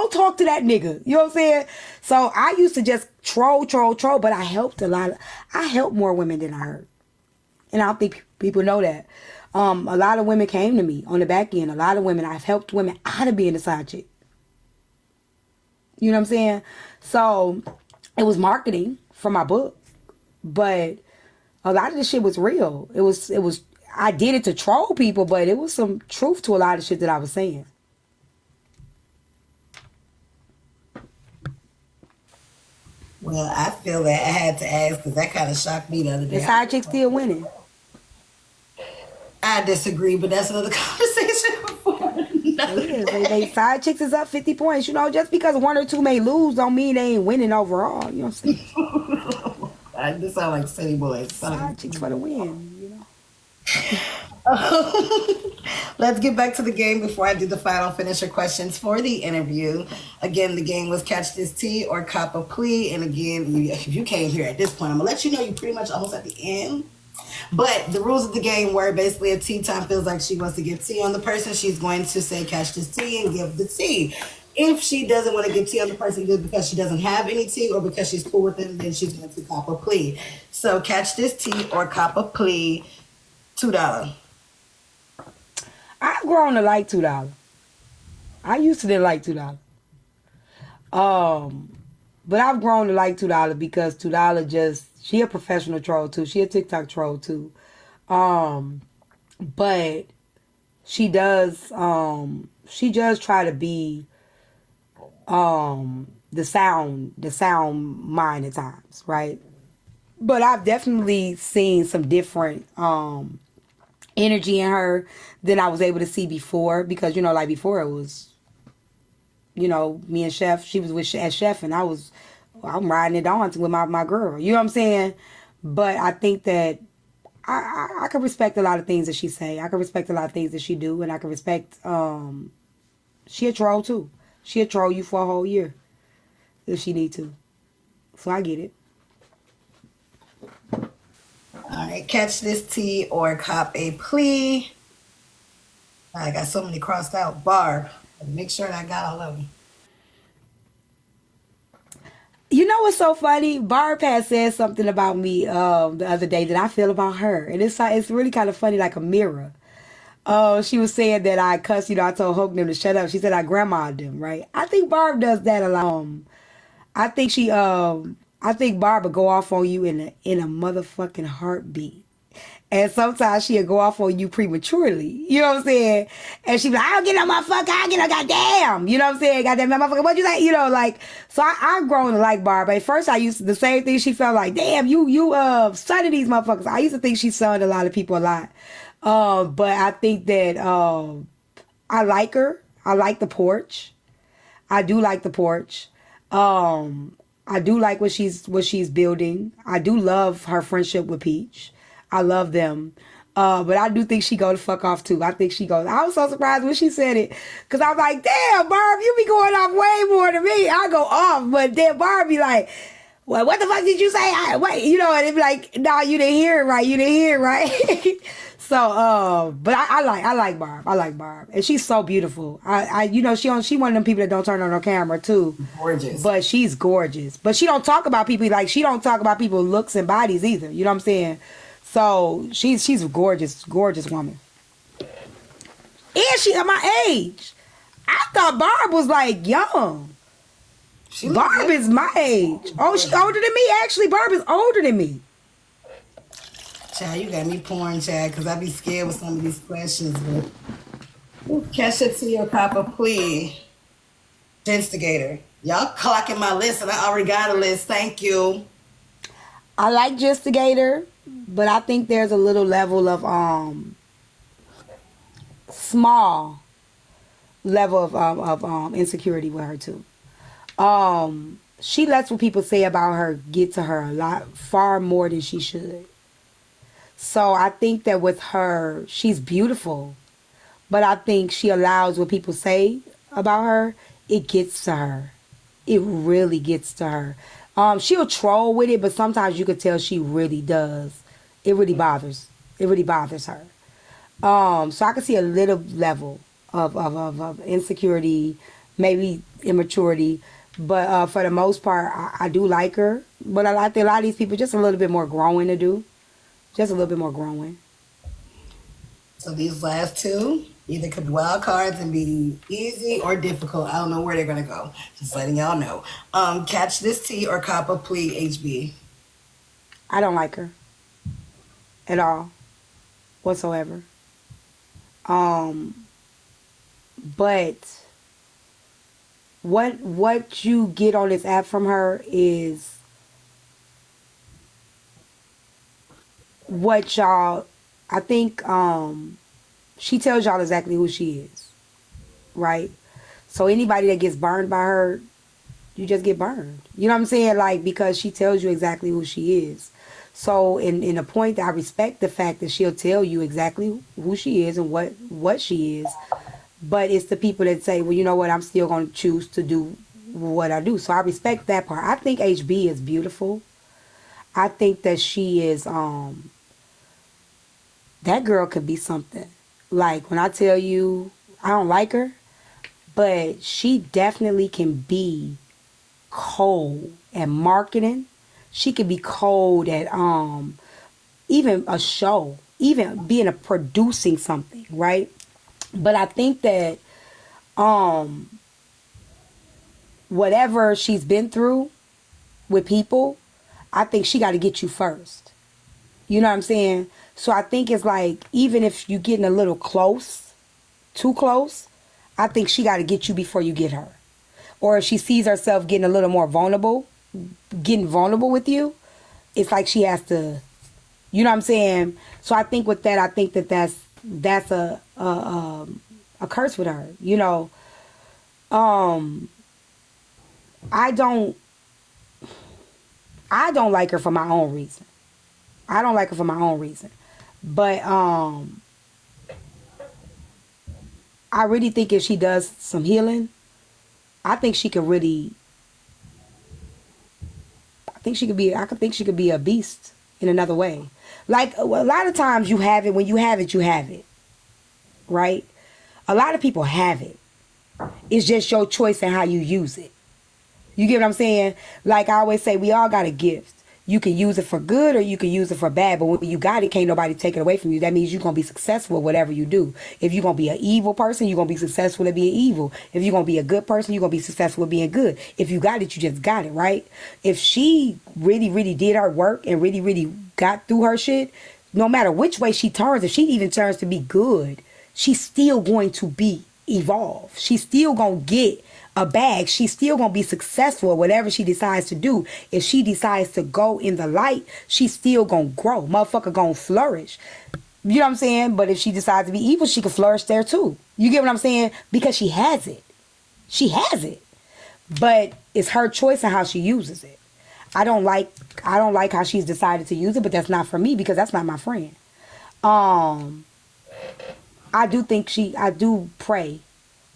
talk to that nigga. You know what I'm saying? So I used to just troll, but I helped more women than I hurt. And I don't think people know that. A lot of women came to me on the back end. A lot of women, I've helped women out of being a side chick. You know what I'm saying? So it was marketing for my book, but a lot of the shit was real. It was, I did it to troll people, but it was some truth to a lot of shit that I was saying. Well, I feel that I had to ask because that kind of shocked me the other day. The side chick still winning. I disagree, but that's another conversation before. They side chicks is up 50 points. You know, just because one or two may lose don't mean they ain't winning overall. You know what I'm saying? This sound like City Boys. Side chicks for the win, you know. Let's get back to the game before I do the final finisher questions for the interview. Again, the game was Catch This Tea or Cop a Plea. And again, if you came here at this point, I'm going to let you know you're pretty much almost at the end. But the rules of the game were basically if tea time feels like she wants to give tea on the person, she's going to say catch this tea and give the tea. If she doesn't want to give tea on the person just because she doesn't have any tea or because she's cool with them, then she's going to cop a plea. So catch this tea or cop a plea, $2. I've grown to like $2. I used to didn't like $2. But I've grown to like $2 because $2 just, she a professional troll too. She a TikTok troll too. But she does try to be the sound mind at times, right? But I've definitely seen some different energy in her than I was able to see before because, you know, like before it was, you know, me and Chef, she was with Chef and I'm riding it on with my girl. You know what I'm saying? But I think that I can respect a lot of things that she say. I can respect a lot of things that she do. And I can respect, she a troll too. She'll troll you for a whole year if she need to. So I get it. All right, catch this tea or cop a plea. I got so many crossed out. Barb. Make sure that I got all of them. You know what's so funny? Barb had said something about me the other day that I feel about her. And it's really kind of funny, like a mirror. She was saying that I cussed, you know, I told Hogan to shut up. She said I grandma'd them, right? I think Barb does that a lot. I think Barb would go off on you in a motherfucking heartbeat. And sometimes she'll go off on you prematurely. You know what I'm saying? And she be like, I don't get no motherfucker. I get no goddamn. You know what I'm saying? Goddamn motherfucker. What you say? You know, like, so I've grown to like Barb. At first I used to, the same thing, she felt like, damn, you sunning these motherfuckers. I used to think she sunned a lot of people a lot. But I think that I like her. I like the porch. I do like the porch. I do like what she's building. I do love her friendship with Peach. I love them. But I do think she go the fuck off too. I think she goes. I was so surprised when she said it. Cause I was like, damn, Barb, you be going off way more than me. I go off. But then Barb be like, well, what the fuck did you say? Wait, you know, and it be like, nah, you didn't hear it right. You didn't hear it right. So, but I like Barb. I like Barb, and she's so beautiful. You know, she one of them people that don't turn on her camera too. Gorgeous, but she's gorgeous. But she don't talk about people like she don't talk about people's looks and bodies either. You know what I'm saying? So she's a gorgeous woman, and she at my age. I thought Barb was like young. Barb is my age. Oh, she older than me. Actually, Barb is older than me. Chad, you got me pouring, Chad, because I be scared with some of these questions. But catch it to your copper, please. Instigator. Y'all clocking my list, and I already got a list. Thank you. I like Gestigator, but I think there's a little level of small level of insecurity with her too. She lets what people say about her get to her a lot far more than she should. So I think that with her, she's beautiful, but I think she allows what people say about her, it gets to her. It really gets to her. She'll troll with it, but sometimes you could tell she really does. It really bothers her. So I can see a little level of insecurity, maybe immaturity, but for the most part, I do like her. But I think a lot of these people just a little bit more growing to do. Just a little bit more growing. So these last two either could be wild cards and be easy or difficult. I don't know where they're gonna go. Just letting y'all know. Catch this tea or cop a plea, HB. I don't like her at all, whatsoever. But what you get on this app from her is what y'all, I think she tells y'all exactly who she is, right? So anybody that gets burned by her, you just get burned. You know what I'm saying? Like, because she tells you exactly who she is. So in a point, I respect the fact that she'll tell you exactly who she is and what she is. But it's the people that say, well, you know what, I'm still going to choose to do what I do. So I respect that part. I think HB is beautiful. I think that she is, that girl could be something. Like, when I tell you I don't like her, but she definitely can be cold at marketing. She could be cold at even a show, even being producing something, right? But I think that whatever she's been through with people, I think she got to get you first. You know what I'm saying? So I think it's like, even if you're getting a little close, too close, I think she got to get you before you get her. Or if she sees herself getting a little more vulnerable, getting vulnerable with you, it's like she has to, you know what I'm saying? So I think with that, I think that that's a curse with her, you know. I don't like her for my own reason. But I really think if she does some healing, I think she could be a beast in another way. Like, a lot of times you have it, when you have it, you have it. Right? A lot of people have it. It's just your choice and how you use it. You get what I'm saying? Like I always say, we all got a gift. You can use it for good or you can use it for bad. But when you got it, can't nobody take it away from you. That means you're going to be successful at whatever you do. If you're going to be an evil person, you're going to be successful at being evil. If you're going to be a good person, you're going to be successful at being good. If you got it, you just got it, right? If she really, really did her work and really, really got through her shit, no matter which way she turns, if she even turns to be good, she's still going to be evolved. She's still going to get a bag. She's still going to be successful at whatever she decides to do. If she decides to go in the light, she's still going to grow. Motherfucker going to flourish. You know what I'm saying? But if she decides to be evil, she can flourish there too. You get what I'm saying? Because she has it. She has it. But it's her choice and how she uses it. I don't like how she's decided to use it, but that's not for me because that's not my friend. I do pray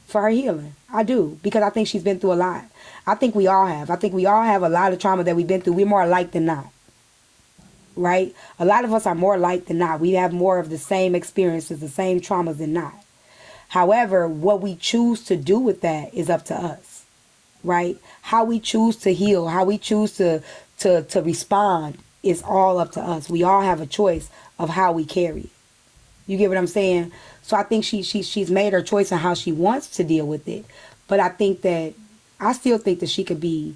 for her healing. I do, because I think she's been through a lot. I think we all have. I think we all have a lot of trauma that we've been through. We're more alike than not. Right? A lot of us are more alike than not. We have more of the same experiences, the same traumas than not. However, what we choose to do with that is up to us. Right? How we choose to heal, how we choose to respond is all up to us. We all have a choice of how we carry it. You get what I'm saying? So I think she's made her choice on how she wants to deal with it. But I still think that she could be,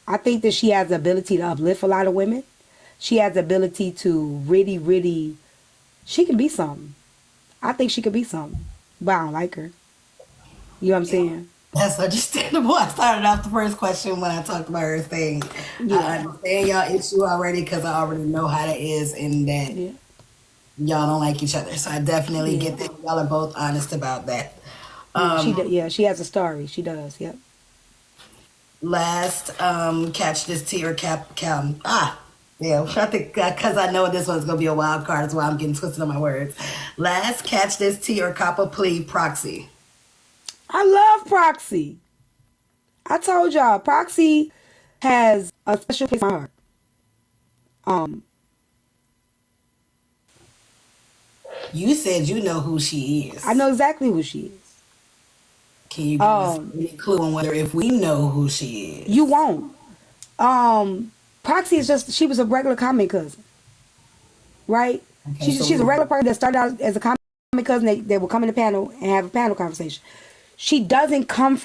I think that she has the ability to uplift a lot of women. She has the ability to really, really, she can be something. I think she could be something. But I don't like her. You know what I'm saying? That's understandable. I started off the first question when I talked about her thing. Yeah. I understand y'all issue already because I already know how that is and that Yeah. y'all don't like each other. So I definitely Yeah. get that y'all are both honest about that. She has a story. She does. Yep. Last, catch this tea or yeah, I think because I know this one's gonna be a wild card, that's why I'm getting twisted on my words. Last, catch this tea or cop a plea, Proxy. I love Proxy. I told y'all, Proxy has a special place in my heart. You said you know who she is. I know exactly who she is. Can you give us any clue on whether if we know who she is? You won't. Proxy is she was a regular comic cousin, right? Okay, She's a regular person that started out as a comic cousin. They would come in the panel and have a panel conversation. She doesn't come